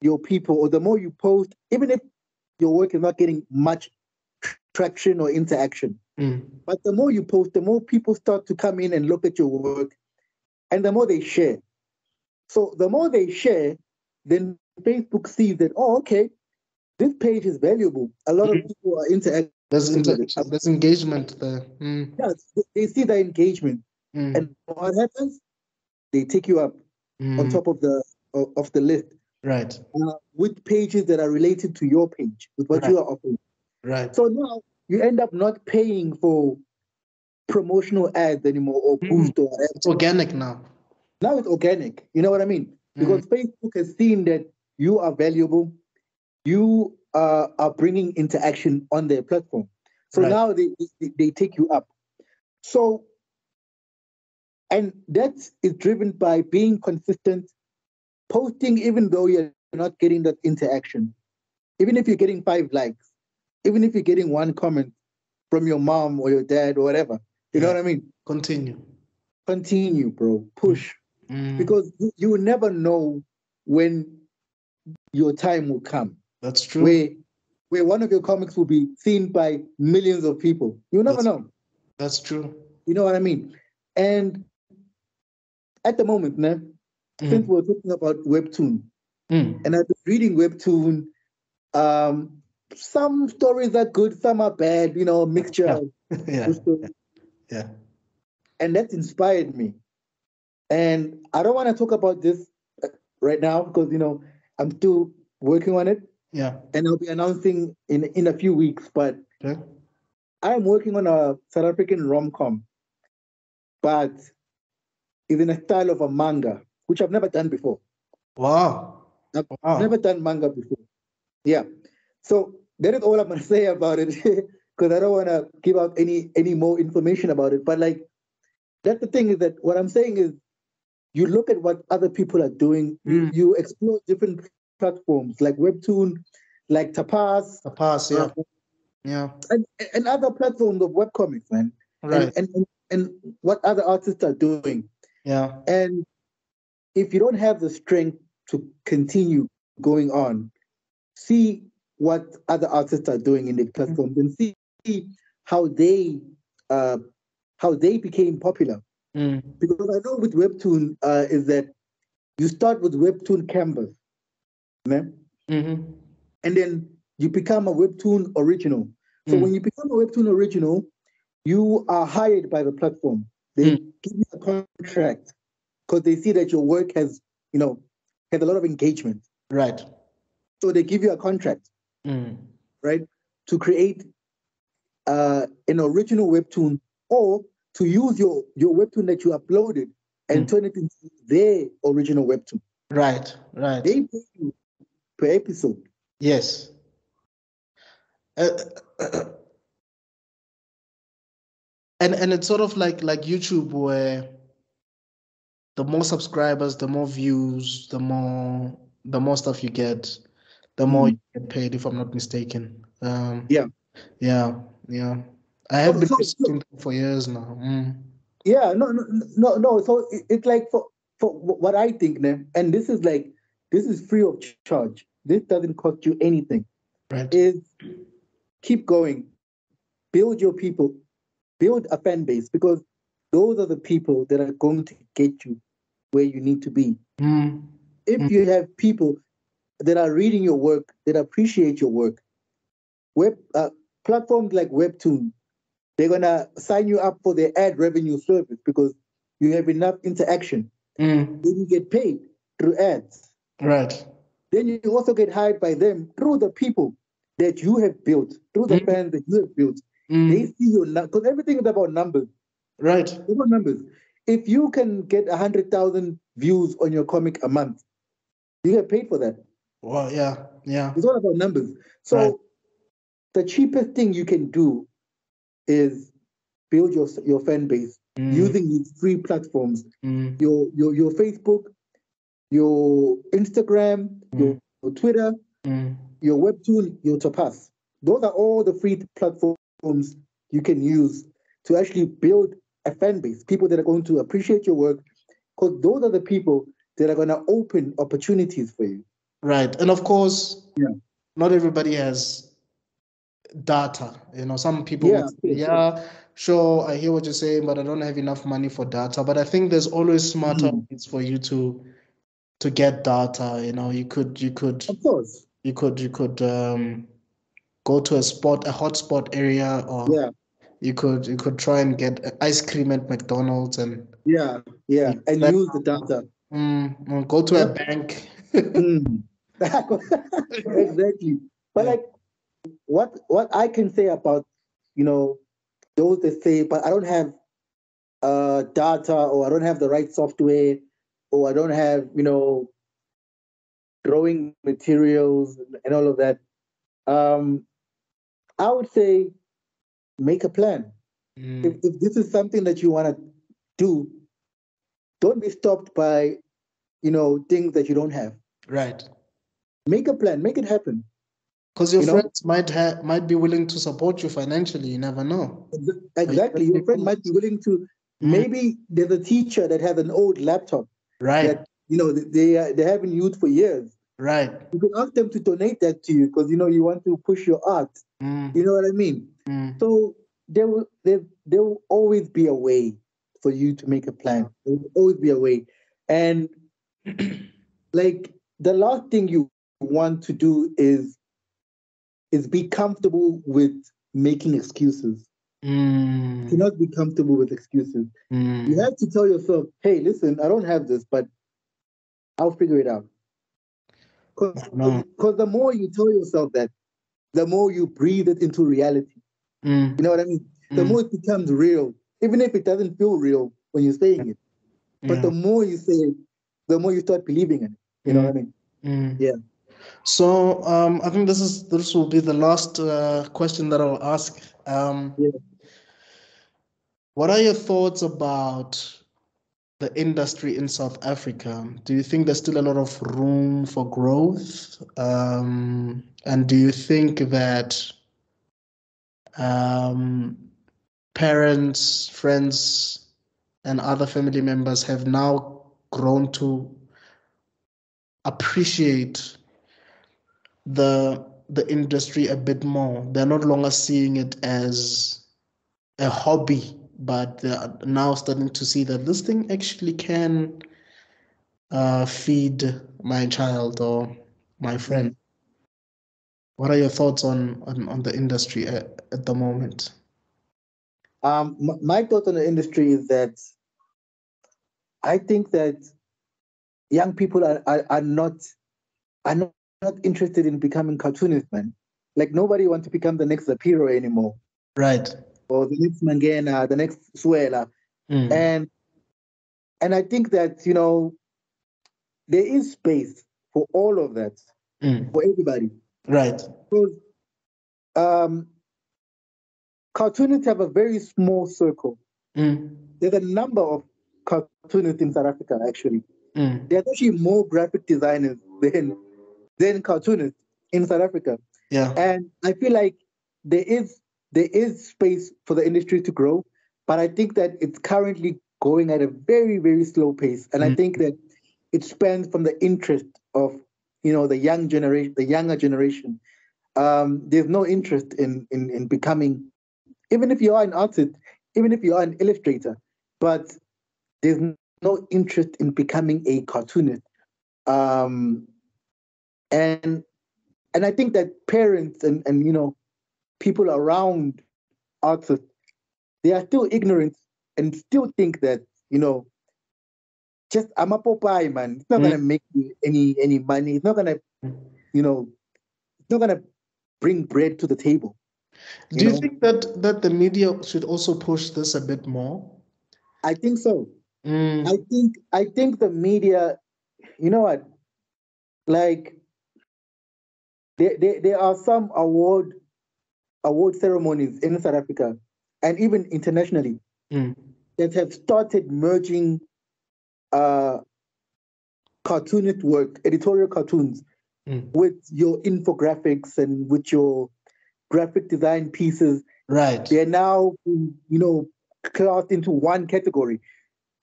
your people or the more you post, even if your work is not getting much traction or interaction, Mm. but the more you post, the more people start to come in and look at your work, and the more they share. So the more they share, then Facebook sees that, oh, okay, this page is valuable. A lot of Mm. people are interacting There's with it. interaction, there's engagement there. Mm. Yeah, they see the engagement. And Mm. what happens? They take you up on Mm. top of the of the list Right. with pages that are related to your page, with what Right. you are offering. Right. So now you end up not paying for promotional ads anymore or boost or whatever. It's organic now. Now it's organic. You know what I mean? Because Facebook has seen that you are valuable, you are bringing interaction on their platform. So Right. now they take you up. So, and that is driven by being consistent, posting even though you're not getting that interaction. Even if you're getting 5 likes, even if you're getting one comment from your mom or your dad or whatever. You know Yeah. what I mean? Continue. Continue, bro. Push. Mm. Because you will never know when your time will come That's true. where one of your comics will be seen by millions of people. You'll never know. That's true. You know what I mean? And at the moment, since we're talking about Webtoon, and I've been reading Webtoon, some stories are good, some are bad, you know, mixture Yeah. of Yeah. good stories. Yeah. And that inspired me. And I don't want to talk about this right now because, you know, I'm still working on it. Yeah. And I'll be announcing in a few weeks. But Okay. I'm working on a South African rom-com, but it's in a style of a manga, which I've never done before. Wow. I've Wow. never done manga before. Yeah. So that is all I'm gonna say about it, because I don't want to give out any more information about it. But like, that's the thing, is that what I'm saying is, you look at what other people are doing. You explore different platforms like Webtoon, like Tapas, The past. Yeah. Yeah. and other platforms of webcomics, man. Right. And what other artists are doing. Yeah. And if you don't have the strength to continue going on, see what other artists are doing in the platforms and see how they uh, how they became popular. Because I know with Webtoon is that you start with Webtoon Canvas, né? Mm-hmm. And then you become a Webtoon original. So when you become a Webtoon original, you are hired by the platform. They give you a contract because they see that your work has, you know, has a lot of engagement. Right. So they give you a contract, right, to create an original webtoon, or to use your webtoon that you uploaded and turn it into their original webtoon. Right. Right. They pay you per episode. Yes. Uh, and it's sort of like YouTube, where the more subscribers, the more views, the more stuff you get, the more you get paid, if I'm not mistaken. Yeah. Yeah, yeah. I have been So researching for years now. yeah, no. So it's like for what I think, and this is like, this is free of charge. This doesn't cost you anything. Right. Is keep going, build your people, build a fan base, because those are the people that are going to get you where you need to be. If you have people that are reading your work, that appreciate your work, web platforms like Webtoon, they're gonna sign you up for their ad revenue service because you have enough interaction. Then you get paid through ads. Right. Then you also get hired by them through the people that you have built, through the fans that you have built. They see your, because everything is about numbers. Right. It's about numbers. If you can get 100,000 views on your comic a month, you get paid for that. Well, yeah, yeah. It's all about numbers. So Right. the cheapest thing you can do is build your fan base using these free platforms. Your Facebook, your Instagram, your Twitter, your Webtoon, your Tapas. Those are all the free platforms you can use to actually build a fan base, people that are going to appreciate your work, because those are the people that are going to open opportunities for you. Right. And of course, Yeah. not everybody has data. Some people Yeah. would say, yeah, sure, I hear what you're saying, but I don't have enough money for data. But I think there's always smarter ways for you to get data. Of course. You could go to a hotspot area, or Yeah. you could try and get ice cream at McDonald's, and Yeah. you Yeah. And that use the data. Go to You a know? bank. Mm. Exactly. But Yeah. like what I can say about, you know, those that say, but I don't have data, or I don't have the right software, or I don't have, drawing materials and all of that. Um, I would say make a plan. Mm, If this is something that you want to do, don't be stopped by, things that you don't have. right. Make a plan, make it happen. Because your You know, friends might be willing to support you financially. You never know. But you Exactly. just Your take friend might be ownership. willing to. Mm, Maybe there's a teacher that has an old laptop right. that they haven't used for years. Right. You can ask them to donate that to you because you want to push your art. You Mm, know what I mean? mm, So there will always be a way for you to make a plan. There will always be a way, and like the last thing you want to do is be comfortable with making excuses. You mm, cannot be comfortable with excuses. You mm. have to tell yourself, "Hey, listen, I don't have this, but I'll figure it out." No. Because the more you tell yourself that, the more you breathe it into reality. You know Mm, what I mean? The mm, more it becomes real, even if it doesn't feel real when you're saying it. But yeah. the more you say it, the more you start believing in it. You know what Mm, I mean? mm. Yeah. So I think this will be the last question that I'll ask. Yeah. What are your thoughts about the industry in South Africa? Do you think there's still a lot of room for growth? And do you think that um, parents, friends, and other family members have now grown to appreciate the industry a bit more? They're not longer seeing it as a hobby, but they're now starting to see that this thing actually can feed my child or my friend. Mm. What are your thoughts on the industry at the moment? My thought on the industry is that I think that young people are not interested in becoming cartoonists, man. Like nobody wants to become the next Zapiro anymore, Right. or the next Mangena, the next Suela. Mm, And I think that, there is space for all of that, mm, for everybody. right. Because um, cartoonists have a very small circle. Mm, There's a number of cartoonists in South Africa, actually. mm, There's actually more graphic designers than cartoonists in South Africa. yeah. And I feel like there is there is space for the industry to grow, but I think that it's currently going at a very, very slow pace. And I Mm, think that it spans from the interest of the young generation, the younger generation. There's no interest in becoming, even if you are an artist, even if you are an illustrator, but there's no interest in becoming a cartoonist. Um, and and I think that parents and people around artists, they are still ignorant and still think that just I'm a Popeye, man. It's not mm. gonna make you any money. It's not gonna you know it's not gonna bring bread to the table. You Do you know, think that the media should also push this a bit more? I think so. I Mm, think I think the media. You know what? Like there are some award ceremonies in South Africa and even internationally mm, that have started merging uh, cartoonist work, editorial cartoons, mm. with your infographics and with your graphic design pieces. Right. They're now, classed into one category,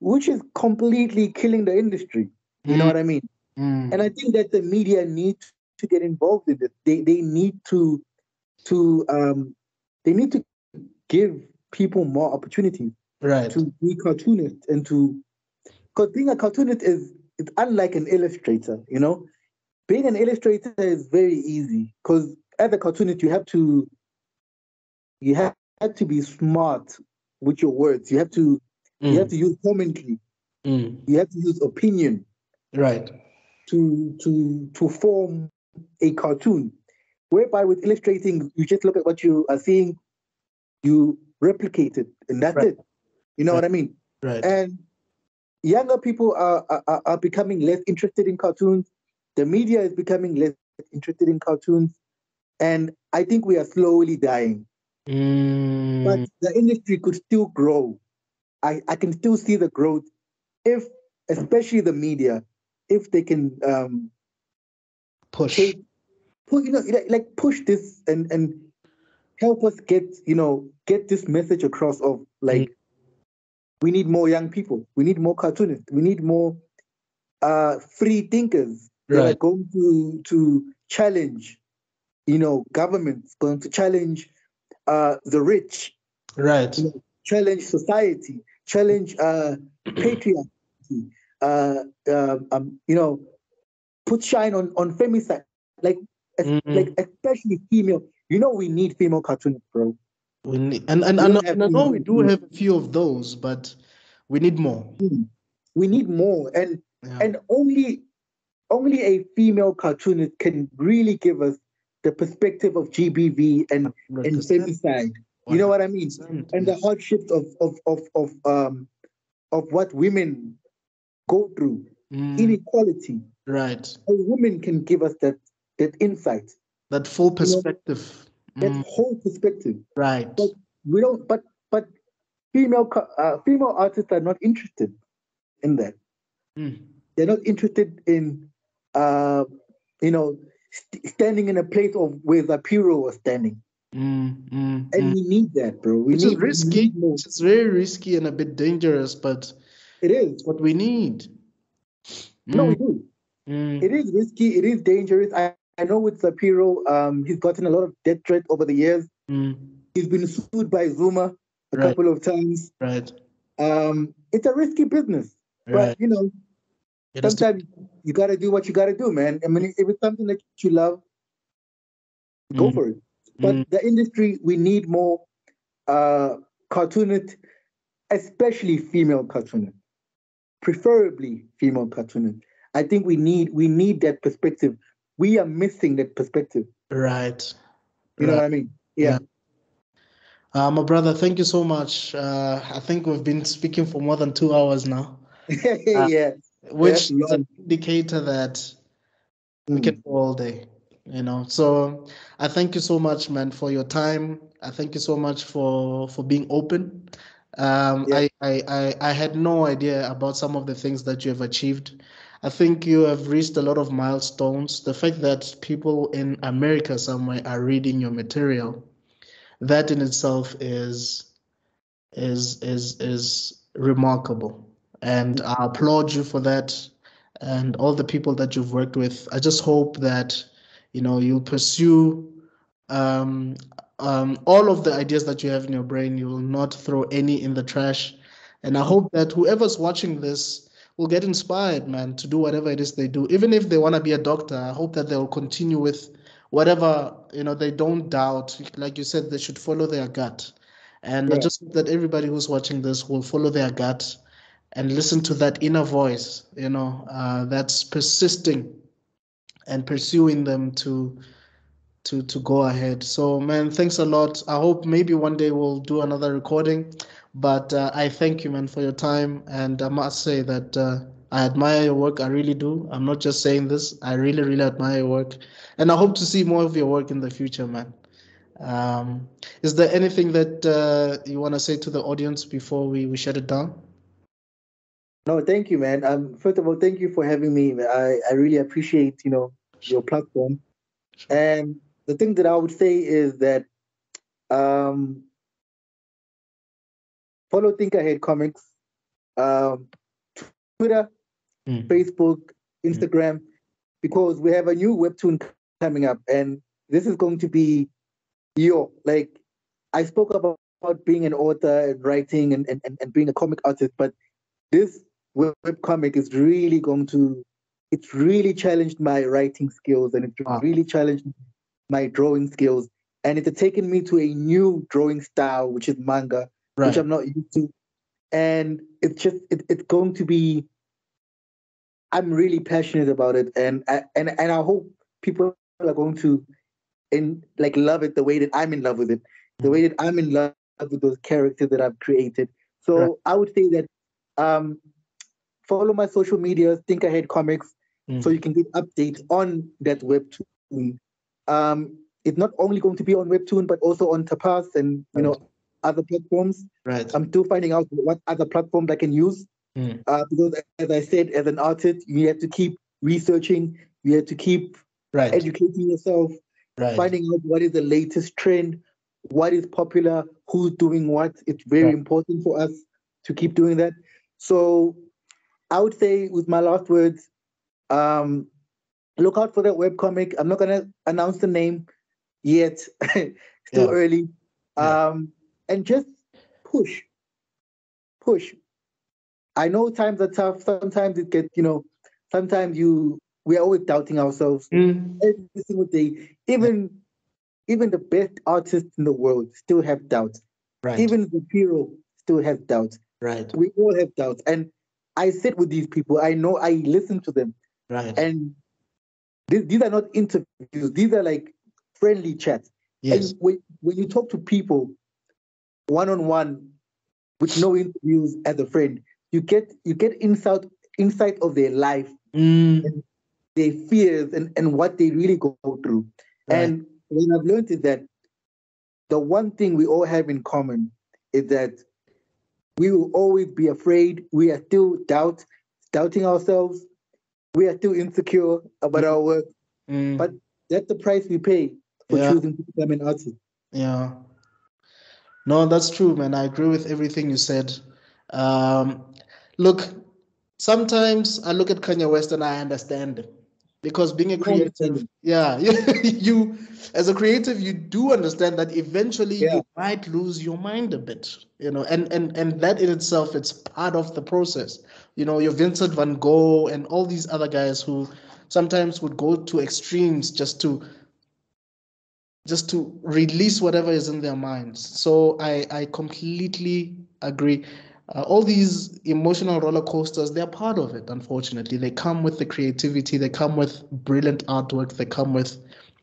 which is completely killing the industry. You know Mm, what I mean? And I mm. think that the media need to get involved in this. They need to they need to give people more opportunities Right. to be cartoonists and to because being a cartoonist is it's unlike an illustrator. Being an illustrator is very easy because as a cartoonist you have to be smart with your words. You have to Mm, use commentary. mm. You have to use opinion. Right. to form a cartoon, whereby with illustrating, you just look at what you are seeing, you replicate it, and that's Right. it. You know Right. what I mean? Right. And younger people are becoming less interested in cartoons. The media is becoming less interested in cartoons, and I think we are slowly dying. But Mm, the industry could still grow. I can still see the growth if, especially the media, if they can push. take, like push this and help us get this message across of Mm, like we need more young people, we need more cartoonists, we need more free thinkers that are right. going to challenge governments, going to challenge the rich, Right. challenge society, challenge patriarchy, uh, put shine on femicide, like Mm, especially female. We need female cartoonists, bro. we need, and We I know, don't have and I know female we do cartoonists. have a few of those, but we need more. We need more, and Yeah. and only a female cartoonist can really give us the perspective of GBV and 100%. femicide. You know what I mean? 100%. And Yeah. the hardships of what women go through, Mm, inequality. right. A woman can give us that insight. That full You know, perspective. that Mm, whole perspective. right. But we don't. But female artists are not interested in that. Mm, They're not interested in, uh, standing in a place of where Zapiro was standing. And mm. we need that, bro. We Which is need we risky. need more. Which is very risky and a bit dangerous, but It it's is. what we need. No, Mm, we do. It mm, is risky. It is dangerous. I know with Zapiro, he's gotten a lot of death threat over the years. mm. He's been sued by Zuma a Right. couple of times. Right. It's a risky business, but Right. It has to. sometimes you got to do what you got to do, man. I mean, if it's something that you love, go Mm, for it. But mm. the industry, we need more uh, cartoonists, especially female cartoonists, preferably female cartoonists. I think we need that perspective. We are missing that perspective. Right. You know Right. what I mean? Yeah. Yeah. My brother, thank you so much. I think we've been speaking for more than 2 hours now, uh, Yeah. That's which is an long. indicator that we can Mm. go all day. So I thank you so much, man, for your time. I thank you so much for being open. Yeah. I had no idea about some of the things that you have achieved. I think you have reached a lot of milestones. The fact that people in America somewhere are reading your material, that in itself is remarkable, and I applaud you for that, and all the people that you've worked with. I just hope that you'll pursue um, all of the ideas that you have in your brain. You will not throw any in the trash, and I hope that whoever's watching this will get inspired, man, to do whatever it is they do. Even if they want to be a doctor, I hope that they'll continue with whatever they don't doubt. Like you said, they should follow their gut. And I Yeah. just hope that everybody who's watching this will follow their gut and listen to that inner voice, that's persisting and pursuing them to go ahead. So, man, thanks a lot. I hope maybe one day we'll do another recording. But I thank you, man, for your time. And I must say that I admire your work. I really do. I'm not just saying this. I really, really admire your work. And I hope to see more of your work in the future, man. Um, is there anything that you want to say to the audience before we shut it down? No, thank you, man. First of all, thank you for having me. I really appreciate, your platform. Sure. And the thing that I would say is that um, follow Think Ahead Comics, um, Twitter, Mm, Facebook, mm, Instagram, because we have a new webtoon coming up, and this is going to be like I spoke about being an author and writing and being a comic artist, but this web comic is really it's really challenged my writing skills, and it's wow. really challenged my drawing skills, and it's taken me to a new drawing style, which is manga, which Right. I'm not used to. And it's just it's going to be I'm really passionate about it, and I hope people are going to like love it the way that I'm in love with it, the way Mm. that I'm in love with those characters that I've created. So I Right. would say that um, follow my social media, Think Ahead Comics, so you Mm. can get updates on that webtoon. It's not only going to be on webtoon, but also on Tapas and Right. other platforms. I'm Right. still finding out what other platforms I can use. Mm. Because as I said, as an artist, you have to keep researching, you have to keep Right. educating yourself, Right. finding out what is the latest trend, what is popular, who's doing what. It's very Right. important for us to keep doing that. So I would say, with my last words, um, look out for that webcomic. I'm not gonna announce the name yet; still Yeah. early. Yeah. And just push, push. I know times are tough. Sometimes it gets, sometimes we're always doubting ourselves Mm. every single day. Yeah. Even the best artists in the world still have doubts. Right. Even the hero still has doubts. Right. We all have doubts. And I sit with these people. I know, I listen to them. Right. And these are not interviews. These are like friendly chats. And Yes. when you talk to people one on one with no interviews as a friend, you get insight of their life Mm. and their fears and what they really go through. And Right. what I've learned is that the one thing we all have in common is that we will always be afraid. We are still doubting ourselves. We are still insecure about Mm. our work. But Mm. that's the price we pay for Yeah. choosing to become an artist. Yeah. No, that's true, man. I agree with everything you said. Um, look, sometimes I look at Kanye West and I understand him because being a You understand creative, it. yeah, you as a creative, you do understand that eventually Yeah. you might lose your mind a bit, and that in itself, it's part of the process. Your Vincent van Gogh and all these other guys who sometimes would go to extremes just to release whatever is in their minds. So I completely agree. All these emotional roller coasters, they're part of it, unfortunately. They come with the creativity, they come with brilliant artwork, they come with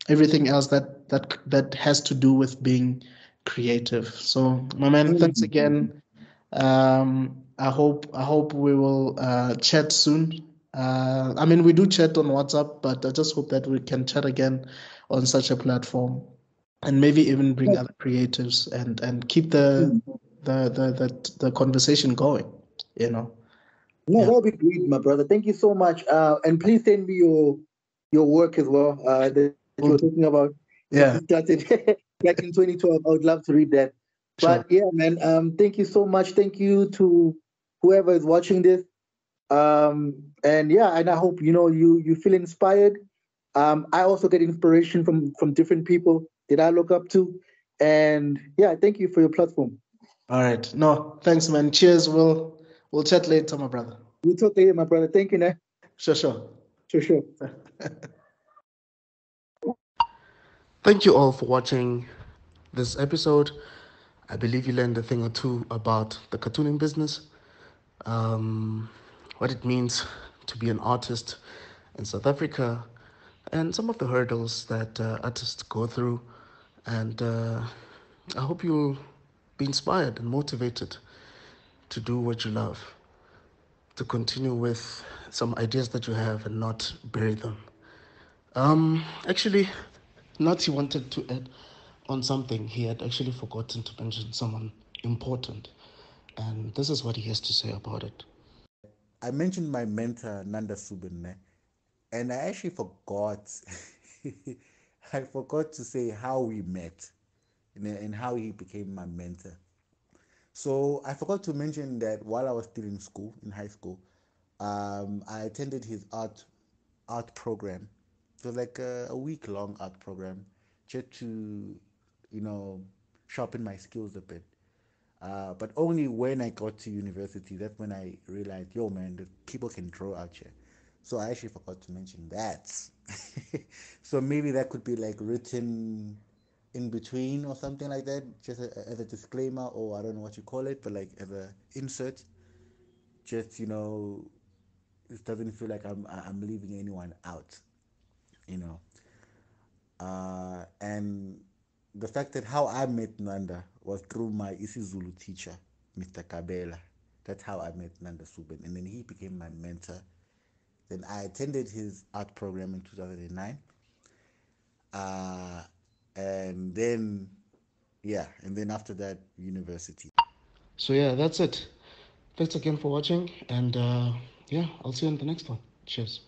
everything else that has to do with being creative. So, my man, thanks Mhm. again. I hope we will chat soon. I mean, we do chat on WhatsApp, but I just hope that we can chat again on such a platform, and maybe even bring other creatives and keep the Mhm. the the the, the conversation going. You know. No, Yeah. that would be great, my brother. Thank you so much. And please send me your work as well that you were talking We'll do. about that you Yeah. started back in 2012. I would love to read that. But Sure. yeah, man, thank you so much. Thank you to whoever is watching this. And yeah, and I hope you feel inspired. I also get inspiration from different people that I look up to. And yeah, thank you for your platform. All right. No, thanks, man. Cheers. We'll chat later, my brother. We'll talk later, my brother. Thank you, Nah. Sure. Sure. Sure, sure. Thank you all for watching this episode. I believe you learned a thing or two about the cartooning business, what it means to be an artist in South Africa, and some of the hurdles that artists go through. And I hope you'll be inspired and motivated to do what you love, to continue with some ideas that you have and not bury them. Actually, Nathi wanted to add on something. He had actually forgotten to mention someone important, and this is what he has to say about it. I mentioned my mentor Nanda Subin, and I actually forgot. I forgot to say how we met, and how he became my mentor. So I forgot to mention that while I was still in school, in high school, I attended his art program. It was like a week long art program, just to, you know, sharpen my skills a bit. But only when I got to university, that's when I realized, yo, man, the people can draw out here. So I actually forgot to mention that. So maybe that could be like written in between or something like that, just as a disclaimer, or I don't know what you call it, but like as a insert, just it doesn't feel like I'm leaving anyone out, you know. And the fact that how I met Nanda was through my isiZulu teacher, Mr. Kabela. That's how I met Nanda Suben, and then he became my mentor. Then I attended his art program in 2009, uh, and then yeah, and then after that, university. So yeah, that's it. Thanks again for watching, and yeah, I'll see you in the next one. Cheers.